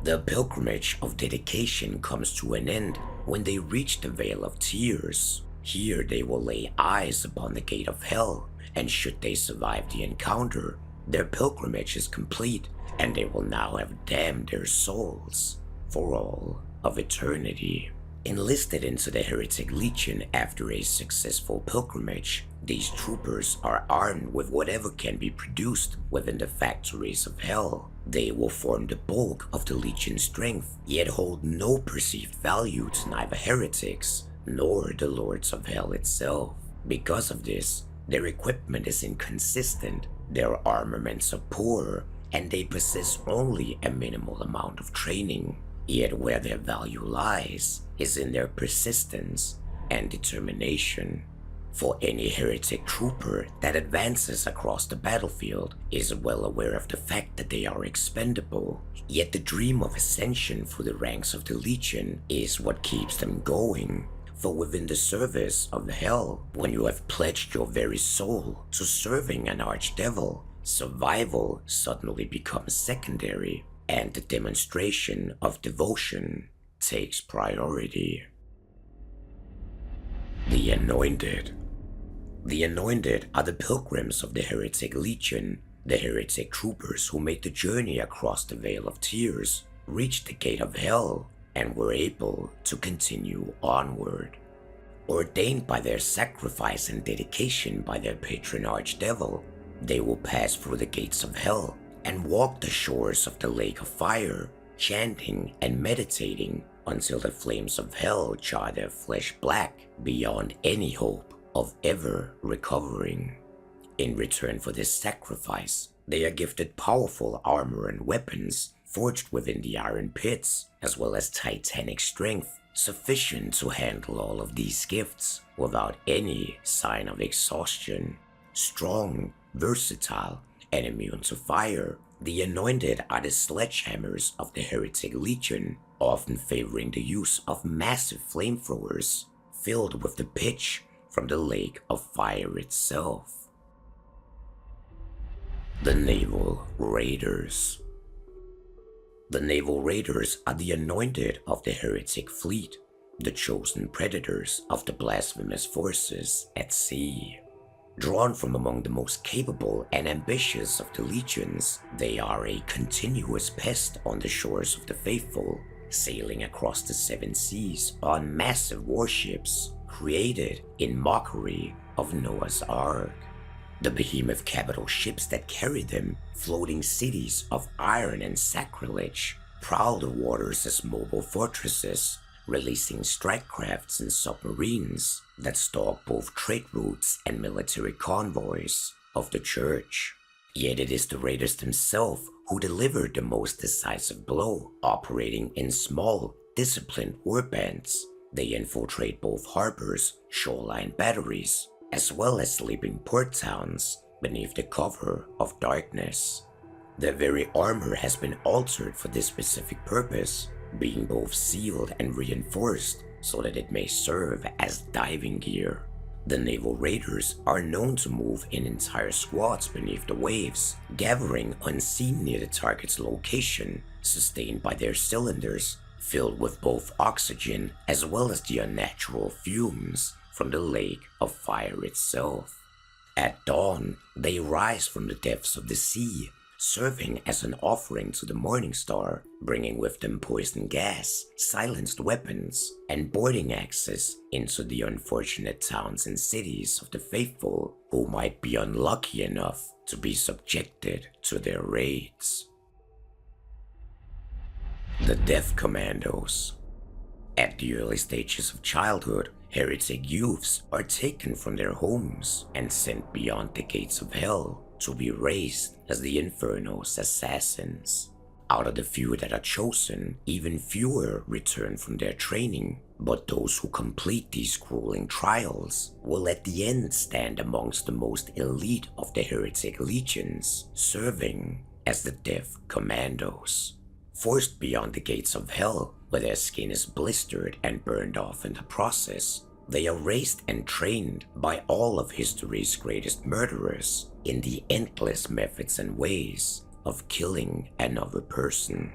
The pilgrimage of dedication comes to an end when they reach the Vale of Tears. Here they will lay eyes upon the gate of hell, and should they survive the encounter, their pilgrimage is complete, and they will now have damned their souls for all of eternity. Enlisted into the Heretic Legion after a successful pilgrimage, these troopers are armed with whatever can be produced within the factories of hell. They will form the bulk of the Legion's strength, yet hold no perceived value to neither heretics nor the Lords of Hell itself. Because of this, their equipment is inconsistent, their armaments are poor, and they possess only a minimal amount of training. Yet where their value lies is in their persistence and determination. For any heretic trooper that advances across the battlefield is well aware of the fact that they are expendable, yet the dream of ascension through the ranks of the Legion is what keeps them going. For within the service of hell, when you have pledged your very soul to serving an archdevil, survival suddenly becomes secondary, and the demonstration of devotion takes priority. The Anointed. The Anointed are the pilgrims of the Heretic Legion, the heretic troopers who made the journey across the Vale of Tears, reached the gate of hell, and were able to continue onward. Ordained by their sacrifice and dedication by their patron archdevil, they will pass through the gates of hell and walk the shores of the lake of fire. chanting and meditating until the flames of hell char their flesh black beyond any hope of ever recovering. In return for this sacrifice, they are gifted powerful armor and weapons forged within the iron pits, as well as titanic strength sufficient to handle all of these gifts without any sign of exhaustion. Strong, versatile, and immune to fire, the Anointed are the sledgehammers of the Heretic Legion, often favoring the use of massive flamethrowers filled with the pitch from the lake of fire itself. The Naval Raiders. The Naval Raiders are the Anointed of the Heretic Fleet, the chosen predators of the blasphemous forces at sea. Drawn from among the most capable and ambitious of the legions, they are a continuous pest on the shores of the faithful, sailing across the seven seas on massive warships created in mockery of Noah's Ark. The behemoth capital ships that carry them, floating cities of iron and sacrilege, prowl the waters as mobile fortresses, releasing strike crafts and submarines that stalk both trade routes and military convoys of the church. Yet it is the raiders themselves who delivered the most decisive blow, operating in small, disciplined warbands. They infiltrate both harbors, shoreline batteries, as well as sleeping port towns beneath the cover of darkness. Their very armor has been altered for this specific purpose, being both sealed and reinforced so that it may serve as diving gear. The Naval Raiders are known to move in entire squads beneath the waves, gathering unseen near the target's location, sustained by their cylinders filled with both oxygen as well as the unnatural fumes from the lake of fire itself. At dawn, they rise from the depths of the sea, serving as an offering to the Morning Star, bringing with them poison gas, silenced weapons, and boarding access into the unfortunate towns and cities of the faithful who might be unlucky enough to be subjected to their raids. The Death Commandos. At the early stages of childhood, heretic youths are taken from their homes and sent beyond the gates of hell to be raised as the Inferno's assassins. Out of the few that are chosen, even fewer return from their training, but those who complete these grueling trials will at the end stand amongst the most elite of the heretic legions, serving as the Death Commandos. Forced beyond the gates of hell, where their skin is blistered and burned off in the process, they are raised and trained by all of history's greatest murderers in the endless methods and ways of killing another person.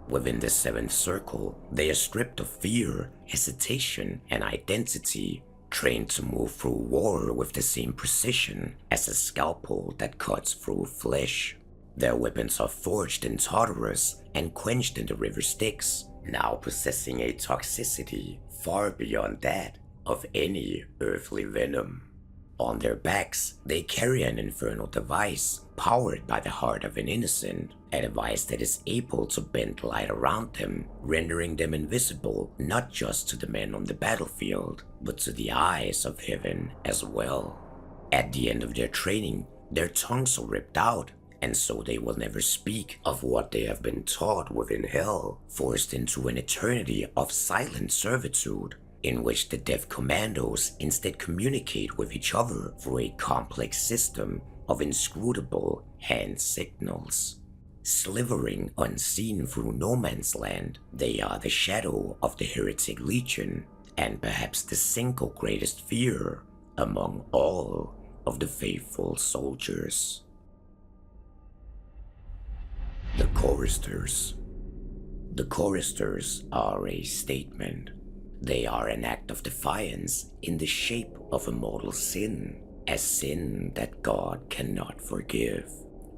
Within the seventh circle, they are stripped of fear, hesitation, and identity, trained to move through war with the same precision as a scalpel that cuts through flesh. Their weapons are forged in Tartarus and quenched in the river Styx, now possessing a toxicity far beyond that of any earthly venom. On their backs, they carry an infernal device powered by the heart of an innocent, a device that is able to bend light around them, rendering them invisible not just to the men on the battlefield, but to the eyes of heaven as well. At the end of their training, their tongues are ripped out, and so they will never speak of what they have been taught within hell, forced into an eternity of silent servitude, in which the Death Commandos instead communicate with each other through a complex system of inscrutable hand signals. Slithering unseen through no man's land, they are the shadow of the Heretic Legion, and perhaps the single greatest fear among all of the faithful soldiers. The Choristers. The Choristers are a statement. They are an act of defiance in the shape of a mortal sin, a sin that God cannot forgive.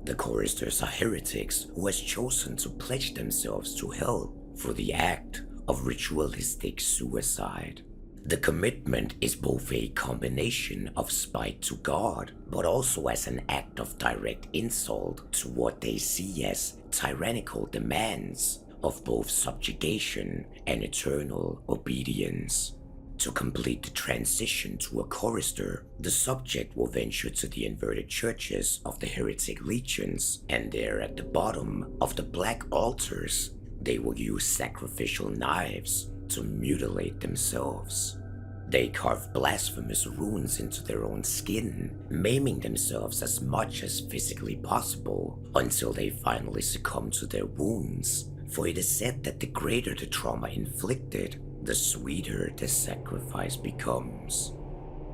The Choristers are heretics who has chosen to pledge themselves to hell through the act of ritualistic suicide. The commitment is both a combination of spite to God, but also as an act of direct insult to what they see as tyrannical demands of both subjugation and eternal obedience. To complete the transition to a chorister, the subject will venture to the inverted churches of the heretic legions, and there at the bottom of the black altars, they will use sacrificial knives to mutilate themselves. They carve blasphemous runes into their own skin, maiming themselves as much as physically possible until they finally succumb to their wounds, for it is said that the greater the trauma inflicted, the sweeter the sacrifice becomes.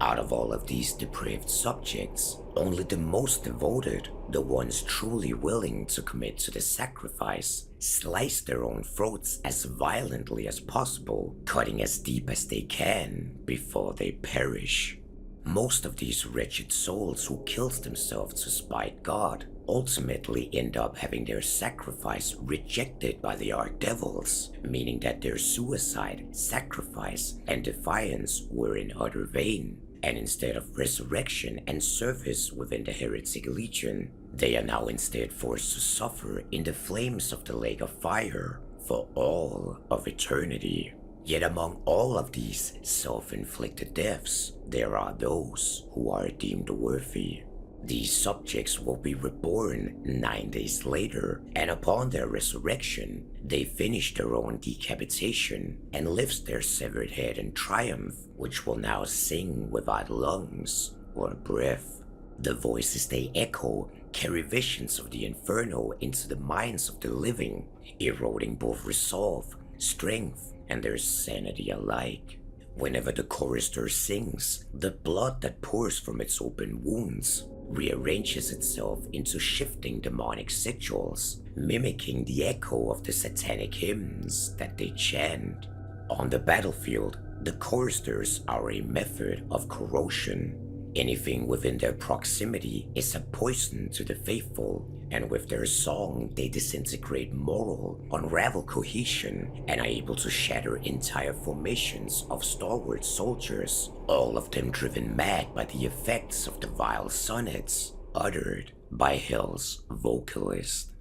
Out of all of these depraved subjects, only the most devoted, the ones truly willing to commit to the sacrifice, slice their own throats as violently as possible, cutting as deep as they can before they perish. Most of these wretched souls who kills themselves to spite God ultimately end up having their sacrifice rejected by the archdevils, meaning that their suicide, sacrifice, and defiance were in utter vain, and instead of resurrection and service within the heretic legion, they are now instead forced to suffer in the flames of the lake of fire for all of eternity. Yet among all of these self-inflicted deaths, there are those who are deemed worthy. These subjects will be reborn 9 days later, and upon their resurrection, they finish their own decapitation and lift their severed head in triumph, which will now sing without lungs or breath. The voices they echo carry visions of the inferno into the minds of the living, eroding both resolve, strength, and their sanity alike. Whenever the chorister sings, the blood that pours from its open wounds rearranges itself into shifting demonic sigils, mimicking the echo of the satanic hymns that they chant. On the battlefield, the choristers are a method of corrosion. Anything within their proximity is a poison to the faithful, and with their song they disintegrate moral, unravel cohesion, and are able to shatter entire formations of stalwart soldiers, all of them driven mad by the effects of the vile sonnets uttered by Hell's vocalist.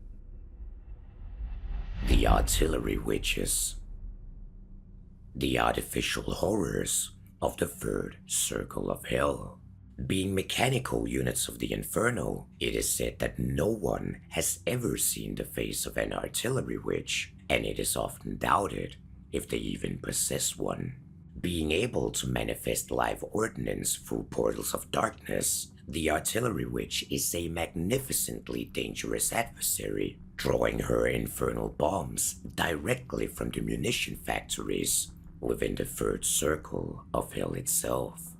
The Artillery Witches. The artificial horrors of the third circle of hell. Being mechanical units of the Inferno, it is said that no one has ever seen the face of an artillery witch, and it is often doubted if they even possess one. Being able to manifest live ordnance through portals of darkness, the artillery witch is a magnificently dangerous adversary, drawing her infernal bombs directly from the munition factories within the third circle of hell itself.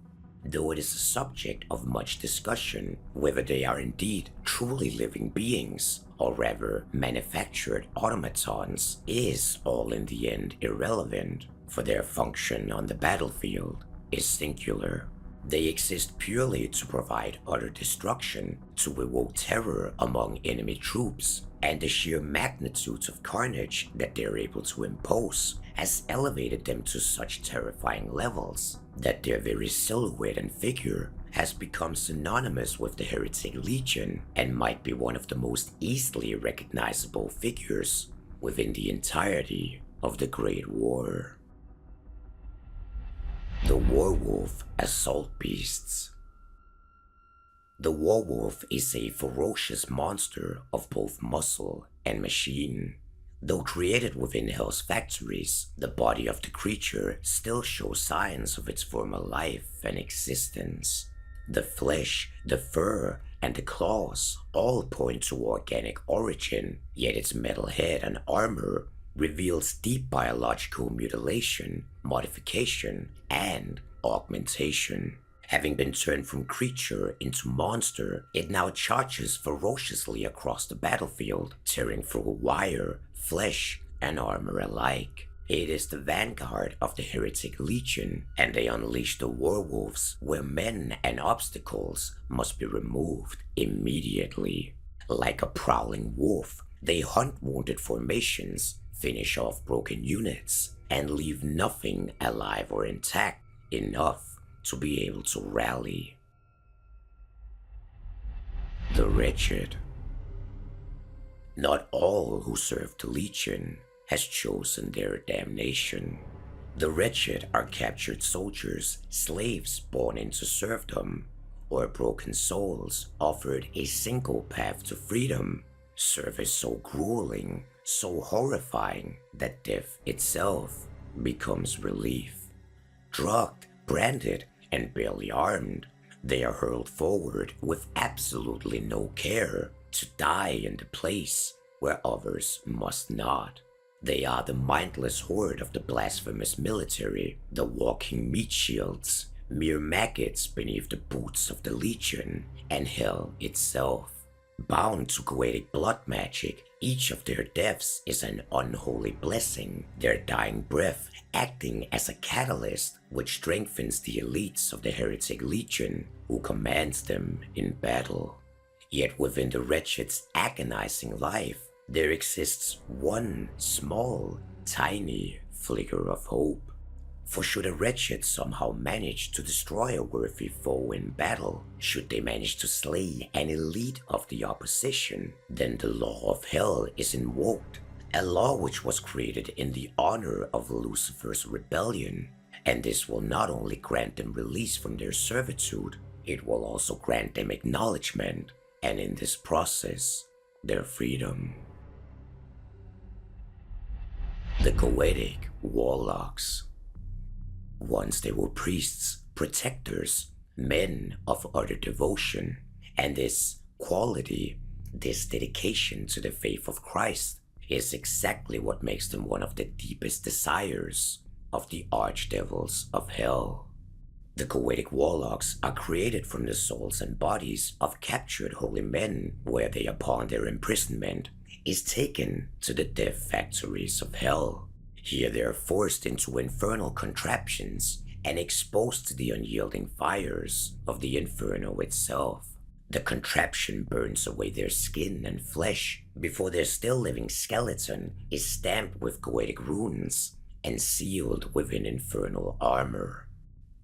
Though it is a subject of much discussion whether they are indeed truly living beings, or rather manufactured automatons, is all in the end irrelevant, for their function on the battlefield is singular. They exist purely to provide utter destruction, to evoke terror among enemy troops, and the sheer magnitude of carnage that they are able to impose has elevated them to such terrifying levels that their very silhouette and figure has become synonymous with the Heretic Legion and might be one of the most easily recognizable figures within the entirety of the Great War. The Werewolf Assault Beasts. The werewolf is a ferocious monster of both muscle and machine. Though created within Hell's factories, the body of the creature still shows signs of its former life and existence. The flesh, the fur, and the claws all point to organic origin, yet its metal head and armor reveals deep biological mutilation, modification, and augmentation. Having been turned from creature into monster, it now charges ferociously across the battlefield, tearing through wire, flesh, and armor alike. It is the vanguard of the Heretic Legion, and they unleash the werewolves where men and obstacles must be removed immediately. Like a prowling wolf, they hunt wounded formations, finish off broken units, and leave nothing alive or intact enough to be able to rally. The Wretched. Not all who serve the Legion has chosen their damnation. The wretched are captured soldiers, slaves born into serfdom, or broken souls offered a single path to freedom. Service so grueling, so horrifying that death itself becomes relief. Drugged, branded, and barely armed, they are hurled forward with absolutely no care to die in the place where others must not. They are the mindless horde of the blasphemous military, the walking meat shields, mere maggots beneath the boots of the Legion, and hell itself. Bound to poetic blood magic, each of their deaths is an unholy blessing, their dying breath acting as a catalyst which strengthens the elites of the Heretic Legion who commands them in battle. Yet within the wretched's agonizing life, there exists one small, tiny flicker of hope. For should a wretched somehow manage to destroy a worthy foe in battle, should they manage to slay an elite of the opposition, then the law of hell is invoked, a law which was created in the honor of Lucifer's rebellion, and this will not only grant them release from their servitude, it will also grant them acknowledgement, and in this process, their freedom. The Goetic Warlocks. Once they were priests, protectors, men of utter devotion, and this quality, this dedication to the faith of Christ, is exactly what makes them one of the deepest desires of the archdevils of hell. The Goetic Warlocks are created from the souls and bodies of captured holy men, where they, upon their imprisonment, is taken to the death factories of hell. Here they are forced into infernal contraptions and exposed to the unyielding fires of the inferno itself. The contraption burns away their skin and flesh before their still living skeleton is stamped with Goetic runes and sealed within infernal armor.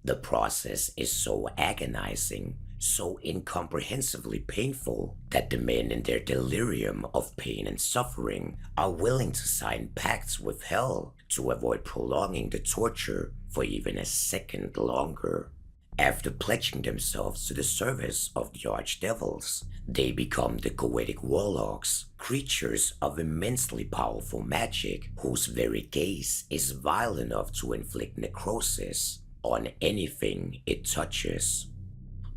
The process is so agonizing, so incomprehensibly painful, that the men in their delirium of pain and suffering are willing to sign pacts with hell to avoid prolonging the torture for even a second longer. After pledging themselves to the service of the archdevils, they become the Goetic Warlocks, creatures of immensely powerful magic whose very gaze is vile enough to inflict necrosis on anything it touches.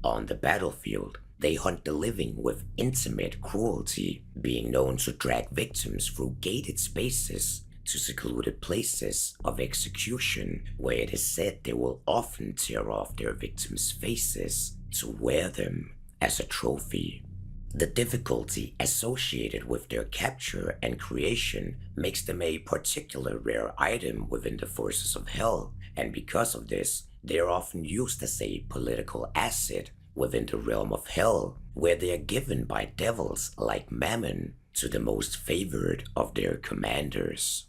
On the battlefield, they hunt the living with intimate cruelty, being known to drag victims through gated spaces to secluded places of execution, where it is said they will often tear off their victims' faces to wear them as a trophy. The difficulty associated with their capture and creation makes them a particular rare item within the forces of hell, and because of this, they are often used as a political asset within the realm of hell, where they are given by devils like Mammon to the most favored of their commanders.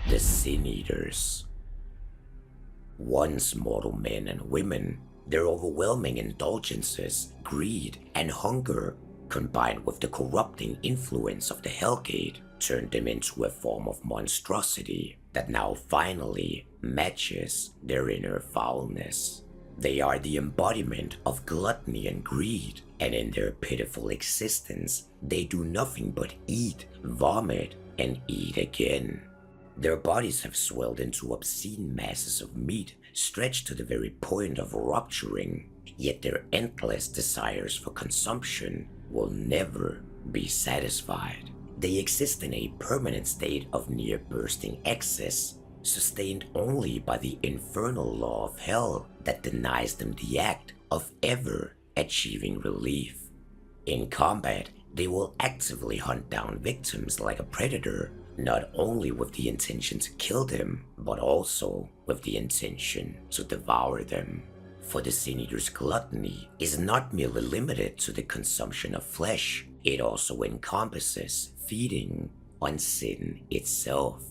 The Sin Eaters. Once mortal men and women, their overwhelming indulgences, greed, and hunger, combined with the corrupting influence of the Hellgate, turned them into a form of monstrosity that now finally matches their inner foulness. They are the embodiment of gluttony and greed, and in their pitiful existence, they do nothing but eat, vomit, and eat again. Their bodies have swelled into obscene masses of meat stretched to the very point of rupturing, yet their endless desires for consumption will never be satisfied. They exist in a permanent state of near bursting excess, sustained only by the infernal law of hell that denies them the act of ever achieving relief. In combat, they will actively hunt down victims like a predator, not only with the intention to kill them, but also with the intention to devour them. For the Sin Eater's gluttony is not merely limited to the consumption of flesh, it also encompasses feeding on sin itself.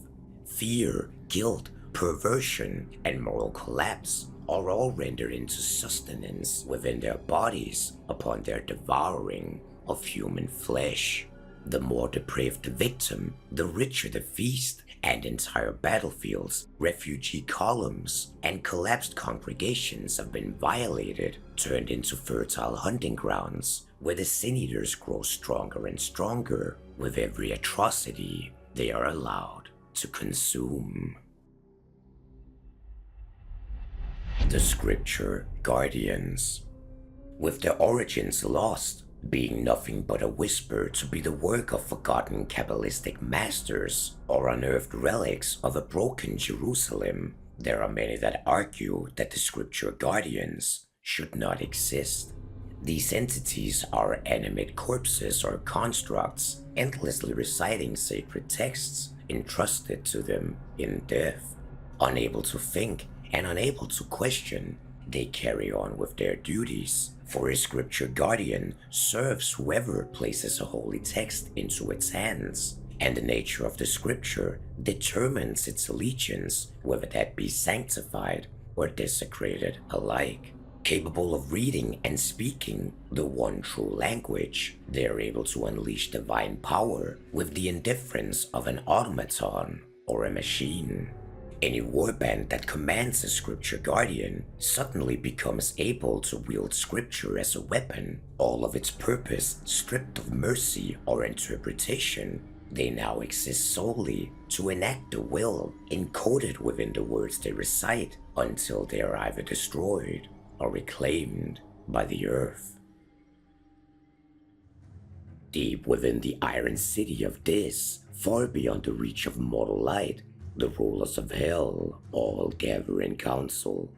Fear, guilt, perversion, and moral collapse are all rendered into sustenance within their bodies upon their devouring of human flesh. The more depraved the victim, the richer the feast, and entire battlefields, refugee columns, and collapsed congregations have been violated, turned into fertile hunting grounds, where the sin-eaters grow stronger and stronger with every atrocity they are allowed to consume. The Scripture Guardians. With their origins lost, being nothing but a whisper to be the work of forgotten Kabbalistic masters or unearthed relics of a broken Jerusalem, there are many that argue that the Scripture Guardians should not exist. These entities are animate corpses or constructs, endlessly reciting sacred texts entrusted to them in death. Unable to think and unable to question, they carry on with their duties, for a Scripture Guardian serves whoever places a holy text into its hands, and the nature of the Scripture determines its allegiance, whether that be sanctified or desecrated alike. Capable of reading and speaking the one true language, they are able to unleash divine power with the indifference of an automaton or a machine. Any warband that commands a Scripture Guardian suddenly becomes able to wield Scripture as a weapon, all of its purpose stripped of mercy or interpretation. They now exist solely to enact the will encoded within the words they recite until they are either destroyed or reclaimed by the earth. Deep within the iron city of Dis, far beyond the reach of mortal light, the rulers of hell all gather in council.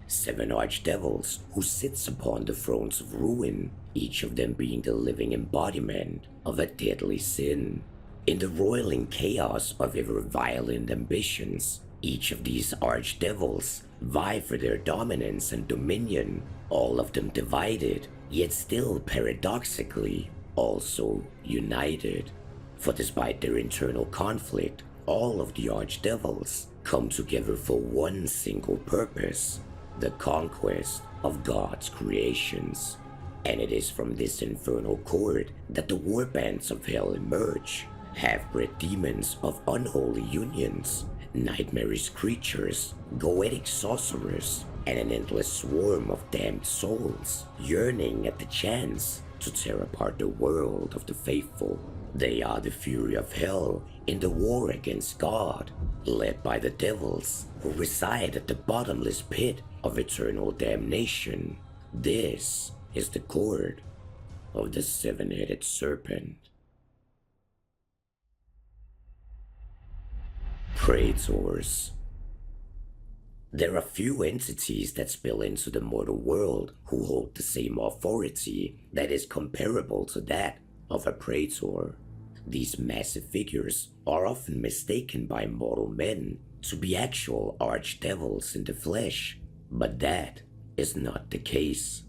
7 archdevils who sits upon the thrones of ruin, each of them being the living embodiment of a deadly sin. In the roiling chaos of ever violent ambitions, each of these archdevils vie for their dominance and dominion, all of them divided, yet still paradoxically also united. For despite their internal conflict, all of the archdevils come together for one single purpose: the conquest of God's creations. And it is from this infernal cord that the warbands of hell emerge, half-bred demons of unholy unions, nightmarish creatures, goetic sorcerers, and an endless swarm of damned souls yearning at the chance to tear apart the world of the faithful. They are the fury of hell in the war against God, led by the devils who reside at the bottomless pit of eternal damnation. This is the cord of the 7-headed serpent. Praetors. There are few entities that spill into the mortal world who hold the same authority that is comparable to that of a praetor. These massive figures are often mistaken by mortal men to be actual archdevils in the flesh, but that is not the case.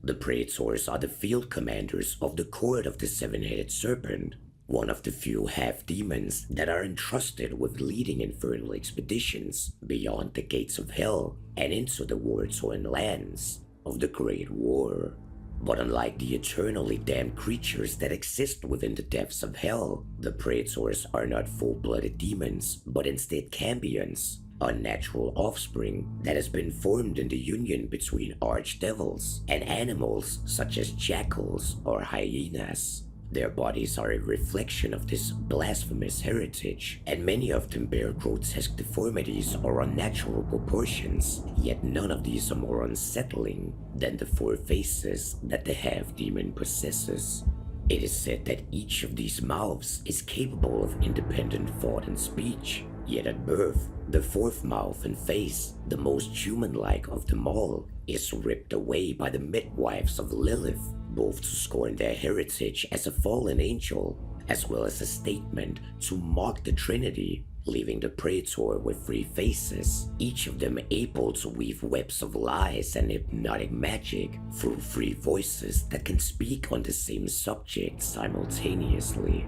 The praetors are the field commanders of the court of the 7-headed serpent, one of the few half-demons that are entrusted with leading infernal expeditions beyond the gates of hell and into the war-torn lands of the Great War. But unlike the eternally damned creatures that exist within the depths of hell, the praetors are not full-blooded demons, but instead cambions, unnatural offspring that has been formed in the union between archdevils and animals such as jackals or hyenas. Their bodies are a reflection of this blasphemous heritage, and many of them bear grotesque deformities or unnatural proportions, yet none of these are more unsettling than the 4 faces that the half-demon possesses. It is said that each of these mouths is capable of independent thought and speech, yet at birth, the 4th mouth and face, the most human-like of them all, is ripped away by the midwives of Lilith, both to scorn their heritage as a fallen angel, as well as a statement to mock the Trinity, leaving the praetor with 3 faces, each of them able to weave webs of lies and hypnotic magic through 3 voices that can speak on the same subject simultaneously.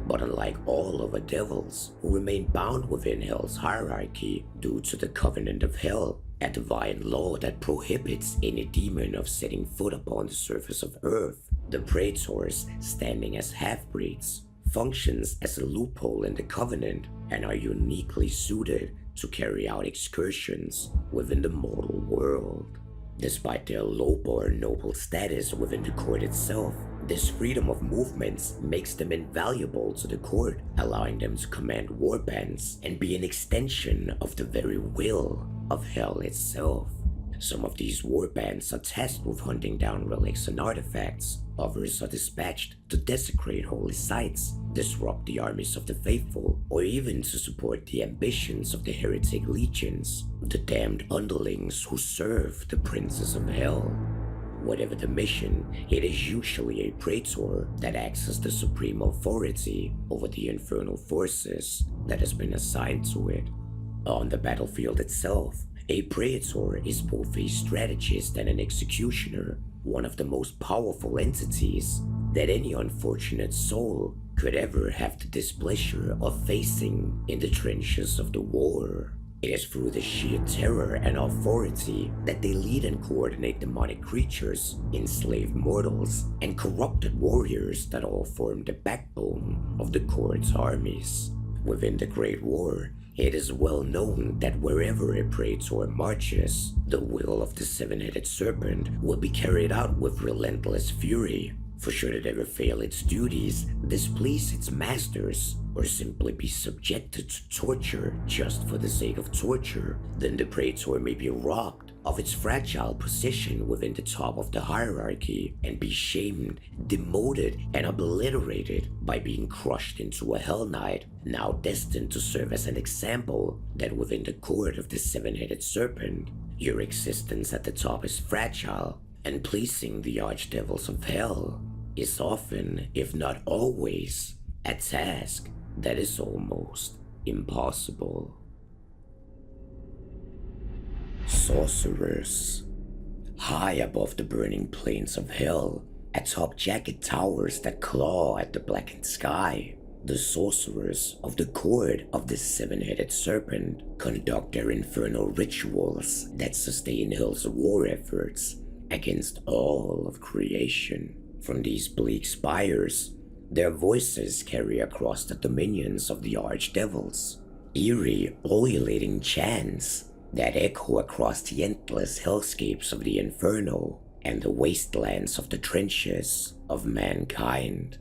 But unlike all other devils who remain bound within hell's hierarchy due to the covenant of hell, a divine law that prohibits any demon of setting foot upon the surface of earth, The Praetors, standing as half-breeds, functions as a loophole in the Covenant and are uniquely suited to carry out excursions within the mortal world. Despite their low-born noble status within the court itself, this freedom of movements makes them invaluable to the court, allowing them to command warbands and be an extension of the very will of hell itself. Some of these warbands are tasked with hunting down relics and artifacts, others are dispatched to desecrate holy sites, disrupt the armies of the faithful, or even to support the ambitions of the heretic legions, the damned underlings who serve the princes of hell. Whatever the mission, it is usually a praetor that acts as the supreme authority over the infernal forces that has been assigned to it. On the battlefield itself, a praetor is both a strategist and an executioner, one of the most powerful entities that any unfortunate soul could ever have the displeasure of facing in the trenches of the war. It is through the sheer terror and authority that they lead and coordinate demonic creatures, enslaved mortals, and corrupted warriors that all form the backbone of the court's armies. Within the Great War, it is well known that wherever a praetor marches, the will of the seven-headed serpent will be carried out with relentless fury. For should it ever fail its duties, displease its masters, or simply be subjected to torture just for the sake of torture, then the praetor may be robbed of its fragile position within the top of the hierarchy and be shamed, demoted, and obliterated by being crushed into a Hell Knight, now destined to serve as an example that within the court of the seven-headed serpent, your existence at the top is fragile, and pleasing the archdevils of hell is often, if not always, a task that is almost impossible. Sorcerers. High above the burning plains of hell, atop jagged towers that claw at the blackened sky, the sorcerers of the court of the seven-headed serpent conduct their infernal rituals that sustain hell's war efforts against all of creation. From these bleak spires, their voices carry across the dominions of the archdevils, eerie, ululating chants that echo across the endless hellscapes of the inferno and the wastelands of the trenches of mankind.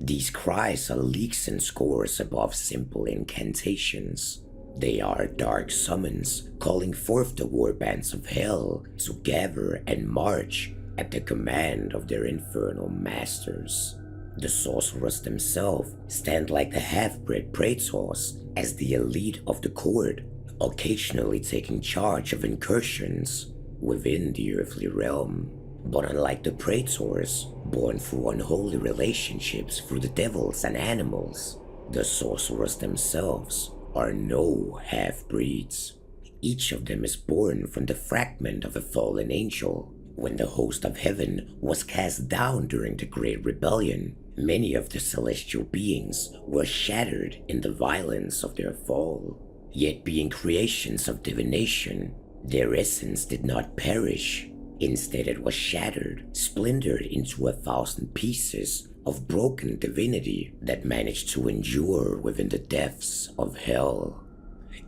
These cries are leagues and scores above simple incantations. They are dark summons calling forth the warbands of hell to gather and march at the command of their infernal masters. The sorcerers themselves stand like the half-bred praetors as the elite of the court, occasionally taking charge of incursions within the earthly realm. But unlike the praetors, born through unholy relationships through the devils and animals, the sorcerers themselves are no half-breeds. Each of them is born from the fragment of a fallen angel. When the host of heaven was cast down during the Great Rebellion, many of the celestial beings were shattered in the violence of their fall. Yet being creations of divination, their essence did not perish. Instead it was shattered, splintered into 1,000 pieces of broken divinity that managed to endure within the depths of hell.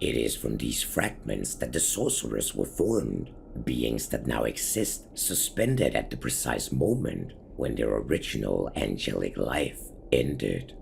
It is from these fragments that the sorcerers were formed, beings that now exist suspended at the precise moment when their original angelic life ended.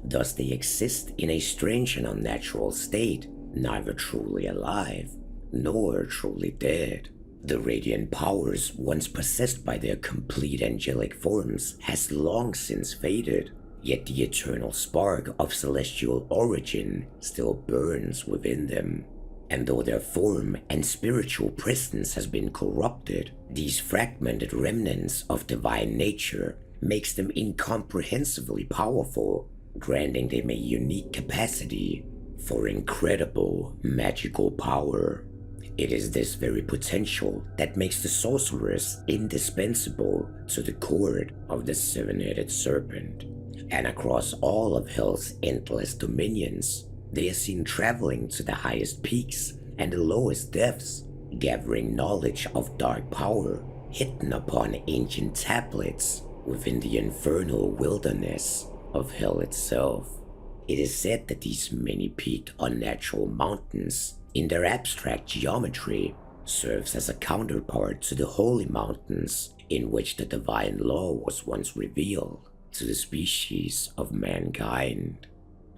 Thus they exist in a strange and unnatural state, neither truly alive nor truly dead. The radiant powers once possessed by their complete angelic forms has long since faded, yet the eternal spark of celestial origin still burns within them. And though their form and spiritual presence has been corrupted, these fragmented remnants of divine nature makes them incomprehensibly powerful, granting them a unique capacity for incredible magical power. It is this very potential that makes the sorcerers indispensable to the court of the seven-headed serpent. And across all of hell's endless dominions, they are seen traveling to the highest peaks and the lowest depths, gathering knowledge of dark power hidden upon ancient tablets within the infernal wilderness of hell itself. It is said that these many-peaked unnatural mountains, in their abstract geometry, serves as a counterpart to the holy mountains in which the divine law was once revealed to the species of mankind.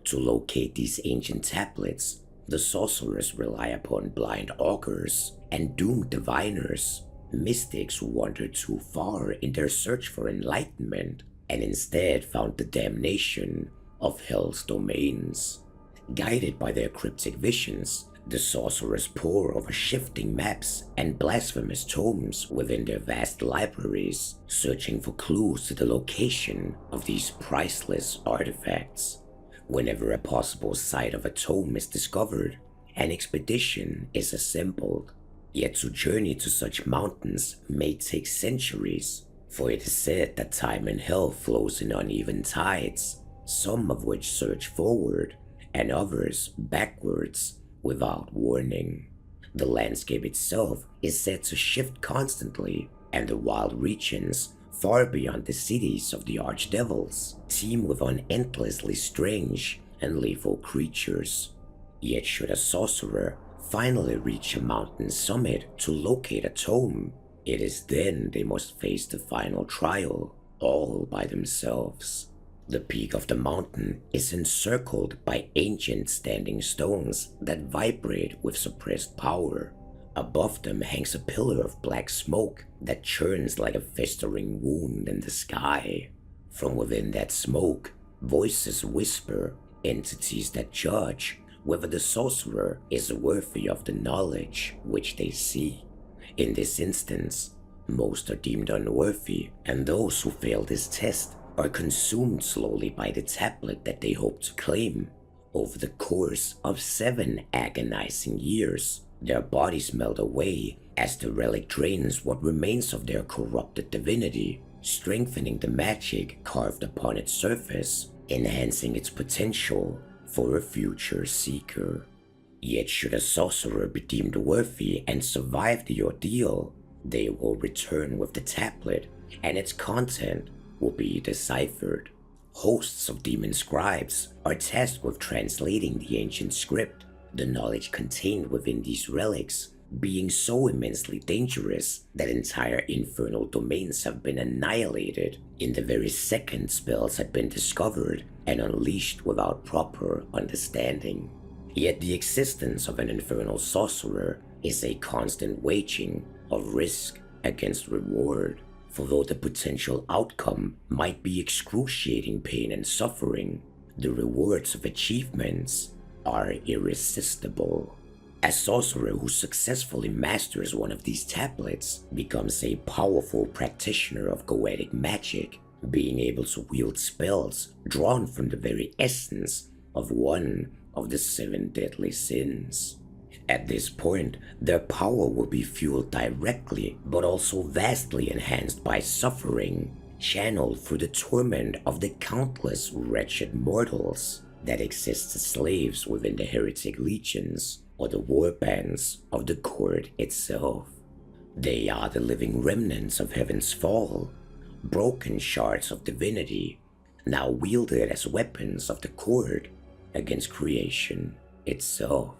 To locate these ancient tablets, the sorcerers rely upon blind augurs and doomed diviners, mystics who wandered too far in their search for enlightenment and instead found the damnation of hell's domains. Guided by their cryptic visions, the sorcerers pore over shifting maps and blasphemous tomes within their vast libraries, searching for clues to the location of these priceless artifacts. Whenever a possible site of a tome is discovered, an expedition is assembled. Yet to journey to such mountains may take centuries, for it is said that time in hell flows in uneven tides, some of which surge forward and others backwards without warning. The landscape itself is said to shift constantly, and the wild regions far beyond the cities of the archdevils teem with endlessly strange and lethal creatures. Yet should a sorcerer finally reach a mountain summit to locate a tome, it is then they must face the final trial all by themselves. The peak of the mountain is encircled by ancient standing stones that vibrate with suppressed power. Above them hangs a pillar of black smoke that churns like a festering wound in the sky. From within that smoke, voices whisper, entities that judge whether the sorcerer is worthy of the knowledge which they seek. In this instance, most are deemed unworthy, and those who fail this test are consumed slowly by the tablet that they hope to claim. Over the course of 7 agonizing years, their bodies melt away as the relic drains what remains of their corrupted divinity, strengthening the magic carved upon its surface, enhancing its potential for a future seeker. Yet should a sorcerer be deemed worthy and survive the ordeal, they will return with the tablet, and its content will be deciphered. Hosts of demon scribes are tasked with translating the ancient script, the knowledge contained within these relics being so immensely dangerous that entire infernal domains have been annihilated in the very second spells had been discovered and unleashed without proper understanding. Yet the existence of an infernal sorcerer is a constant waging of risk against reward. For though the potential outcome might be excruciating pain and suffering, the rewards of achievements are irresistible. A sorcerer who successfully masters one of these tablets becomes a powerful practitioner of goetic magic, being able to wield spells drawn from the very essence of one of the 7 deadly sins. At this point, their power will be fueled directly, but also vastly enhanced by suffering, channeled through the torment of the countless wretched mortals that exist as slaves within the heretic legions or the war bands of the court itself. They are the living remnants of heaven's fall, broken shards of divinity, now wielded as weapons of the court against creation itself.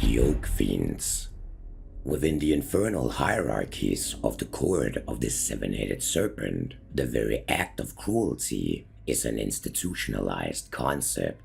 Yoke Fiends. Within the infernal hierarchies of the court of this 7-headed serpent, the very act of cruelty is an institutionalized concept.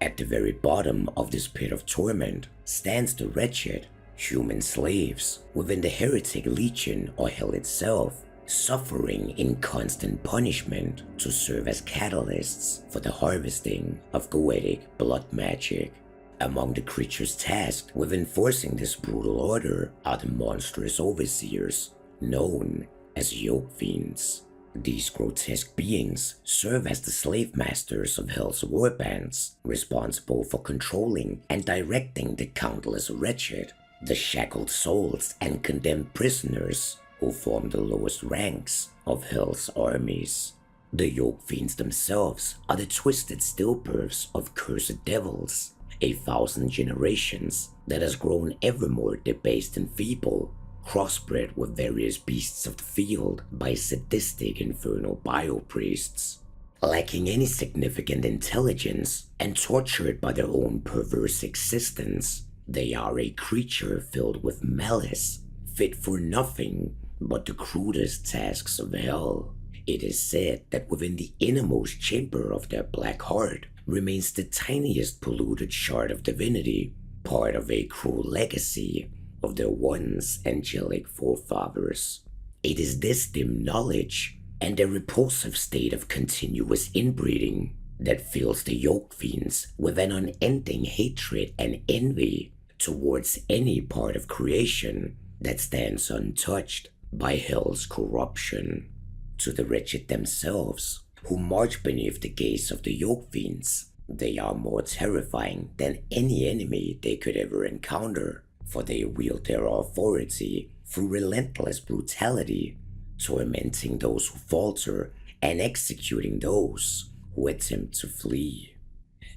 At the very bottom of this pit of torment stands the wretched, human slaves within the heretic legion or hell itself, suffering in constant punishment to serve as catalysts for the harvesting of goetic blood magic. Among the creatures tasked with enforcing this brutal order are the monstrous overseers, known as Yoke Fiends. These grotesque beings serve as the slave masters of Hell's warbands, responsible for controlling and directing the countless wretched, the shackled souls and condemned prisoners who form the lowest ranks of Hell's armies. The Yoke Fiends themselves are the twisted stillbirths of cursed devils, 1,000 generations that has grown ever more debased and feeble, crossbred with various beasts of the field by sadistic infernal bio-priests. Lacking any significant intelligence and tortured by their own perverse existence, they are a creature filled with malice, fit for nothing but the crudest tasks of hell. It is said that within the innermost chamber of their black heart remains the tiniest polluted shard of divinity, part of a cruel legacy of their once angelic forefathers. It is this dim knowledge and their repulsive state of continuous inbreeding that fills the yoke fiends with an unending hatred and envy towards any part of creation that stands untouched by hell's corruption. To the wretched themselves, who march beneath the gaze of the yoke fiends, they are more terrifying than any enemy they could ever encounter, for they wield their authority through relentless brutality, tormenting those who falter and executing those who attempt to flee.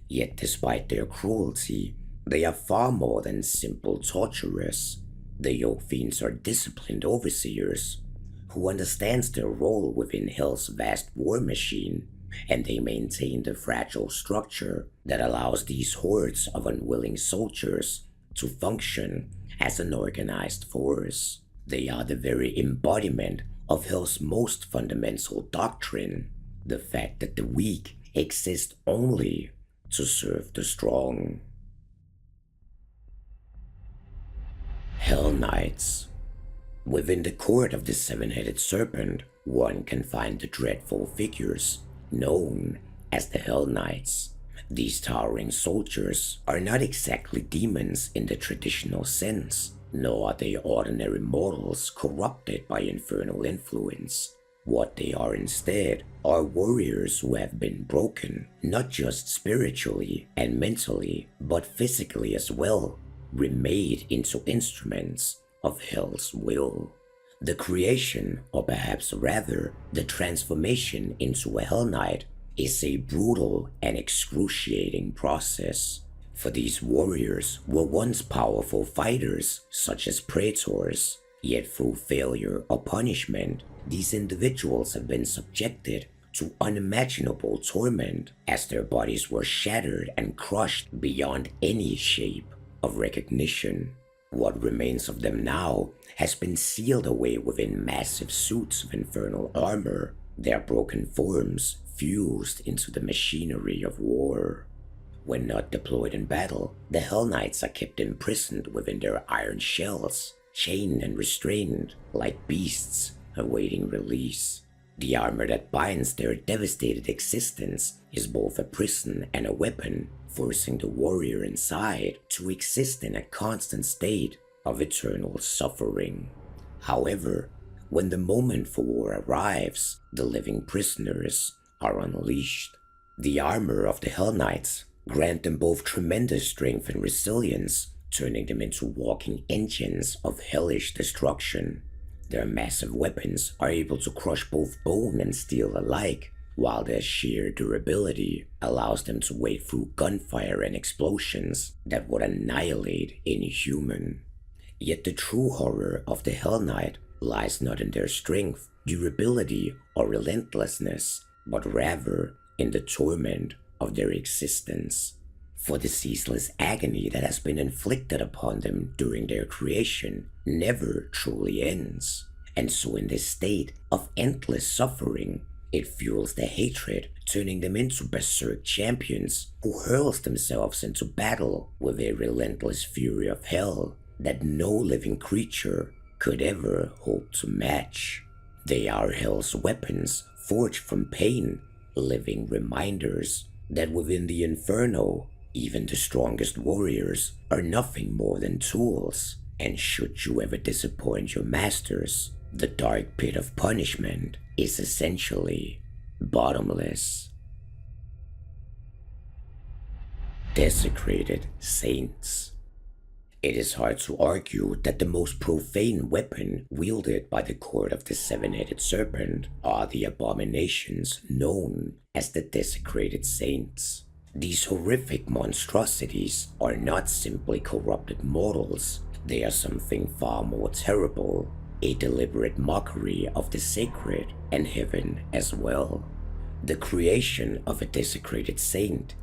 Yet despite their cruelty, they are far more than simple torturers. The yoke fiends are disciplined overseers who understands their role within hell's vast war machine, and they maintain the fragile structure that allows these hordes of unwilling soldiers to function as an organized force. They are the very embodiment of hell's most fundamental doctrine, the fact that the weak exist only to serve the strong. Hell Knights. Within the court of the seven-headed serpent, one can find the dreadful figures known as the Hell Knights. These towering soldiers are not exactly demons in the traditional sense, nor are they ordinary mortals corrupted by infernal influence. What they are instead are warriors who have been broken, not just spiritually and mentally, but physically as well, remade into instruments of hell's will. The creation, or perhaps rather, the transformation into a Hell Knight is a brutal and excruciating process. For these warriors were once powerful fighters, such as praetors, yet through failure or punishment, these individuals have been subjected to unimaginable torment as their bodies were shattered and crushed beyond any shape of recognition. What remains of them now has been sealed away within massive suits of infernal armor, their broken forms fused into the machinery of war. When not deployed in battle, the Hell Knights are kept imprisoned within their iron shells, chained and restrained like beasts awaiting release. The armor that binds their devastated existence is both a prison and a weapon, forcing the warrior inside to exist in a constant state of eternal suffering. However, when the moment for war arrives, the living prisoners are unleashed. The armor of the Hell Knights grant them both tremendous strength and resilience, turning them into walking engines of hellish destruction. Their massive weapons are able to crush both bone and steel alike, while their sheer durability allows them to wade through gunfire and explosions that would annihilate any human. Yet the true horror of the Hell Knight lies not in their strength, durability, or relentlessness, but rather in the torment of their existence. For the ceaseless agony that has been inflicted upon them during their creation never truly ends, and so in this state of endless suffering, it fuels their hatred, turning them into berserk champions who hurls themselves into battle with a relentless fury of hell that no living creature could ever hope to match. They are hell's weapons, forged from pain, living reminders that within the inferno, even the strongest warriors are nothing more than tools, and should you ever disappoint your masters, the dark pit of punishment is essentially bottomless. Desecrated Saints. It is hard to argue that the most profane weapon wielded by the court of the seven-headed serpent are the abominations known as the Desecrated Saints. These horrific monstrosities are not simply corrupted mortals, They are something far more terrible, a deliberate mockery of the sacred and heaven as well. The creation of a desecrated saint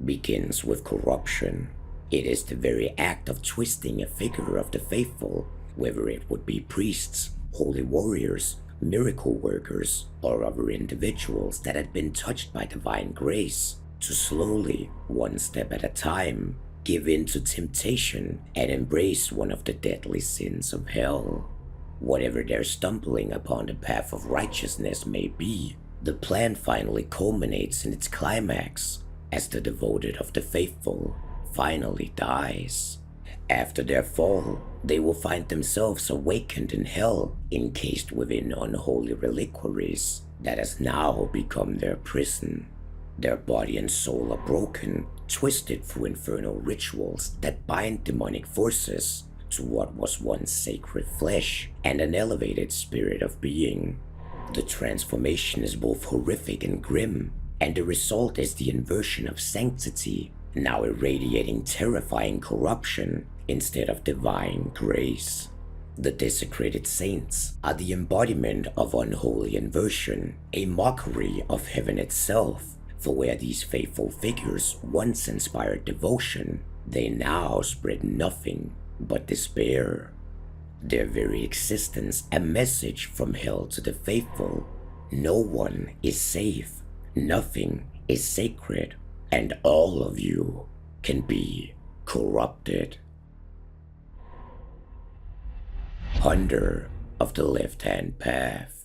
begins with corruption. It is the very act of twisting a figure of the faithful, whether it would be priests, holy warriors, miracle workers, or other individuals that had been touched by divine grace, to slowly, one step at a time, give in to temptation and embrace one of the deadly sins of hell. Whatever their stumbling upon the path of righteousness may be, the plan finally culminates in its climax as the devoted of the faithful finally dies. After their fall, they will find themselves awakened in hell, encased within unholy reliquaries that has now become their prison. Their body and soul are broken, twisted through infernal rituals that bind demonic forces to what was once sacred flesh and an elevated spirit of being. The transformation is both horrific and grim, and the result is the inversion of sanctity, now irradiating terrifying corruption instead of divine grace. The desecrated saints are the embodiment of unholy inversion, a mockery of heaven itself, for where these faithful figures once inspired devotion, they now spread nothing but despair. Their very existence a message from hell to the faithful. No one is safe, nothing is sacred, and all of you can be corrupted. Hunter of the left-hand path.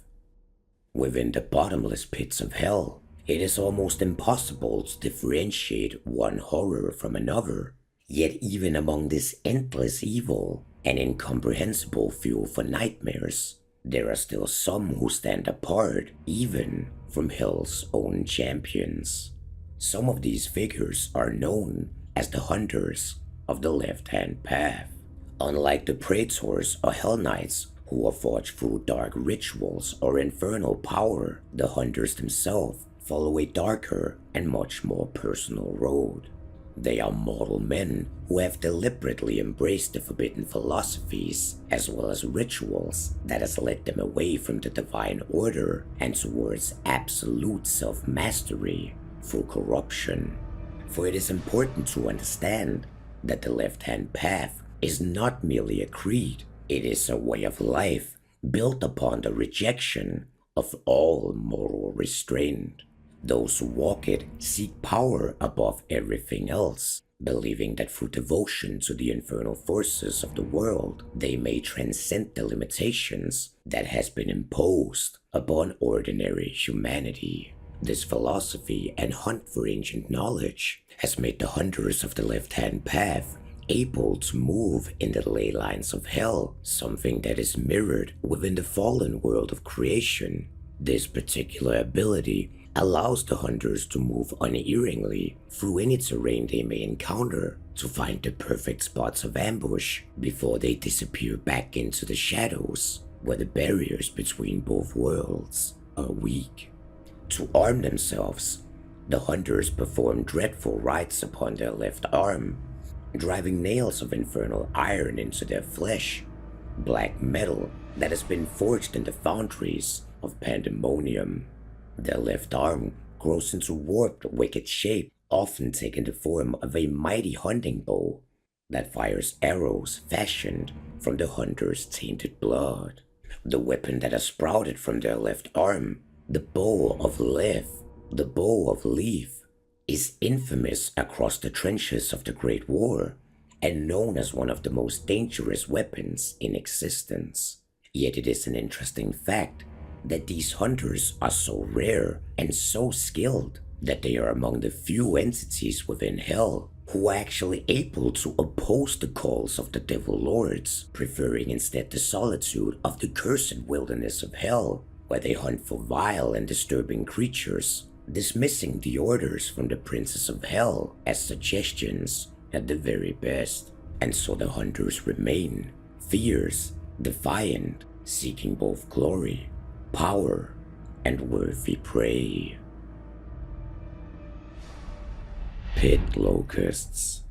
Within the bottomless pits of hell, it is almost impossible to differentiate one horror from another. Yet even among this endless evil and incomprehensible fuel for nightmares, there are still some who stand apart even from hell's own champions. Some of these figures are known as the Hunters of the Left-Hand Path. Unlike the Praetors or Hell Knights, who are forged through dark rituals or infernal power, the Hunters themselves follow a darker and much more personal road. They are mortal men who have deliberately embraced the forbidden philosophies as well as rituals that has led them away from the divine order and towards absolute self-mastery through corruption. For it is important to understand that the left-hand path is not merely a creed, it is a way of life built upon the rejection of all moral restraint. Those who walk it seek power above everything else, believing that through devotion to the infernal forces of the world, they may transcend the limitations that has been imposed upon ordinary humanity. This philosophy and hunt for ancient knowledge has made the Hunters of the Left-Hand Path able to move in the ley lines of hell, something that is mirrored within the fallen world of creation. This particular ability allows the Hunters to move unerringly through any terrain they may encounter to find the perfect spots of ambush before they disappear back into the shadows where the barriers between both worlds are weak. To arm themselves, the Hunters perform dreadful rites upon their left arm, driving nails of infernal iron into their flesh, black metal that has been forged in the foundries of pandemonium. Their left arm grows into warped, wicked shape, often taking the form of a mighty hunting bow that fires arrows fashioned from the hunter's tainted blood. The weapon that has sprouted from their left arm, the bow of Leaf, is infamous across the trenches of the Great War and known as one of the most dangerous weapons in existence. Yet it is an interesting fact that these hunters are so rare and so skilled that they are among the few entities within hell who are actually able to oppose the calls of the devil lords, preferring instead the solitude of the cursed wilderness of hell, where they hunt for vile and disturbing creatures, dismissing the orders from the princes of hell as suggestions at the very best. And so the hunters remain, fierce, defiant, seeking both glory, power, and worthy prey. Pit Locusts.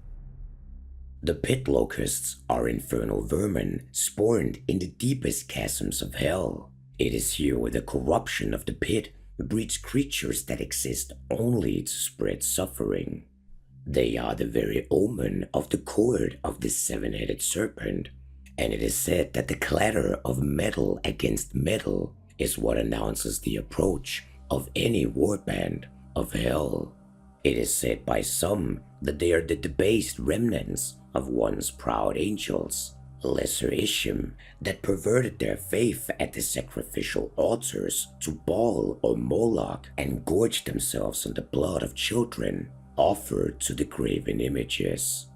The pit locusts are infernal vermin spawned in the deepest chasms of hell. It is here where the corruption of the pit breeds creatures that exist only to spread suffering. They are the very omen of the cord of the seven-headed serpent, and it is said that the clatter of metal against metal is what announces the approach of any warband of hell. It is said by some that they are the debased remnants of once proud angels, lesser Ishim, that perverted their faith at the sacrificial altars to Baal or Moloch and gorged themselves on the blood of children offered to the graven images.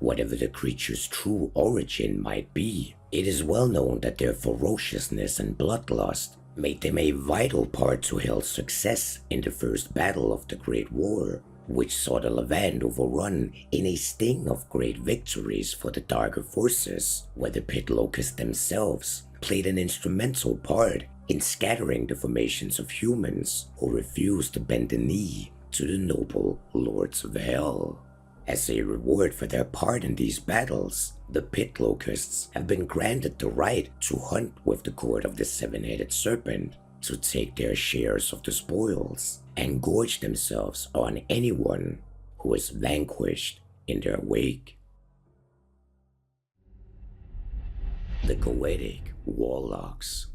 Whatever the creature's true origin might be, it is well known that their ferociousness and bloodlust made them a vital part to Hell's success in the first battle of the Great War, which saw the Levant overrun in a sting of great victories for the darker forces, where the pit locusts themselves played an instrumental part in scattering the formations of humans who refused to bend the knee to the noble lords of hell. As a reward for their part in these battles, the pit locusts have been granted the right to hunt with the cord of the seven-headed serpent, to take their shares of the spoils, and gorge themselves on anyone who is vanquished in their wake. The Goetic Warlocks.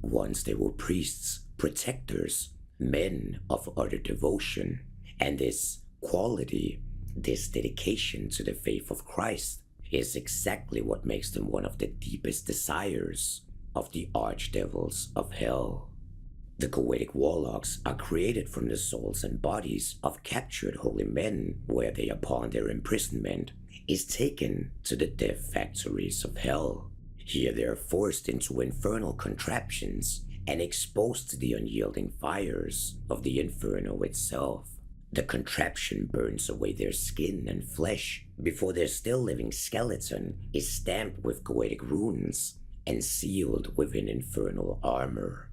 Once they were priests, protectors, men of utter devotion, and this quality, this dedication to the faith of Christ, is exactly what makes them one of the deepest desires of the archdevils of hell. The Goetic Warlocks are created from the souls and bodies of captured holy men, where they, upon their imprisonment, is taken to the death factories of hell. Here they are forced into infernal contraptions and exposed to the unyielding fires of the inferno itself. The contraption burns away their skin and flesh before their still living skeleton is stamped with Goetic runes and sealed within infernal armor.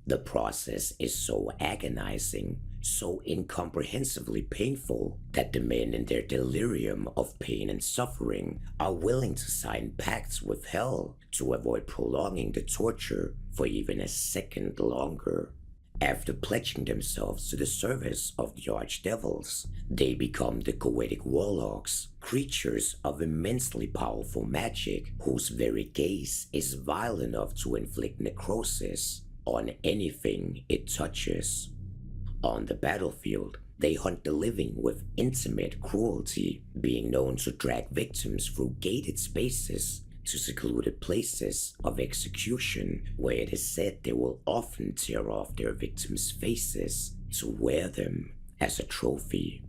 The process is so agonizing, so incomprehensibly painful, that the men in their delirium of pain and suffering are willing to sign pacts with hell to avoid prolonging the torture for even a second longer. After pledging themselves to the service of the archdevils, they become the Goetic Warlocks, creatures of immensely powerful magic whose very gaze is vile enough to inflict necrosis on anything it touches. On the battlefield, they hunt the living with intimate cruelty, being known to drag victims through gated spaces to secluded places of execution, where it is said they will often tear off their victims' faces to wear them as a trophy.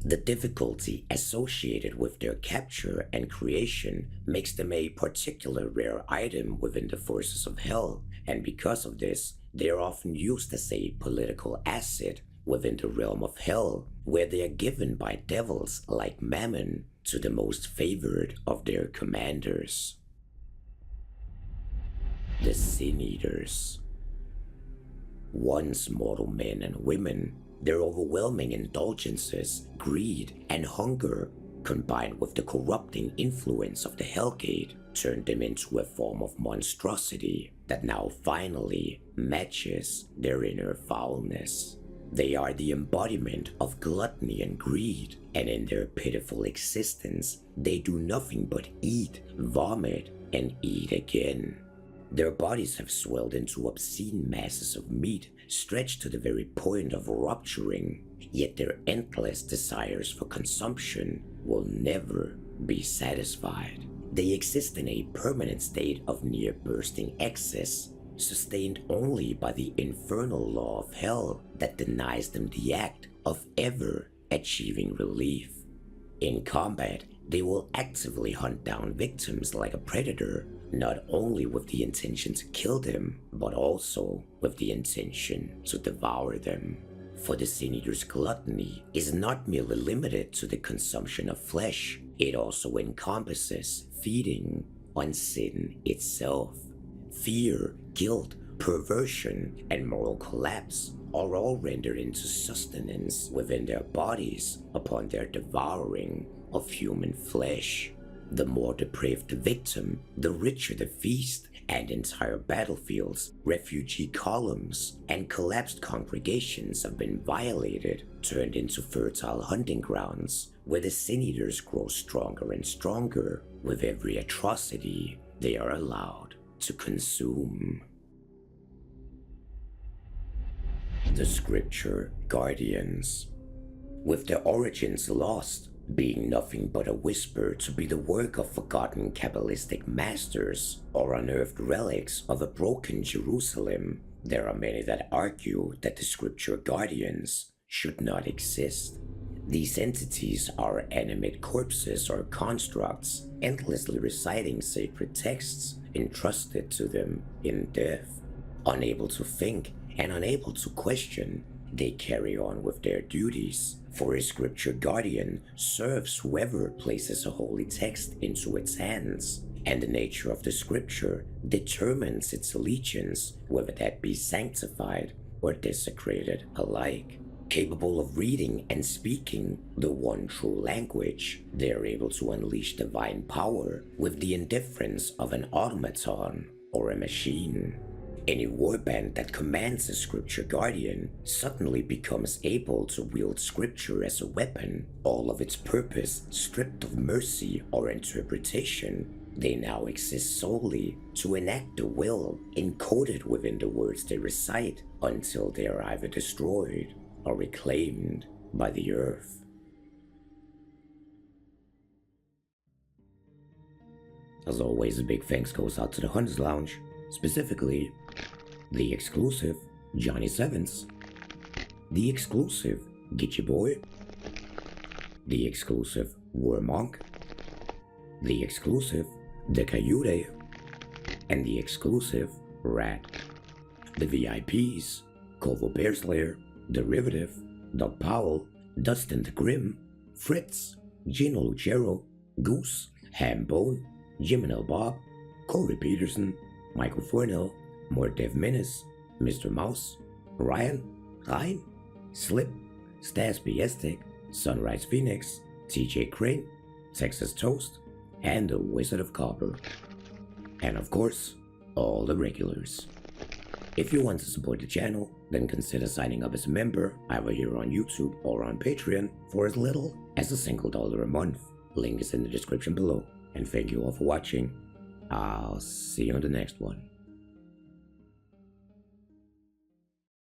The difficulty associated with their capture and creation makes them a particular rare item within the forces of hell, and because of this, they are often used as a political asset within the realm of hell, where they are given by devils like Mammon to the most favored of their commanders. The Sin Eaters. Once mortal men and women, their overwhelming indulgences, greed, and hunger, combined with the corrupting influence of the Hellgate, turned them into a form of monstrosity that now finally matches their inner foulness. They are the embodiment of gluttony and greed, and in their pitiful existence, they do nothing but eat, vomit, and eat again. Their bodies have swelled into obscene masses of meat stretched to the very point of rupturing, yet their endless desires for consumption will never be satisfied. They exist in a permanent state of near bursting excess, sustained only by the infernal law of hell that denies them the act of ever achieving relief. In combat, they will actively hunt down victims like a predator, not only with the intention to kill them, but also with the intention to devour them. For the Sin Eater's gluttony is not merely limited to the consumption of flesh, it also encompasses feeding on sin itself. Fear, guilt, perversion, and moral collapse are all rendered into sustenance within their bodies upon their devouring of human flesh. The more depraved the victim, the richer the feast, and entire battlefields, refugee columns, and collapsed congregations have been violated, turned into fertile hunting grounds, where the sin-eaters grow stronger and stronger with every atrocity they are allowed to consume. The Scripture Guardians. With their origins lost, being nothing but a whisper to be the work of forgotten Kabbalistic masters or unearthed relics of a broken Jerusalem, there are many that argue that the Scripture Guardians should not exist. These entities are animate corpses or constructs, endlessly reciting sacred texts entrusted to them in death. Unable to think and unable to question, they carry on with their duties, for a Scripture Guardian serves whoever places a holy text into its hands, and the nature of the Scripture determines its allegiance, whether that be sanctified or desecrated alike. Capable of reading and speaking the one true language, they are able to unleash divine power with the indifference of an automaton or a machine. Any warband that commands a Scripture Guardian suddenly becomes able to wield Scripture as a weapon, all of its purpose stripped of mercy or interpretation. They now exist solely to enact the will encoded within the words they recite until they are either destroyed or reclaimed by the earth. As always, a big thanks goes out to the Hunters Lounge, specifically the exclusive Johnny Sevens, the exclusive Gitchy Boy, the exclusive War Monk, the exclusive The Cayute, and the exclusive Rat. The VIPs, Corvo Bearslayer, Derivative, Doug Powell, Dustin the Grim, Fritz, Gino Lucero, Goose, Hambone, Jiminel Bob, Corey Peterson, Michael Fornell, Mordev Menace, Mr. Mouse, Ryan, Slip, Stas Biestic, Sunrise Phoenix, TJ Crane, Texas Toast, and the Wizard of Copper. And of course, all the regulars. If you want to support the channel, then consider signing up as a member either here on YouTube or on Patreon for as little as $1 a month. Link is in the description below. And thank you all for watching. I'll see you on the next one.